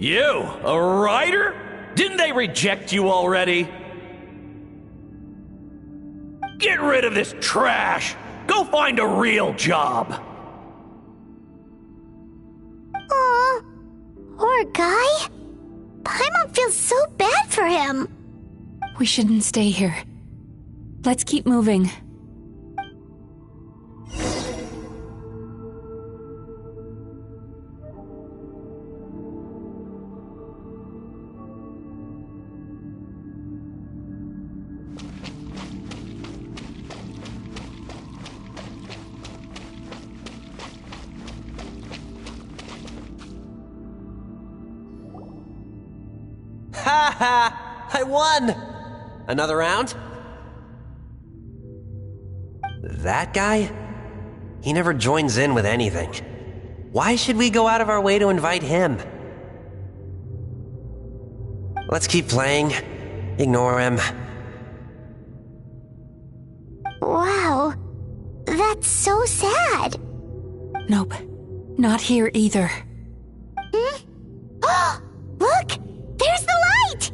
S19: You, a writer? Didn't they reject you already? Get rid of this trash! Go find a real job!
S3: Aw, poor guy. Paimon feels so bad for him.
S1: We shouldn't stay here. Let's keep moving.
S20: Ha ha! I won! Another round? That guy? He never joins in with anything. Why should we go out of our way to invite him? Let's keep playing. Ignore him.
S3: Wow, that's so sad.
S1: Nope, not here either.
S3: Look! There's the light!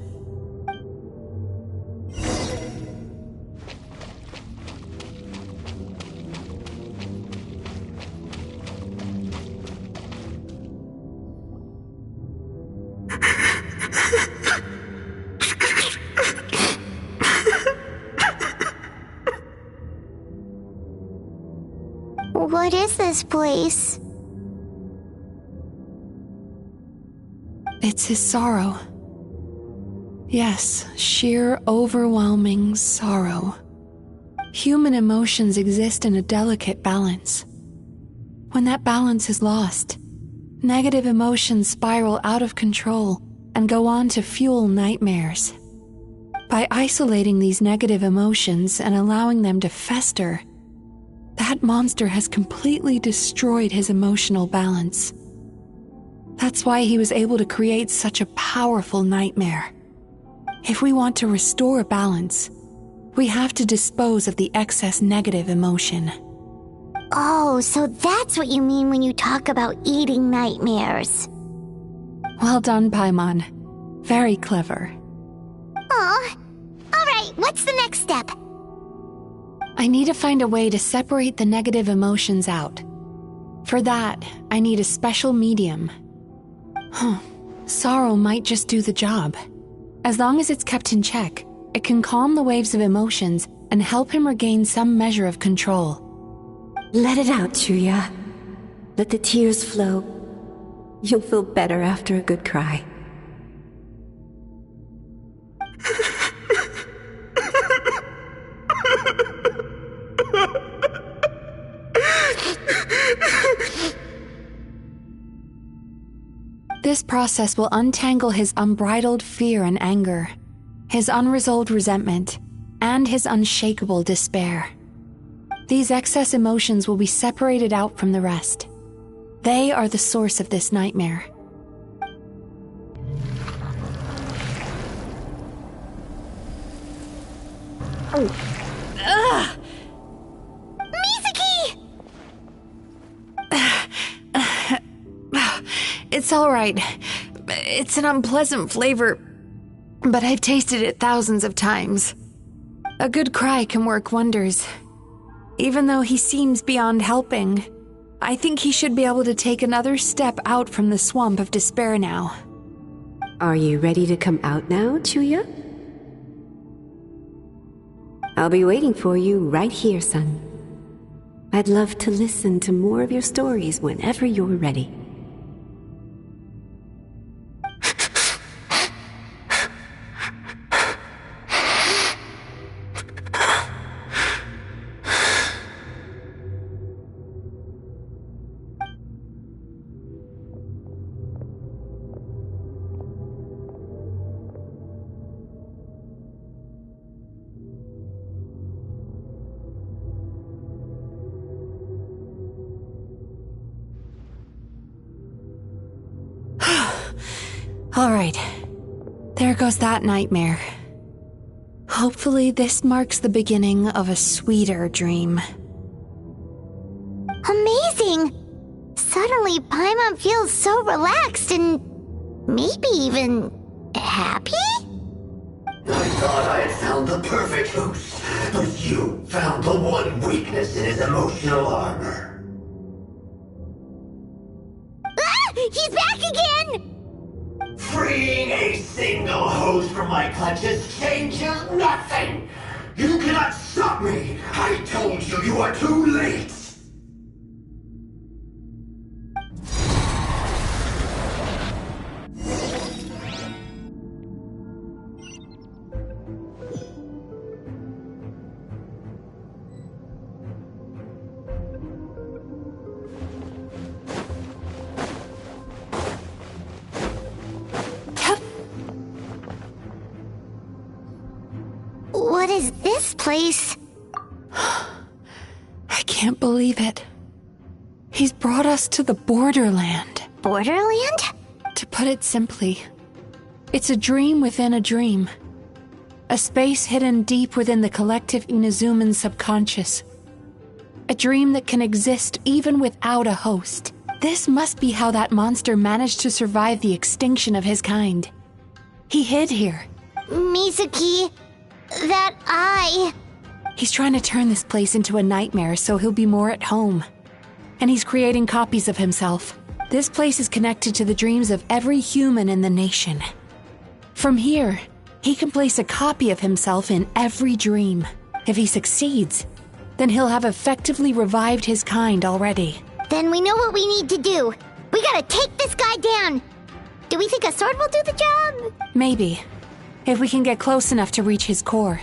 S3: What is this place?
S1: It's his sorrow. Yes, sheer overwhelming sorrow. Human emotions exist in a delicate balance. When that balance is lost, negative emotions spiral out of control and go on to fuel nightmares. By isolating these negative emotions and allowing them to fester, That monster has completely destroyed his emotional balance. That's why he was able to create such a powerful nightmare. If we want to restore balance, we have to dispose of the excess negative emotion.
S3: Oh, so that's what you mean when you talk about eating nightmares.
S1: Well done, Paimon. Very clever.
S3: Aw. Alright, what's the next step?
S1: I need to find a way to separate the negative emotions out. For that, I need a special medium. Sorrow might just do the job. As long as it's kept in check, it can calm the waves of emotions and help him regain some measure of control.
S21: Let it out, Chuya. Let the tears flow. You'll feel better after a good cry.
S1: This process will untangle his unbridled fear and anger, his unresolved resentment, and his unshakable despair. These excess emotions will be separated out from the rest. They are the source of this nightmare.
S3: Ugh! Mizuki!
S1: It's all right. It's an unpleasant flavor, but I've tasted it thousands of times. A good cry can work wonders. Even though he seems beyond helping, I think he should be able to take another step out from the swamp of despair now.
S21: Are you ready to come out now, Chuya? I'll be waiting for you right here, son. I'd love to listen to more of your stories whenever you're ready.
S1: All right, there goes that nightmare. Hopefully this marks the beginning of a sweeter dream.
S3: Amazing! Suddenly, Paimon feels so relaxed and maybe even happy?
S18: I thought I had found the perfect host, but you found the one weakness in his emotional armor.
S3: Ah! He's back again!
S18: Freeing a single host from my clutches changes nothing! You cannot stop me! I told you you are too late!
S3: What is this place?
S1: I can't believe it. He's brought us to the Borderland.
S3: Borderland?
S1: To put it simply, it's a dream within a dream. A space hidden deep within the collective Inazuman subconscious. A dream that can exist even without a host. This must be how that monster managed to survive the extinction of his kind. He hid here.
S3: Mizuki, that eye...
S1: He's trying to turn this place into a nightmare so he'll be more at home. And he's creating copies of himself. This place is connected to the dreams of every human in the nation. From here, he can place a copy of himself in every dream. If he succeeds, then he'll have effectively revived his kind already.
S3: Then we know what we need to do. We gotta take this guy down. Do we think a sword will do the job?
S1: Maybe, if we can get close enough to reach his core.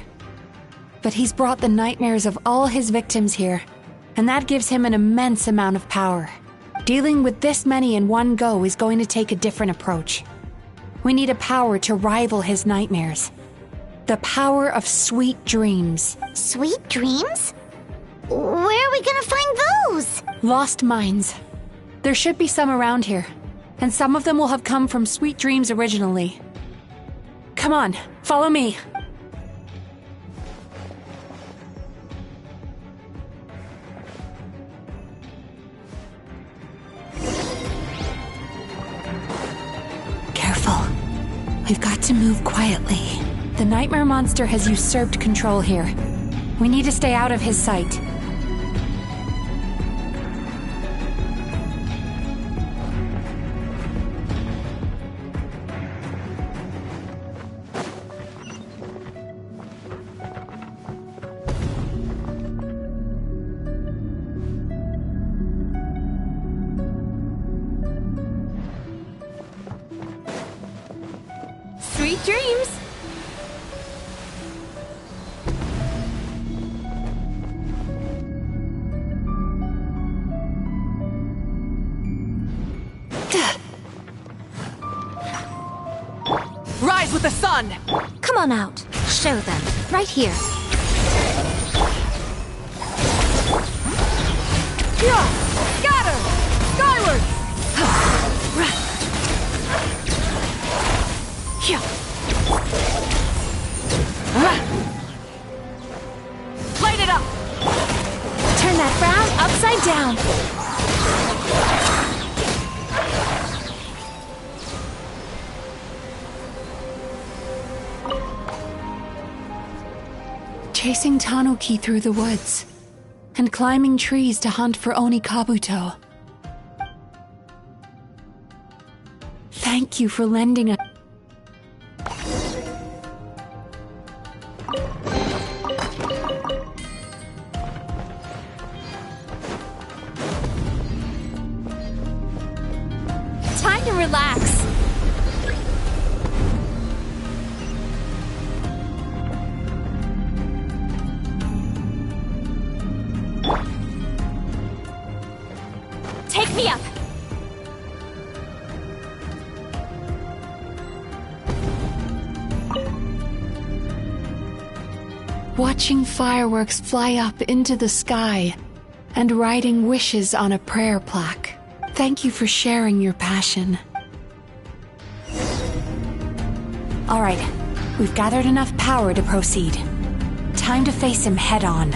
S1: But he's brought the nightmares of all his victims here, and that gives him an immense amount of power. Dealing with this many in one go is going to take a different approach. We need a power to rival his nightmares. The power of sweet dreams.
S3: Sweet dreams? Where are we gonna find those?
S1: Lost mines. There should be some around here, and some of them will have come from Sweet Dreams originally. Come on, follow me. Careful. We've got to move quietly. The nightmare monster has usurped control here. We need to stay out of his sight.
S17: Sweet dreams!
S9: Rise with the sun!
S11: Come on out. Show them. Right here.
S9: Yeah! Scatter! Skyward! Light it up!
S17: Turn that frown upside down.
S1: Chasing Tanuki through the woods, and climbing trees to hunt for Oni Kabuto. Thank you for lending us.
S17: Time to relax. Take me up.
S1: Watching fireworks fly up into the sky and writing wishes on a prayer plaque. Thank you for sharing your passion. All right, we've gathered enough power to proceed. Time to face him head on.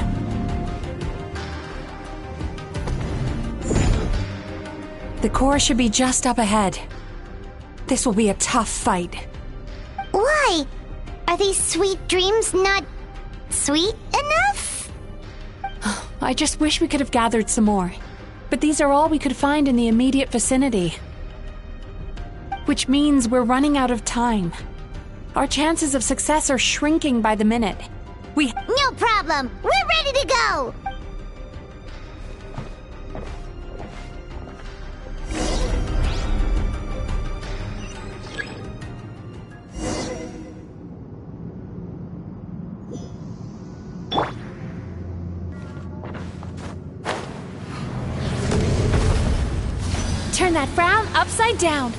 S1: The core should be just up ahead. This will be a tough fight.
S3: Why? Are these sweet dreams not sweet enough?
S1: I just wish we could have gathered some more. But these are all we could find in the immediate vicinity. Which means we're running out of time. Our chances of success are shrinking by the minute.
S3: No problem! We're ready to go!
S17: Turn that frown upside down.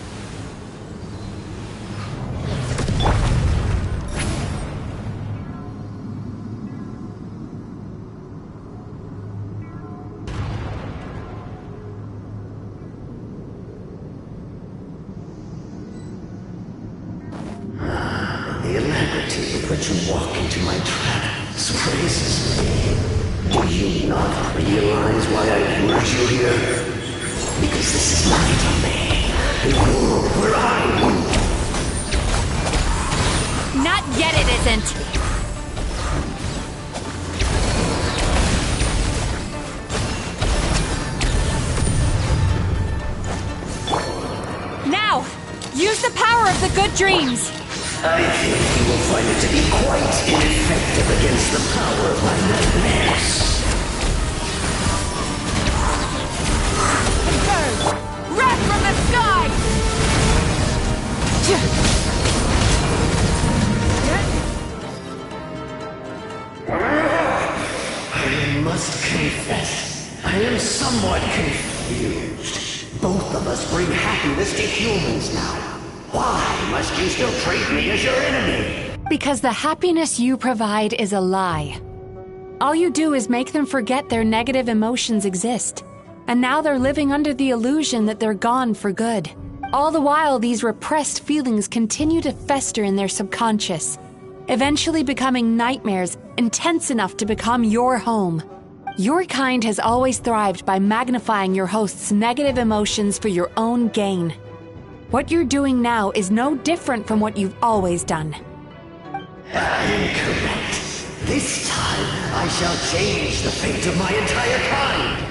S18: The alacrity with which you walk into my trap surprises me. Do you not realize why I lured you here? Because this is my domain. The world where I rule.
S17: Not yet, it isn't. Now, use the power of the good dreams.
S18: I think you will find it to be quite ineffective against the power of my nightmares.
S9: Wrath from the sky!
S18: I must confess, I am somewhat confused. Both of us bring happiness to humans now. Why must you still treat me as your enemy?
S1: Because the happiness you provide is a lie. All you do is make them forget their negative emotions exist. And now they're living under the illusion that they're gone for good. All the while, these repressed feelings continue to fester in their subconscious, eventually becoming nightmares intense enough to become your home. Your kind has always thrived by magnifying your host's negative emotions for your own gain. What you're doing now is no different from what you've always done.
S18: I am correct. This time, I shall change the fate of my entire kind.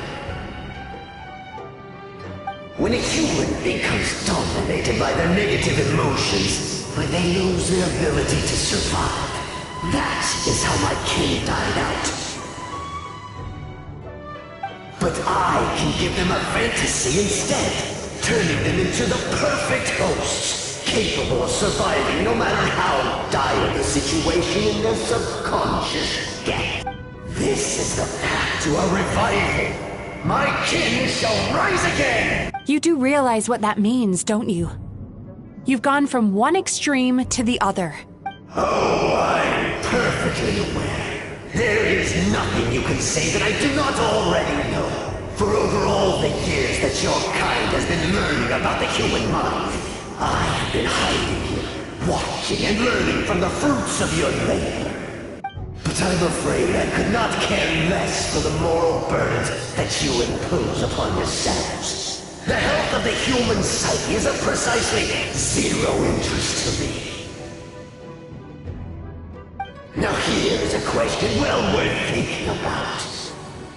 S18: When a human becomes dominated by their negative emotions, when they lose their ability to survive, that is how my kin died out. But I can give them a fantasy instead, turning them into the perfect hosts, capable of surviving no matter how dire the situation in their subconscious gets. This is the path to a revival. My kin shall rise again!
S1: You do realize what that means, don't you? You've gone from one extreme to the other.
S18: Oh, I'm perfectly aware. There is nothing you can say that I do not already know. For over all the years that your kind has been learning about the human mind, I have been hiding here, watching and learning from the fruits of your labor. But I'm afraid I could not care less for the moral burdens that you impose upon yourselves. The health of the human psyche is of precisely zero interest to me. Now here is a question well worth thinking about.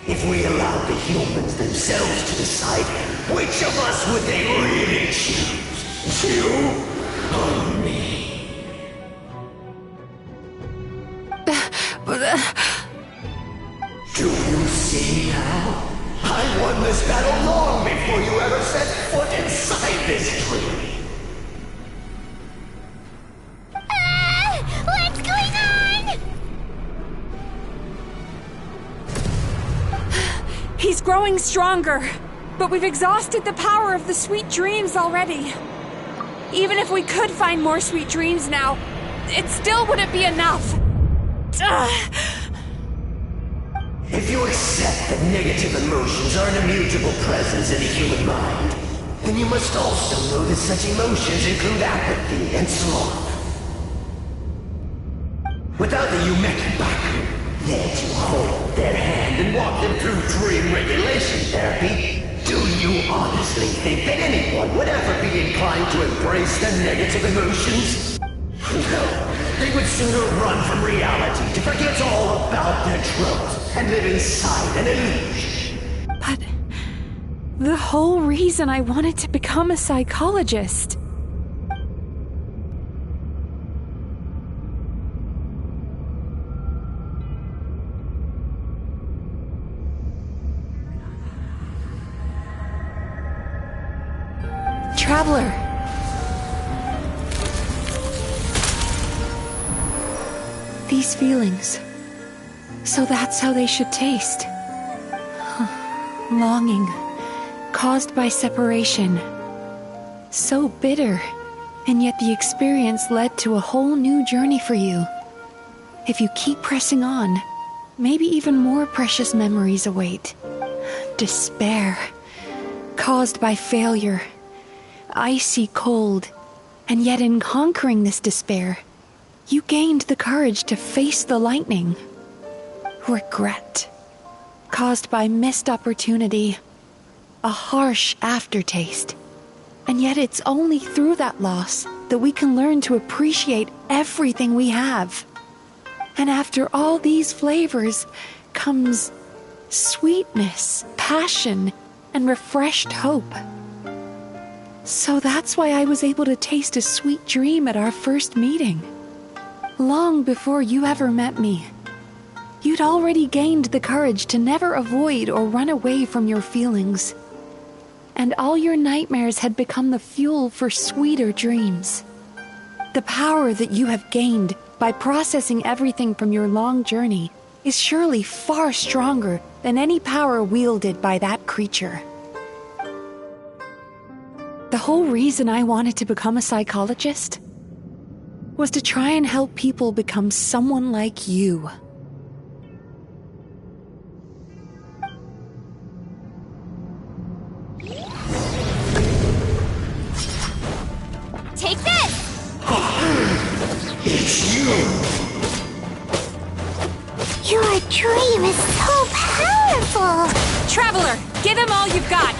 S18: If we allowed the humans themselves to decide, which of us would they really choose? You or me? Do you see now? I won this battle long before you ever set foot inside this tree.
S3: What's going on?
S1: He's growing stronger, but we've exhausted the power of the sweet dreams already. Even if we could find more sweet dreams now, it still wouldn't be enough.
S18: If you accept that negative emotions are an immutable presence in the human mind, then you must also know that such emotions include apathy and sloth. Without the Yumeki Baku there to hold their hand and walk them through dream regulation therapy, do you honestly think that anyone would ever be inclined to embrace their negative emotions? No. They would sooner run from reality to forget all about their troubles and live inside an illusion.
S1: But the whole reason I wanted to become a psychologist. Traveler. These feelings. So that's how they should taste. Longing, caused by separation. So bitter, and yet the experience led to a whole new journey for you. If you keep pressing on, maybe even more precious memories await. Despair, caused by failure. Icy cold, and yet in conquering this despair, you gained the courage to face the lightning. Regret, caused by missed opportunity, a harsh aftertaste. And yet it's only through that loss that we can learn to appreciate everything we have. And after all these flavors comes sweetness, passion, and refreshed hope. So that's why I was able to taste a sweet dream at our first meeting. Long before you ever met me, you'd already gained the courage to never avoid or run away from your feelings. And all your nightmares had become the fuel for sweeter dreams. The power that you have gained by processing everything from your long journey is surely far stronger than any power wielded by that creature. The whole reason I wanted to become a psychologist was to try and help people become someone like you.
S3: Your dream is so powerful!
S17: Traveler, give him all you've got!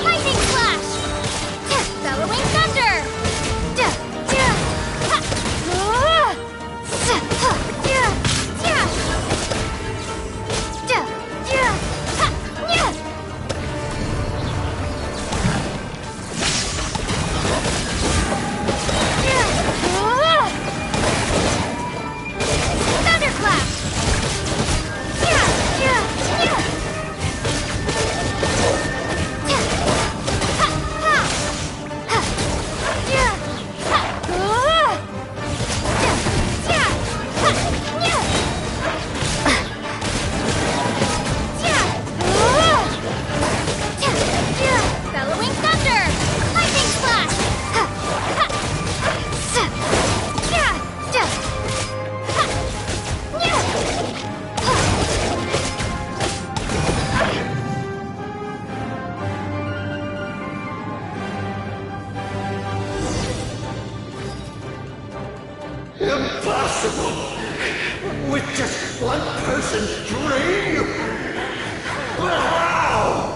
S3: Lightning flash! Bellowing thunder! Bellowing thunder! Lightning flash!
S18: Impossible! With just one person's dream? How?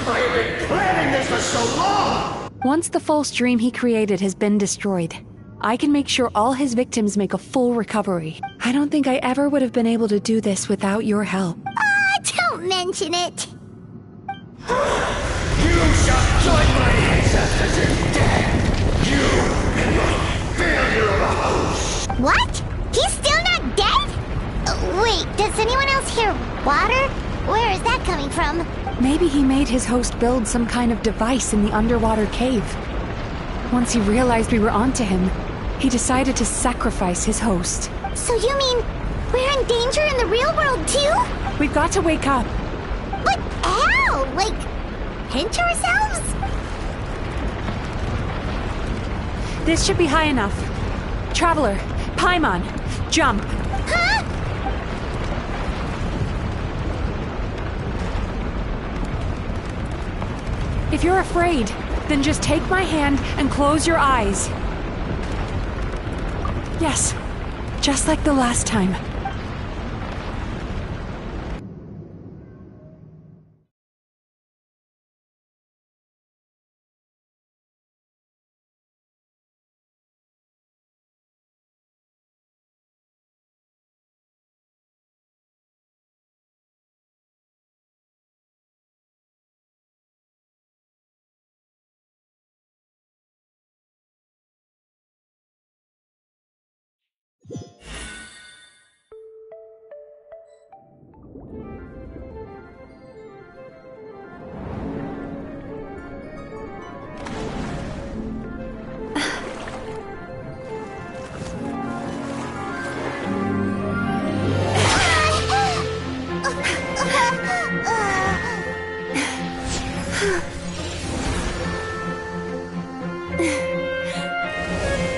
S18: I have been planning this for so long!
S1: Once the false dream he created has been destroyed, I can make sure all his victims make a full recovery. I don't think I ever would have been able to do this without your help.
S3: Don't mention it!
S18: You shall join my ancestors in death! You and your failure of a host!
S3: What? He's still not dead? Wait, does anyone else hear water? Where is that coming from?
S1: Maybe he made his host build some kind of device in the underwater cave. Once he realized we were onto him, he decided to sacrifice his host.
S3: So you mean we're in danger in the real world too?
S1: We've got to wake up.
S3: But how? Like, pinch ourselves?
S1: This should be high enough. Traveler, Paimon, jump.
S3: Huh?
S1: If you're afraid, then just take my hand and close your eyes. Yes, just like the last time.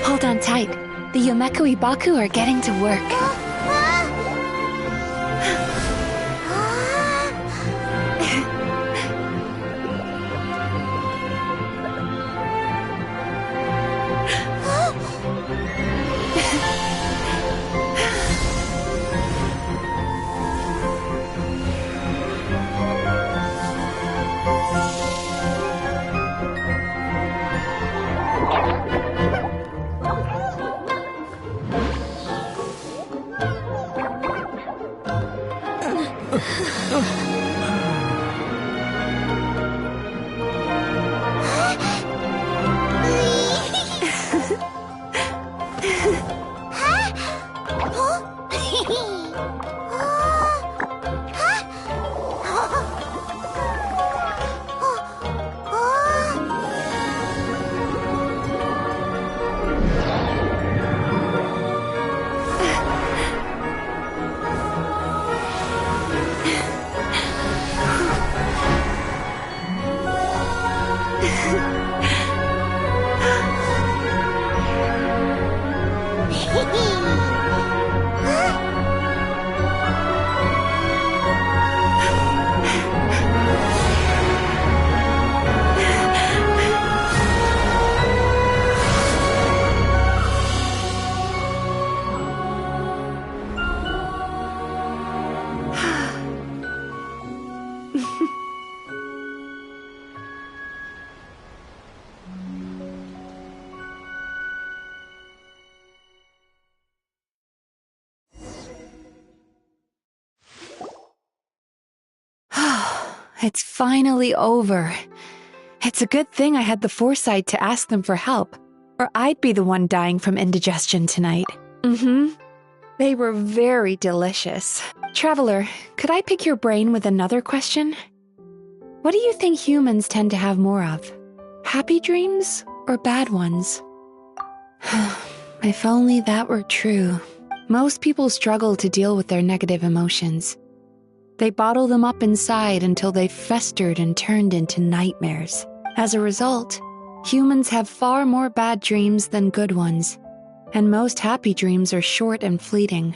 S1: Hold on tight. The Yomeku Ibaku are getting to work. It's finally over. It's a good thing I had the foresight to ask them for help, or I'd be the one dying from indigestion tonight. They were very delicious. Traveler, could I pick your brain with another question? What do you think humans tend to have more of? Happy dreams or bad ones? If only that were true. Most people struggle to deal with their negative emotions. They bottle them up inside until they've festered and turned into nightmares. As a result, humans have far more bad dreams than good ones, and most happy dreams are short and fleeting.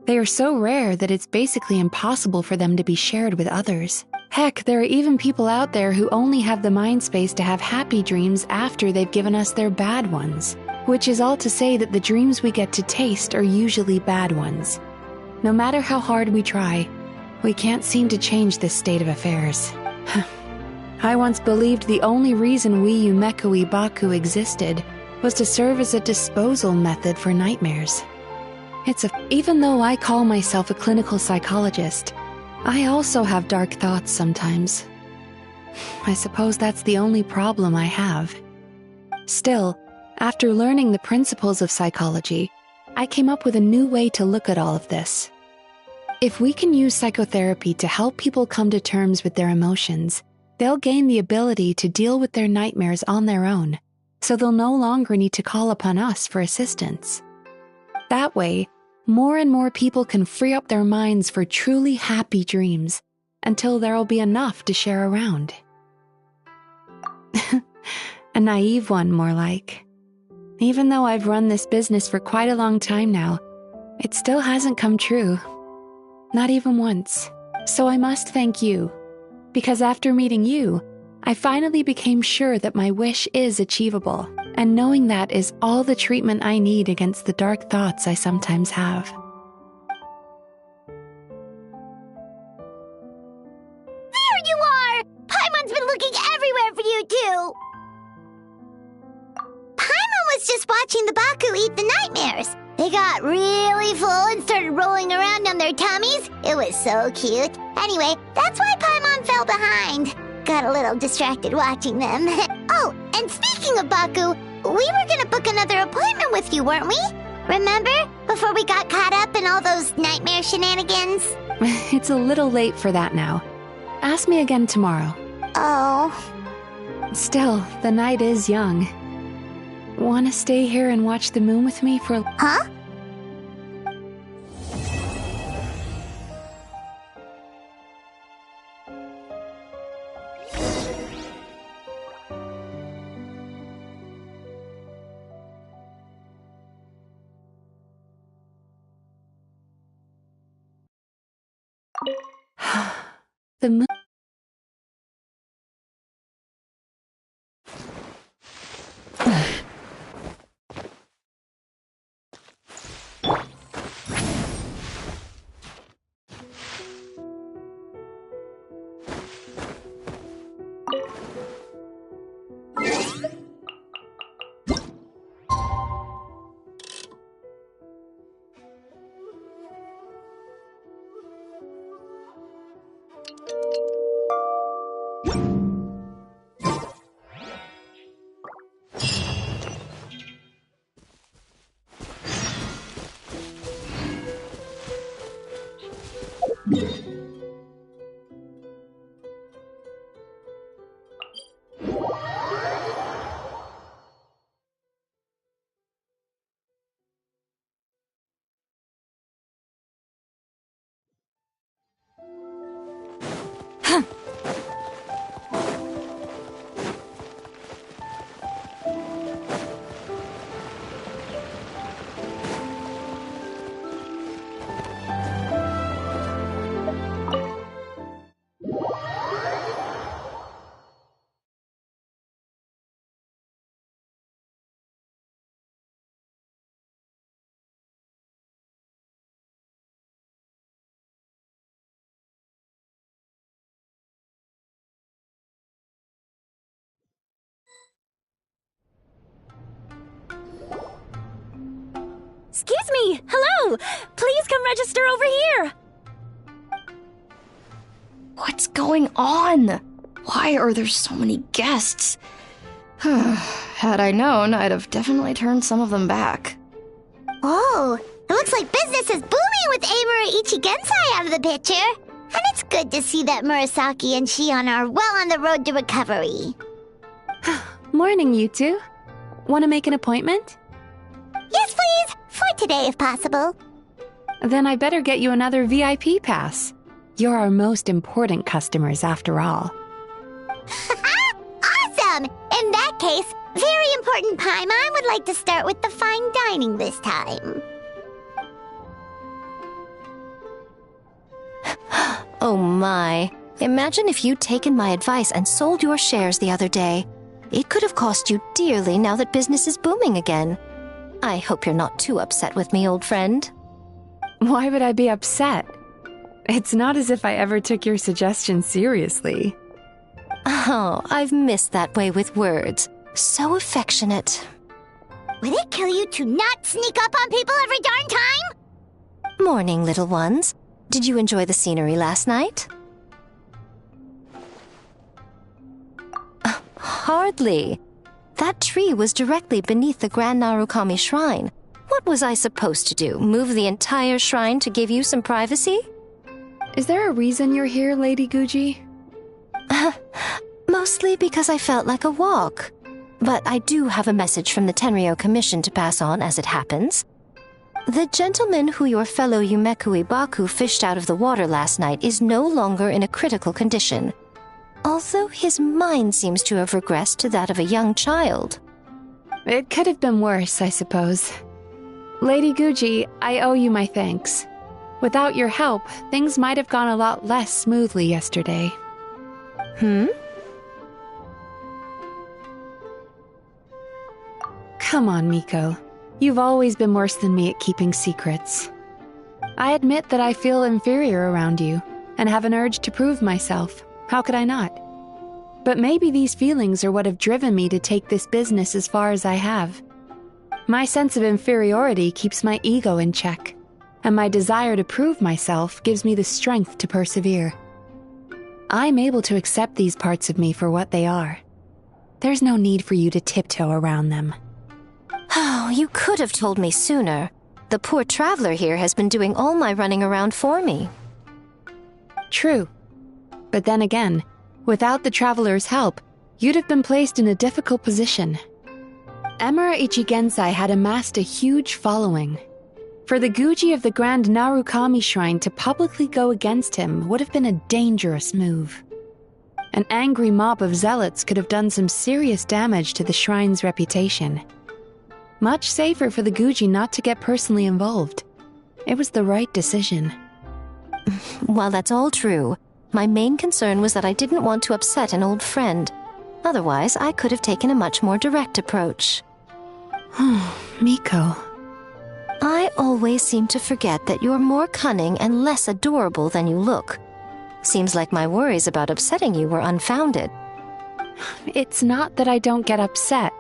S1: They are so rare that it's basically impossible for them to be shared with others. Heck, there are even people out there who only have the mind space to have happy dreams after they've given us their bad ones. Which is all to say that the dreams we get to taste are usually bad ones. No matter how hard we try, we can't seem to change this state of affairs. I once believed the only reason we Yumeko Baku existed was to serve as a disposal method for nightmares. Even though I call myself a clinical psychologist, I also have dark thoughts sometimes. I suppose that's the only problem I have. Still, after learning the principles of psychology, I came up with a new way to look at all of this. If we can use psychotherapy to help people come to terms with their emotions, they'll gain the ability to deal with their nightmares on their own, so they'll no longer need to call upon us for assistance. That way, more and more people can free up their minds for truly happy dreams, until there'll be enough to share around. A naive one, more like. Even though I've run this business for quite a long time now, it still hasn't come true. Not even once. So I must thank you, because after meeting you, I finally became sure that my wish is achievable, and knowing that is all the treatment I need against the dark thoughts I sometimes have.
S3: There you are! Paimon's been looking everywhere for you, too! Paimon was just watching the Baku eat the nightmares. They got really full and started rolling around on their tummies. It was so cute. Anyway, that's why Paimon fell behind. Got a little distracted watching them. Oh, and speaking of Baku, we were gonna book another appointment with you, weren't we? Remember? Before we got caught up in all those nightmare shenanigans?
S1: It's a little late for that now. Ask me again tomorrow.
S3: Oh.
S1: Still, the night is young. Want to stay here and watch the moon with me for...
S3: Huh?
S1: The moon...
S2: Excuse me! Hello! Please come register over here!
S10: What's going on? Why are there so many guests? Had I known, I'd have definitely turned some of them back.
S3: Oh, it looks like business is booming with Amura Ichigensai out of the picture. And it's good to see that Murasaki and Shion are well on the road to recovery.
S1: Morning, you two. Want to make an appointment?
S3: Yes, please. For today, if possible.
S1: Then I better get you another VIP pass. You're our most important customers, after all.
S3: Awesome! In that case, very important Paimon would like to start with the fine dining this time.
S11: Oh my. Imagine if you'd taken my advice and sold your shares the other day. It could have cost you dearly now that business is booming again. I hope you're not too upset with me, old friend.
S1: Why would I be upset? It's not as if I ever took your suggestion seriously.
S11: Oh, I've missed that way with words. So affectionate.
S3: Would it kill you to not sneak up on people every darn time?
S11: Morning, little ones. Did you enjoy the scenery last night? Hardly. That tree was directly beneath the Grand Narukami Shrine. What was I supposed to do? Move the entire shrine to give you some privacy?
S1: Is there a reason you're here, Lady Guji?
S11: Mostly because I felt like a walk. But I do have a message from the Tenryo Commission to pass on as it happens. The gentleman who your fellow Yumekui Baku fished out of the water last night is no longer in a critical condition. Although his mind seems to have regressed to that of a young child.
S1: It could have been worse, I suppose. Lady Guji, I owe you my thanks. Without your help, things might have gone a lot less smoothly yesterday. Come on, Miko. You've always been worse than me at keeping secrets. I admit that I feel inferior around you, and have an urge to prove myself. How could I not? But maybe these feelings are what have driven me to take this business as far as I have. My sense of inferiority keeps my ego in check, and my desire to prove myself gives me the strength to persevere. I'm able to accept these parts of me for what they are. There's no need for you to tiptoe around them.
S11: Oh, you could have told me sooner. The poor traveler here has been doing all my running around for me.
S1: True. But then again, without the traveler's help, you'd have been placed in a difficult position. Emura Ichigensai had amassed a huge following. For the Guji of the Grand Narukami Shrine to publicly go against him would have been a dangerous move. An angry mob of zealots could have done some serious damage to the shrine's reputation. Much safer for the Guji not to get personally involved. It was the right decision.
S11: While that's all true, my main concern was that I didn't want to upset an old friend. Otherwise, I could have taken a much more direct approach.
S1: Miko.
S11: I always seem to forget that you're more cunning and less adorable than you look. Seems like my worries about upsetting you were unfounded.
S1: It's not that I don't get upset.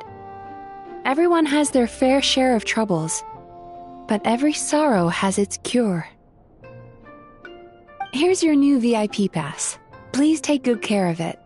S1: Everyone has their fair share of troubles, but every sorrow has its cure. Here's your new VIP pass. Please take good care of it.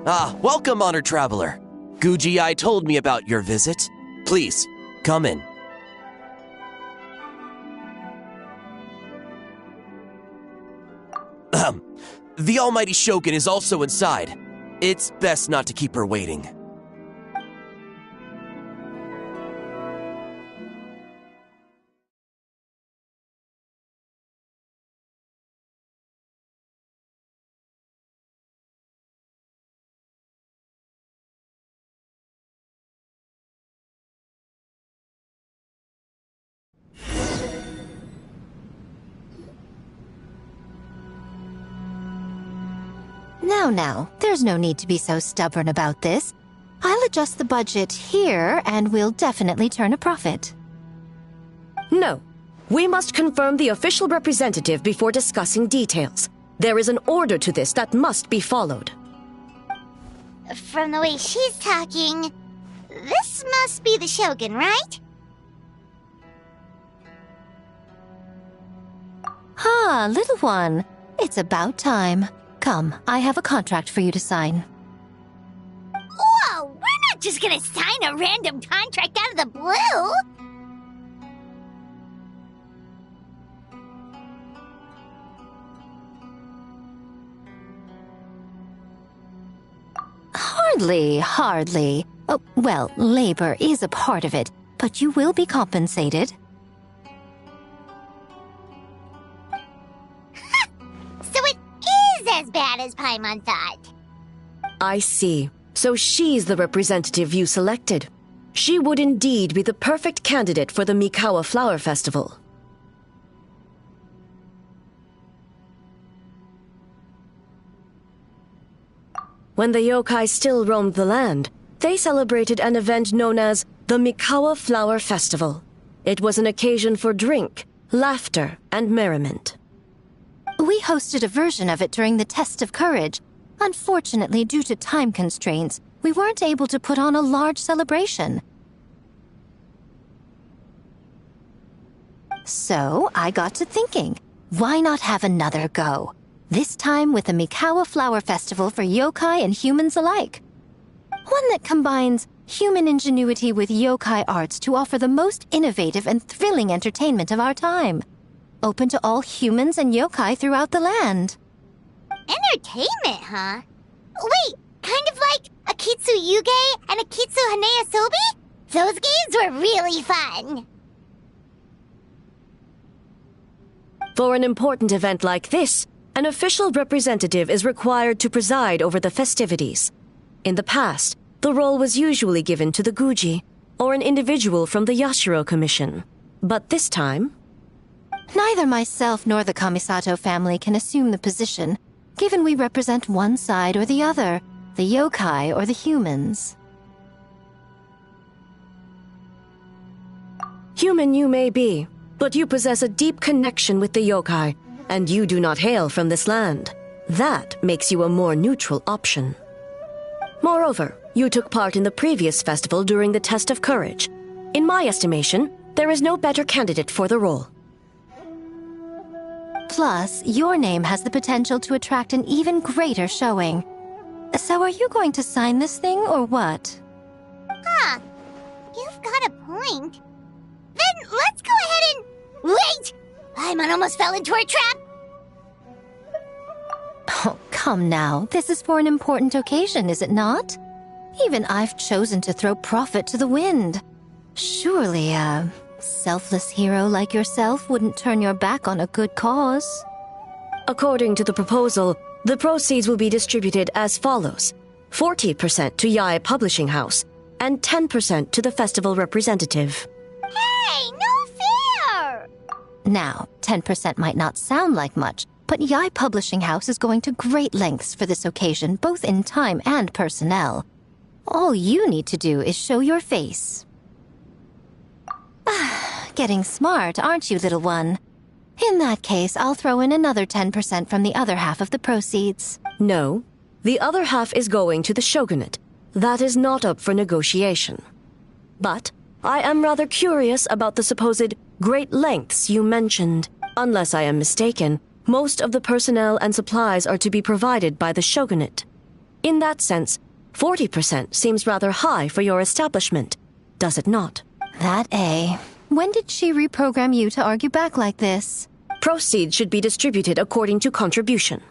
S5: Welcome, honored traveler. Guji-ai told me about your visit. Please, come in. The almighty Shogun is also inside. It's best not to keep her waiting.
S11: Now, there's no need to be so stubborn about this. I'll adjust the budget here, and we'll definitely turn a profit.
S22: No. We must confirm the official representative before discussing details. There is an order to this that must be followed.
S3: From the way she's talking, this must be the Shogun, right?
S11: Little one. It's about time. Come, I have a contract for you to sign.
S3: Whoa! We're not just gonna sign a random contract out of the blue!
S11: Hardly. Oh, well, labor is a part of it, but you will be compensated.
S3: So it is as bad as Paimon thought.
S22: I see. So she's the representative you selected. She would indeed be the perfect candidate for the Mikawa Flower Festival. When the yokai still roamed the land, they celebrated an event known as the Mikawa Flower Festival. It was an occasion for drink, laughter, and merriment.
S11: We hosted a version of it during the Test of Courage. Unfortunately, due to time constraints, we weren't able to put on a large celebration. So, I got to thinking, why not have another go? This time with the Mikawa Flower Festival for yokai and humans alike. One that combines human ingenuity with yokai arts to offer the most innovative and thrilling entertainment of our time. Open to all humans and yokai throughout the land.
S3: Entertainment, huh? Wait, kind of like Akitsu Yuge and Akitsu Hanea Sobi? Those games were really fun.
S22: For an important event like this, an official representative is required to preside over the festivities. In the past, the role was usually given to the Guji, or an individual from the Yashiro Commission. But this time...
S11: Neither myself nor the Kamisato family can assume the position, given we represent one side or the other, the yokai or the humans.
S22: Human you may be, but you possess a deep connection with the yokai, and you do not hail from this land. That makes you a more neutral option. Moreover, you took part in the previous festival during the Test of Courage. In my estimation, there is no better candidate for the role.
S11: Plus, your name has the potential to attract an even greater showing. So are you going to sign this thing, or what?
S3: Huh. You've got a point. Then let's go ahead and... Wait! Paimon almost fell into our trap!
S11: Oh, come now. This is for an important occasion, is it not? Even I've chosen to throw profit to the wind. Surely a selfless hero like yourself wouldn't turn your back on a good cause.
S22: According to the proposal, the proceeds will be distributed as follows. 40% to Yae Publishing House, and 10% to the festival representative.
S3: Hey, no fair!
S11: Now, 10% might not sound like much, but Yae Publishing House is going to great lengths for this occasion, both in time and personnel. All you need to do is show your face. Getting smart, aren't you, little one? In that case, I'll throw in another 10% from the other half of the proceeds.
S22: No, the other half is going to the shogunate. That is not up for negotiation. But I am rather curious about the supposed great lengths you mentioned. Unless I am mistaken, most of the personnel and supplies are to be provided by the shogunate. In that sense, 40% seems rather high for your establishment, does it not?
S11: That A. When did she reprogram you to argue back like this?
S22: Proceeds should be distributed according to contribution.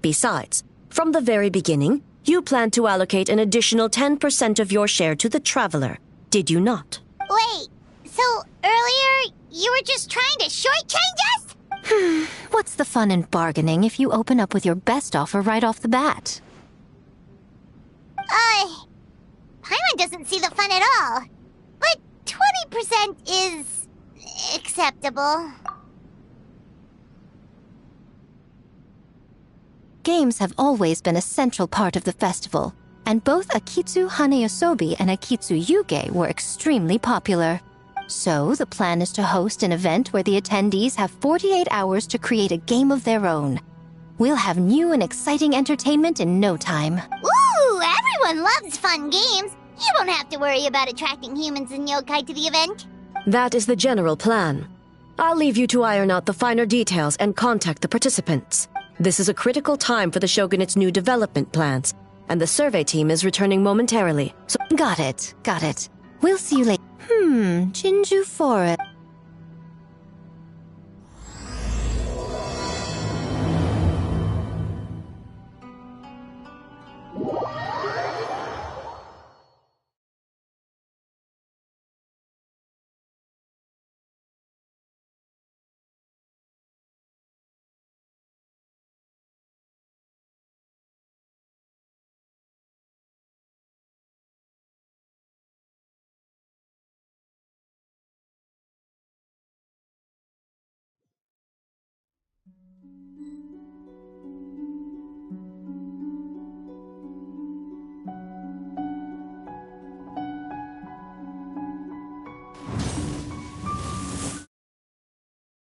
S22: Besides, from the very beginning, you planned to allocate an additional 10% of your share to the Traveler, did you not?
S3: Wait, so earlier you were just trying to shortchange us?
S11: What's the fun in bargaining if you open up with your best offer right off the bat?
S3: Paimon doesn't see the fun at all. But 20% is acceptable.
S11: Games have always been a central part of the festival, and both Akitsu Haneyosobi and Akitsu Yuge were extremely popular. So, the plan is to host an event where the attendees have 48 hours to create a game of their own. We'll have new and exciting entertainment in no time.
S3: Ooh, everyone loves fun games. You don't have to worry about attracting humans and yokai to the event.
S22: That is the general plan. I'll leave you to iron out the finer details and contact the participants. This is a critical time for the Shogunate's new development plans, and the survey team is returning momentarily. So
S11: Got it. We'll see you later. Jinju Forest.